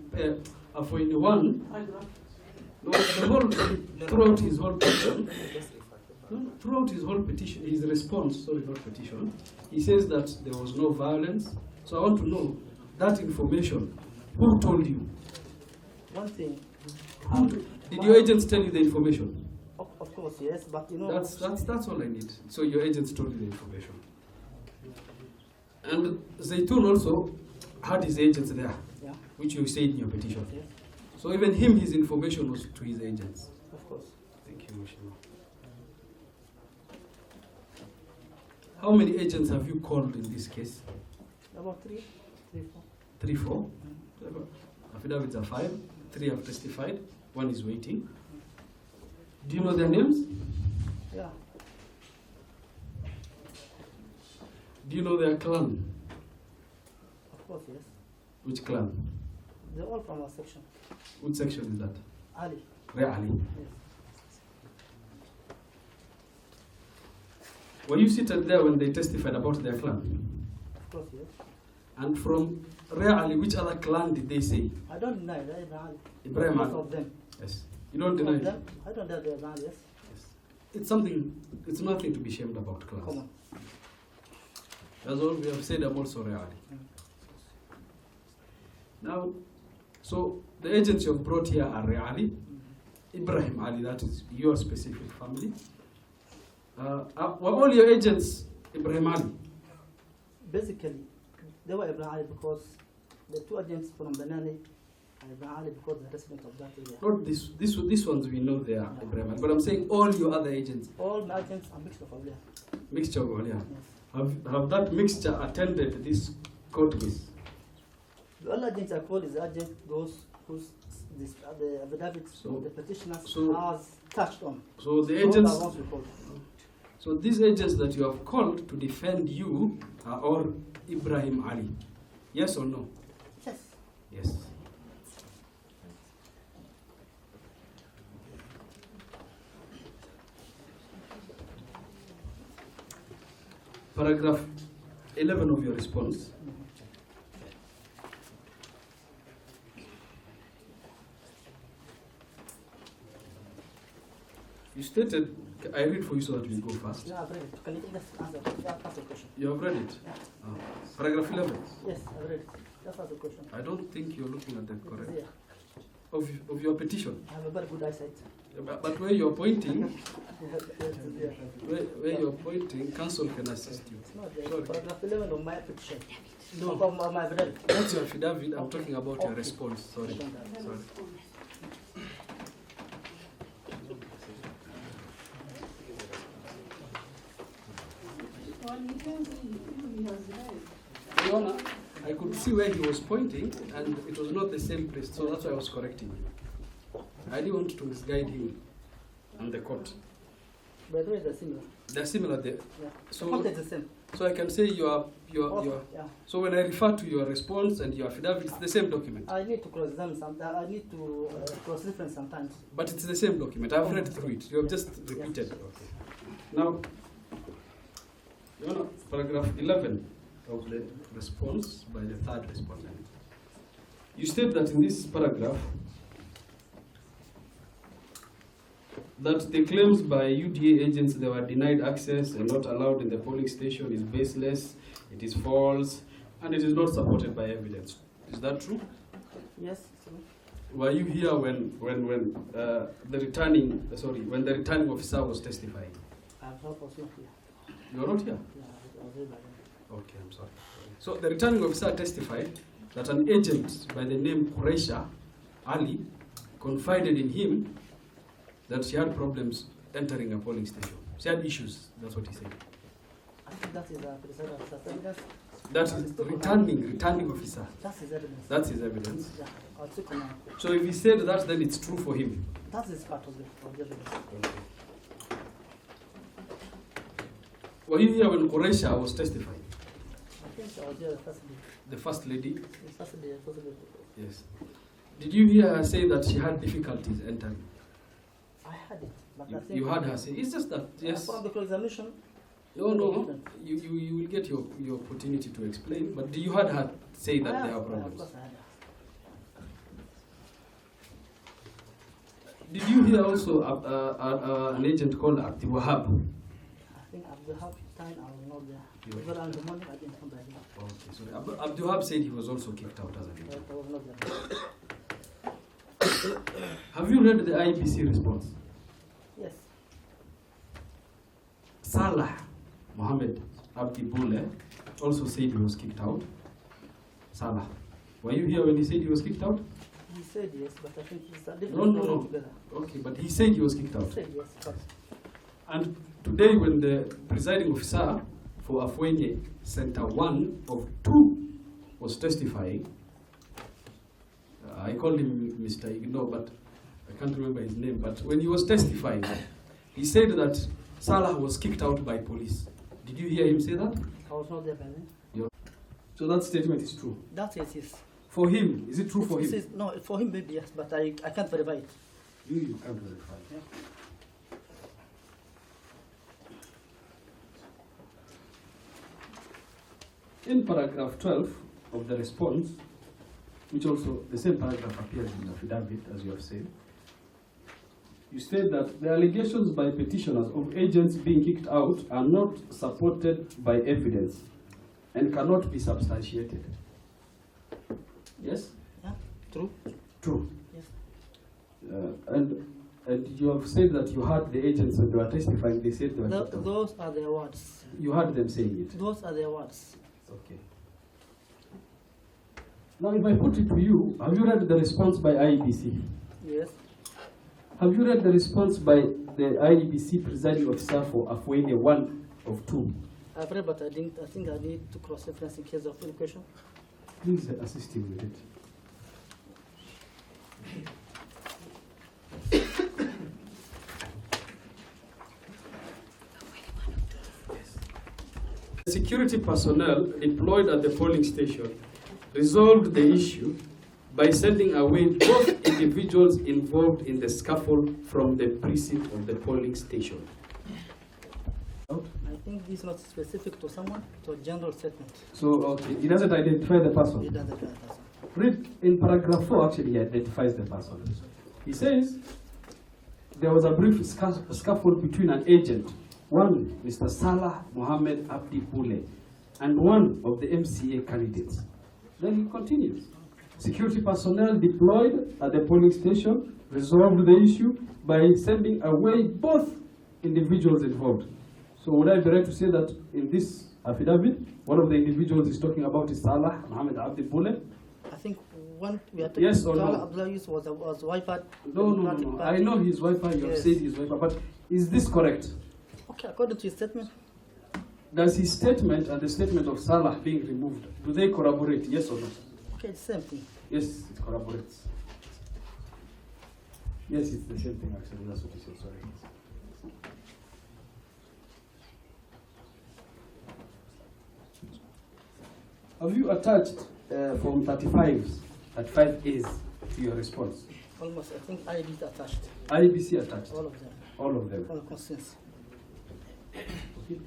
Afoini 1, no, the whole, throughout his whole petition, throughout his whole petition, his response, sorry, not petition, he says that there was no violence. So I want to know that information. Who told you? One thing. Did your agents tell you the information? Of course, yes, but you know. That's all I need. So your agents told you the information. And Zaytun also had his agents there, Yeah. which you said in your petition. Yes. So even him, his information was to his agents. Of course. Thank you, Mushima. How many agents have you called in this case? About three, 4. 3, 4? Affidavits are 5. 3 have testified. 1 is waiting. Do you know their names? Yeah. Do you know their clan? Of course, yes. Which clan? They're all from our section. Which section is that? Ali. Rea Ali. Yes. Were you seated there when they testified about their clan? Of course, yes. And from Rea Ali, which other clan did they say? I don't deny that Ibrahim Ali. Ibrahim Most Ali. of them. Yes. You don't Most deny of it? them, I don't deny Ibrahim Ali, yes. It's something, it's nothing to be ashamed about, class. Come on. That's all we have said. I'm also Rea Ali. Now, so the agents you have brought here are Rea Ali, Ibrahim Ali, that is your specific family. Were all your agents Ibrahim Ali? Basically, they were Ibrahim Ali because the two agents from Benani are Ibrahim Ali because they're residents of that area. Not these ones we know they are Ibrahim Ali, but I'm saying all your other agents. All my agents are mixed of all there. Mixture of all, yeah. Yes. Have that mixture attended this court case? The all agents I call is the agent those whose the affidavits So- the petitioners so- has touched on. So the Those are agents. ones we call. So these agents that you have called to defend you are all Ibrahim Ali. Yes or no? Yes. Yes. Paragraph 11 of your response. You stated, I read for you so that we go fast. Yeah, I've read it. Can you just answer? Yeah, ask the question. You have read it? Paragraph 11. Yes, I've read it. Just ask the question. I don't think you're looking at that It is correct. here. Of your petition. I have a very good eyesight. But where you're pointing, Yes, it is here. where you're pointing, council can assist you. It's not there. Sorry. Paragraph 11 of my petition. No. Of my affidavit. That's your affidavit. I'm talking about your Okay. response. Sorry. Sorry. Well, you can see he has read. Your Honor, I could see where he was pointing, and it was not the same place, so that's why I was correcting him. I didn't want to misguide him and the court. By the way, they're similar. They're similar there. Yeah. So- The content is the same. So I can say Also, your. yeah. So when I refer to your response and your affidavit, it's the same document. I need to cross-examine sometimes. I need to cross-reference sometimes. But it's the same document. I've read through it. You have just repeated. Okay. Now, Your Honor, paragraph 11 of the response by the third respondent. You state that in this paragraph that the claims by UDA agents they were denied access and not allowed in the polling station is baseless, it is false, and it is not supported by evidence. Is that true? Yes. So, Were you here when the returning officer was testifying? I was not here. You were not here. Yeah, I was here by then. Okay, I'm sorry. So the returning officer testified that an agent by the name Quraisha Ali confided in him that she had problems entering a polling station. She had issues, that's what he said. I think that is a presiding officer's evidence. That is the returning officer. That's his evidence. That's his evidence. Yeah, I'll check on that. So if he said that, then it's true for him. That is part of the evidence. Were you here when Quraisha was testifying? think I was there the first day. The first lady? The first day, Yes. Did you hear her say that she had difficulties entering? I had it, but I think You heard her say, it's just that, yes. from the examination. No. You will get your opportunity to explain, but you heard her say that there are problems? Of course I had it. Did you hear also an agent called Abdi Wahab? I think Abdul Wahab time I was not there. But in the morning I didn't come back here. Okay, sorry. Abdi Wahab said he was also kicked out as an agent. I was not there. Have you read the IEBC response? Yes. Salah Mohammed Abdi Bule also said he was kicked out. Salah, were you here when he said he was kicked out? He said yes, but I think it's a different story No. altogether. Okay, but he said he was kicked out. He said yes, but And today, when the presiding officer for Afwenye Center 1 of 2 was testifying, I called him Mr. Igno, but I can't remember his name. But when he was testifying, he said that Salah was kicked out by police. Did you hear him say that? I was not there by then. So that statement is true. That it is. For him, is it true for him? No, for him maybe yes, but I can't verify it. You can't verify. Yeah. In paragraph 12 of the response, which also the same paragraph appears in the affidavit, as you have said, you state that the allegations by petitioners of agents being kicked out are not supported by evidence and cannot be substantiated. Yes? Yeah, true. True. Yes. And you have said that you heard the agents when they were testifying, they said they were kicked out. Those are their words. You heard them saying it. Those are their words. Okay. Now, if I put it to you, have you read the response by IEBC? Yes. Have you read the response by the IEBC presiding officer for Afwenye 1 of 2? I've read, but I think I need to cross-reference in case of any question. Please assist him with it. Security personnel deployed at the polling station resolved the issue by sending away both individuals involved in the scuffle from the precinct of the polling station. I think this is not specific to someone, to a general statement. So, okay, he doesn't identify the person. It doesn't identify the person. Read in paragraph 4, actually, he identifies the person. He says there was a brief scuffle between an agent, one, Mr. Salah Mohammed Abdi Bule, and one of the MCA candidates. Then he continues. Security personnel deployed at the polling station resolved the issue by sending away both individuals involved. So would I be right to say that in this affidavit, one of the individuals he's talking about is Salah Mohammed Abdi Bule? I think one we are talking Yes or no? Abdullah Yusuf was wiper. No. I know his wiper, you have said his wiper, but is this correct? Okay, according to his statement. Does his statement and the statement of Salah being removed, do they corroborate, yes or no? Okay, it's the same thing. Yes, it corroborates. Yes, it's the same thing actually, that's what he said, sorry. Have you attached Form 35As to your response? Almost, I think IB attached. IBC attached? All of them. All of them? All constants. Okay.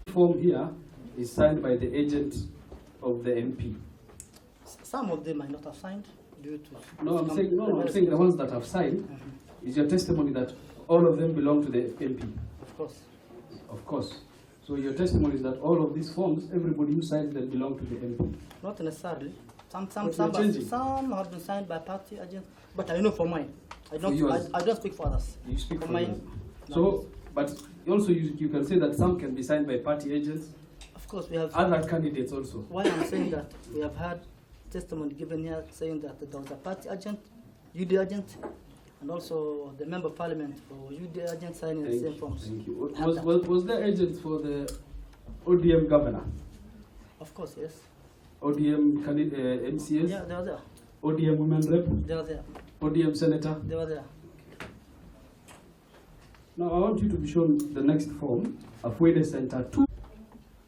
Form here is signed by the agent of the MP. Some of them might not have signed due to. No, I'm saying the ones that have signed. Is your testimony that all of them belong to the MP? Of course. Of course. So your testimony is that all of these forms, everybody who signed them belong to the MP. Not necessarily. Some have been signed by party agents, but I know for mine. I don't speak for others. You speak for mine. So, but also you can say that some can be signed by party agents. Of course, we have other candidates also. Why I'm saying that we have had testimony given here saying that there was a party agent, UD agent, and also the member of parliament for UD agent signing the same forms. Thank you. Was there agents for the ODM governor? Of course, yes. ODM MCS? Yeah, they were there. ODM women rep? They were there. ODM senator? They were there. Now I want you to be shown the next form, Afuele Center 2.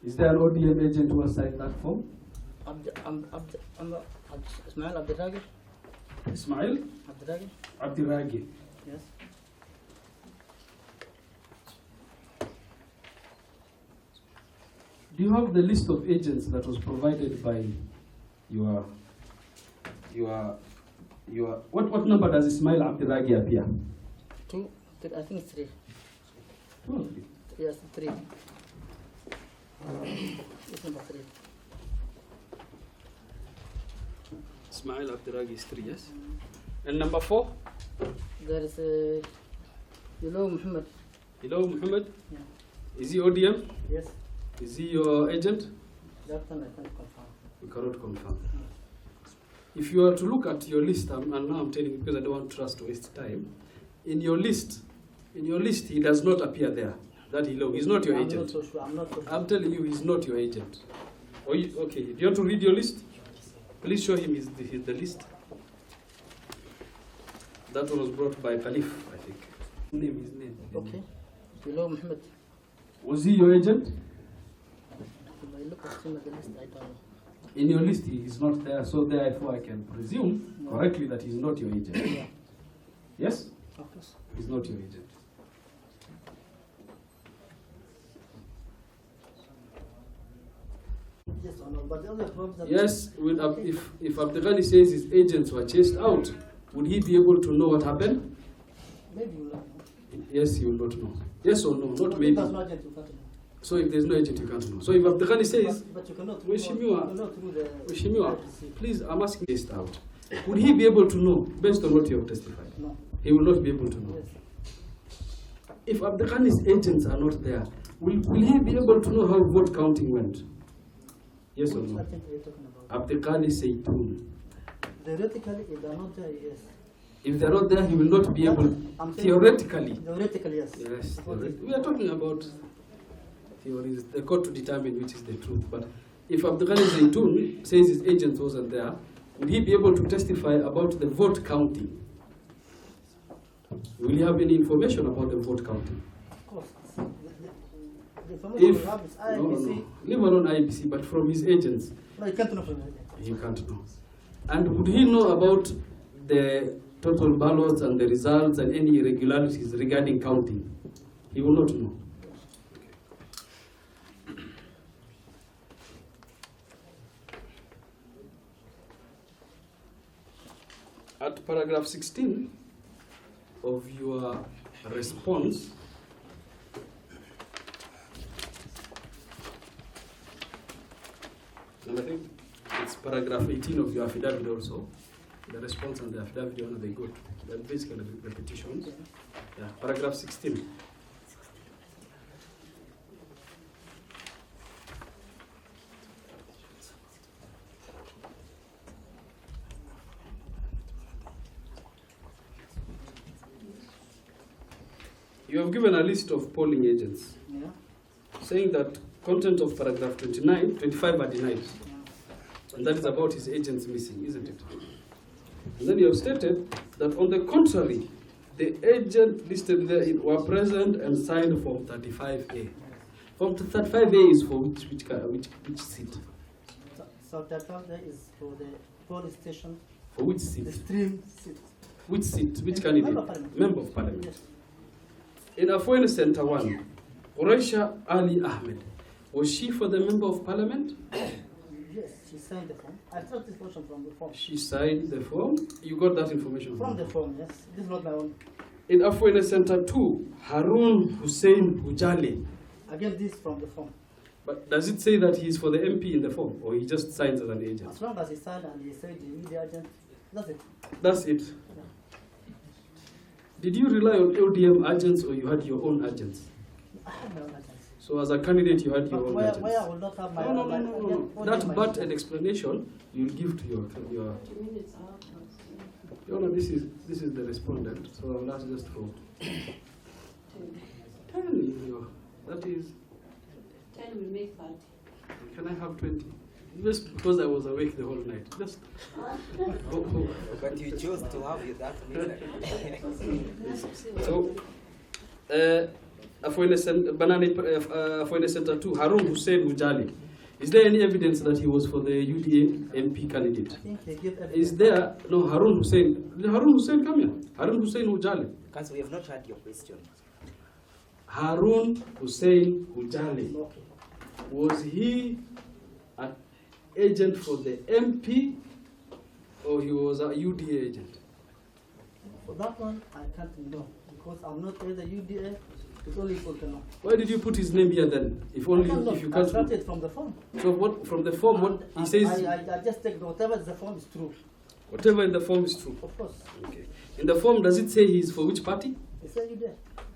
Is there an ODM agent who has signed that form? Ismail Abdiragi. Ismail Abdiragi. Abdiragi. Yes. Do you have the list of agents that was provided by your what number does Ismail Abdiragi appear? 2, I think it's 3. 2 or 3? Yes, 3. It's number 3. Ismail Abdiragi is 3, yes? And number 4? There is Yilo Muhammad. Yilo Muhammad? Yeah. Is he ODM? Yes. Is he your agent? That one I can't confirm. We cannot confirm. If you are to look at your list, and now I'm telling you because I don't want trust to waste time, in your list, he does not appear there. That he's not your agent. I'm not so sure. I'm telling you, he's not your agent. Okay, do you want to read your list? Please show him the list. That one was brought by Khalif, I think. His name. Okay. Yilo Muhammad. Was he your agent? If I look at him at the list, I don't know. In your list, he is not there, so therefore I can presume correctly that he's not your agent. Yeah. Yes? Of course. He's not your agent. Yes or no? But the other problem that Yes, if Abdelghani says his agents were chased out, would he be able to know what happened? maybe you know. Yes, he will not know. Yes or no? Not maybe. There's no agent, you can't know. So if there's no agent, you can't know. So if Abdelghani says, But you cannot Weshimiwa, please, I'm asking this out. Would he be able to know based on what you have testified? No. He will not be able to know. Yes. If Abdelghani's agents are not there, will he be able to know how vote counting went? Yes or Which no? agent are you talking about? Abdelghani Seytoun. Theoretically, if they're not there, yes. If they're not there, he will not be able. Theoretically. Theoretically, yes. Yes. We are talking about theories. The court to determine which is the truth. But if Abdelghani Seytoun says his agent wasn't there, will he be able to testify about the vote counting? Will he have any information about the vote counting? Of course. The information If we have is no, IBC. leave alone IBC, but from his agents, No, you can't know from the agent. he can't know. And would he know about the total ballots and the results and any irregularities regarding counting? He will not know. At paragraph 16 of your response, and I think it's paragraph 18 of your affidavit also. The response and the affidavit, they go to. They're basically repetitions. Yeah, paragraph 16. You have given a list of polling agents, Yeah. saying that content of paragraph 25 are denied. And that is about his agents missing, isn't it? And then you have stated that on the contrary, the agent listed there were present and signed Form 35A. Form 35A is for which seat? So that is for the police station. For which seat? The stream seat. Which seat? Which candidate? Member of Parliament. Member of Parliament. Yes. In Afuene Center 1, Quraisha Ali Ahmed, was she for the Member of Parliament? Yes, she signed the form. I took this portion from the form. She signed the form? You got that information From the form, yes. This is not my own. In Afuene Center 2, Harun Hussein Hujale. Again, this from the form. But does it say that he's for the MP in the form, or he just signs as an agent? As long as he signed and he said the media agent, that's it. That's it. Did you rely on LDM agents, or you had your own agents? I have my own agents. So as a candidate, you had your But own where agents. I will not have my No. own That but an explanation you'll give to your. Your Honor, this is the respondent, so I'll ask just for 10. That is. 10 will make 30. Can I have 20? Just because I was awake the whole night. Just. But you chose to have that many. So, Afoine Center 2, Harun Hussein Mujali. Is there any evidence that he was for the UDA MP candidate? I think they give evidence. Is there, no, Harun Hussein, come here. Harun Hussein Mujali. Council, we have not heard your question. Harun Hussein Mujali. Okay. Was he an agent for the MP or he was a UDA agent? For that one, I can't know because I'm not either UDA. It's only for the know. Why did you put his name here then? If only if you I can't. started from the form. So what from the form? What he says? I just take whatever the form is true. Whatever in the form is true. Of course. Okay. In the form, does it say he's for which party? It says UDA.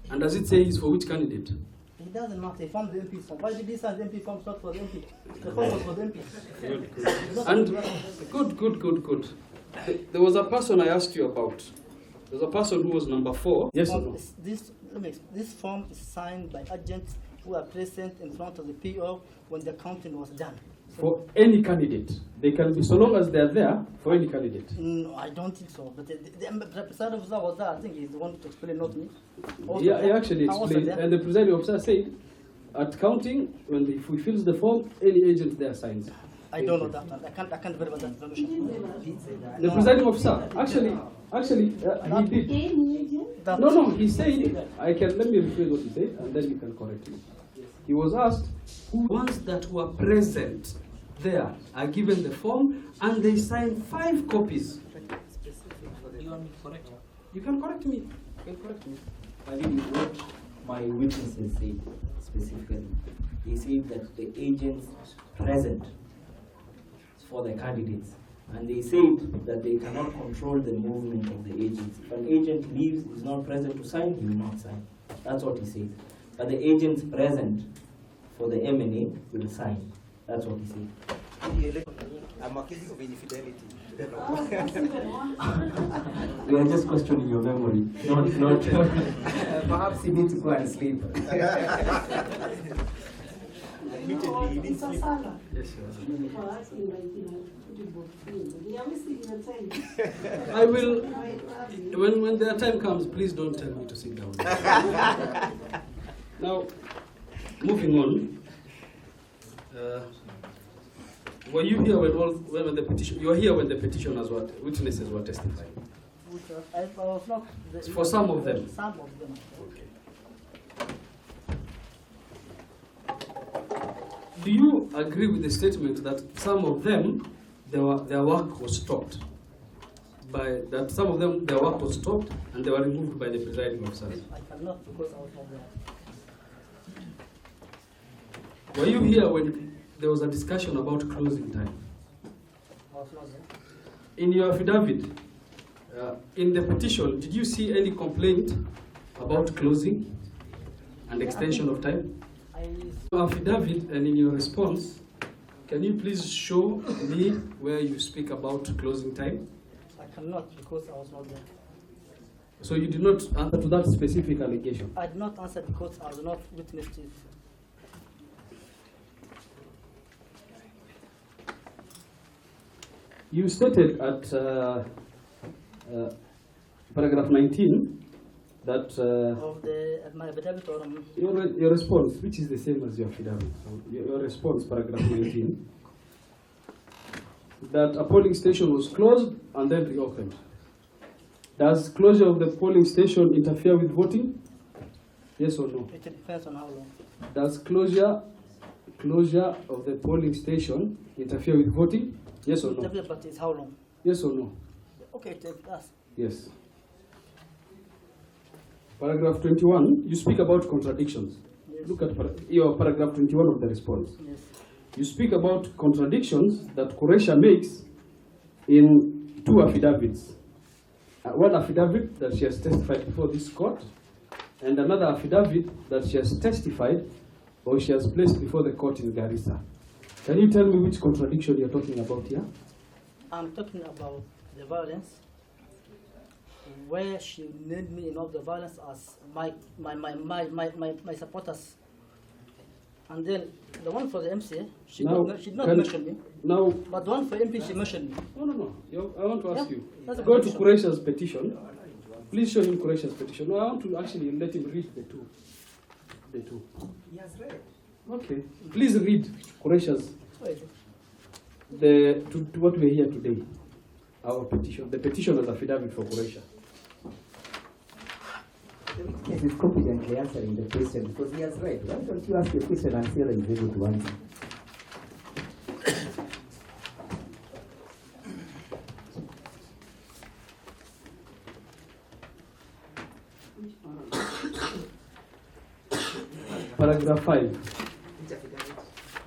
And does it say he's for which candidate? It doesn't matter. He formed the MP form. Why did he sign the MP form not for the MP? The form was for the MP. And good. There was a person I asked you about. There was a person who was number 4. Yes or no? This form is signed by agents who are present in front of the PO when the counting was done. For any candidate. They can be, so long as they're there, for any candidate. No, I don't think so. But the presiding officer was there. I think he's the one to explain, not me. Yeah, he actually explained. And the presiding officer said, at counting, if we fill the form, any agent there signs. I don't know that. I can't verify that information. The presiding officer, actually, he did. No, he said, let me rephrase what he said, and then you can correct me. He was asked, ones that were present there are given the form, and they signed 5 copies. You want me to correct you? You can correct me. I mean, what my witnesses said specifically, they said that the agents present for the candidates, and they said that they cannot control the movement of the agents. If an agent leaves, is not present to sign, he will not sign. That's what he said. But the agents present for the M&A will sign. That's what he said. I'm accusing of infidelity. We are just questioning your memory. Not perhaps you need to go and sleep. Admittedly, he didn't sleep. Yes, I I will, when their time comes, please don't tell me to sit down. Now, moving on. Were you here when the petition? You were here when the petitioners were witnesses were testifying. I was not. For some of them. Some of them. Okay. Do you agree with the statement that some of them, their work was stopped? That some of them, their work was stopped and they were removed by the presiding officers? I cannot because I was not there. Were you here when there was a discussion about closing time? I was not there. In your affidavit, in the petition, did you see any complaint about closing and extension of time? Your affidavit and in your response, can you please show me where you speak about closing time? I cannot because I was not there. So you did not answer to that specific allegation? I did not answer because I was not witness to it. You stated at paragraph 19 that at my affidavit or your response, which is the same as your affidavit, so your response, paragraph 19, that a polling station was closed and then reopened. Does closure of the polling station interfere with voting? Yes or no? It depends on how long. Does closure of the polling station interfere with voting? Yes or no? But it's how long? Yes or no? Okay, it does. Yes. Paragraph 21, you speak about contradictions. Yes. Look at your paragraph 21 of the response. Yes. You speak about contradictions that Qureisha makes in 2 affidavits. One affidavit that she has testified before this court, and another affidavit that she has testified or she has placed before the court in Garissa. Can you tell me which contradiction you're talking about here? I'm talking about the violence, where she named me in all the violence as my supporters. And then the one for the MCA, she did not mention me. Now, but the one for MP, she mentioned me. No. I want to ask you. That's a Go to petition. Qureisha's petition. Please show him Quresh's petition. No, I want to actually let him read the two. The two. He has read. Okay. Please read Quresh's to what we're here today. Our petition. The petitioner's affidavit for Quresha. The witness is confidently answering the question because he has read. Why don't you ask a question and see whether he's able to answer? Paragraph 5.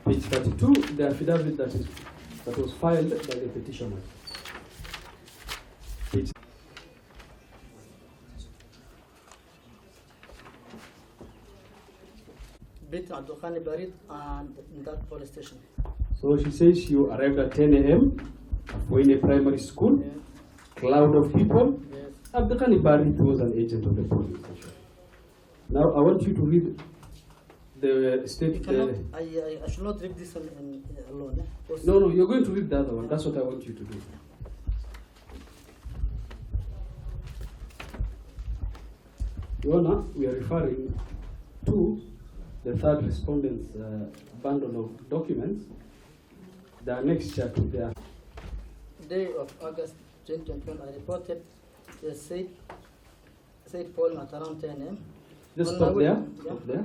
Page 32, the affidavit that was filed by the petitioner. Page Bit Abdulkhani Barid and in that police station. So she says you arrived at 10 a.m. at Wayne Primary School. Yes. Cloud of people. Yes. Abdulkhani Barid was an agent of the police station. Now I want you to read the state. I should not read this one alone. No, you're going to read the other one. That's what I want you to do. Your Honor, we are referring to the third respondent's bundle of documents, the annexure to their Day of August 2021, I reported the Said Paul at around 10 a.m. Just stop there. Stop there.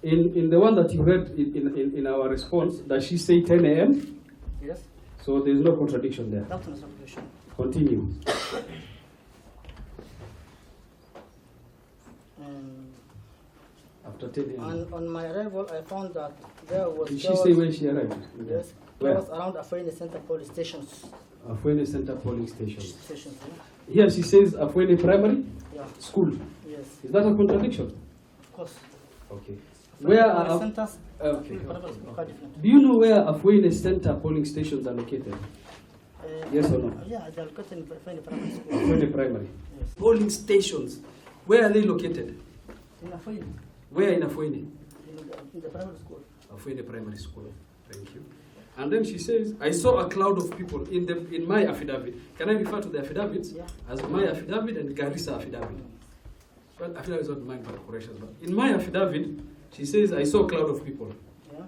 In the one that you read in our response, does she say 10 a.m.? Yes. So there is no contradiction there. That's no contradiction. Continue. After 10 a.m. And on my arrival, I found that there was. Did she say when she arrived? Yes. Where? There was around Afweni Center police stations. Afweni Center polling station. Stations. Here she says Afweni Primary School. Yes. Is that a contradiction? Of course. Okay. Afweni Where police are centers? okay. Quite different. Do you know where Afweni Center polling stations are located? Yes or no? Yeah, they are located in Afweni Primary School. Afweni Primary. Yes. Polling stations. Where are they located? In Afweni. Where in Afweni? In the primary school. Afweni Primary School. Thank you. And then she says, I saw a cloud of people in my affidavit. Can I refer to the affidavits as my affidavit and Garissa affidavit? Well, affidavit is not mine, but corrections. But in my affidavit, she says, I saw a cloud of people. Yeah.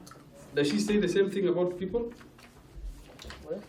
Does she say the same thing about people? Well,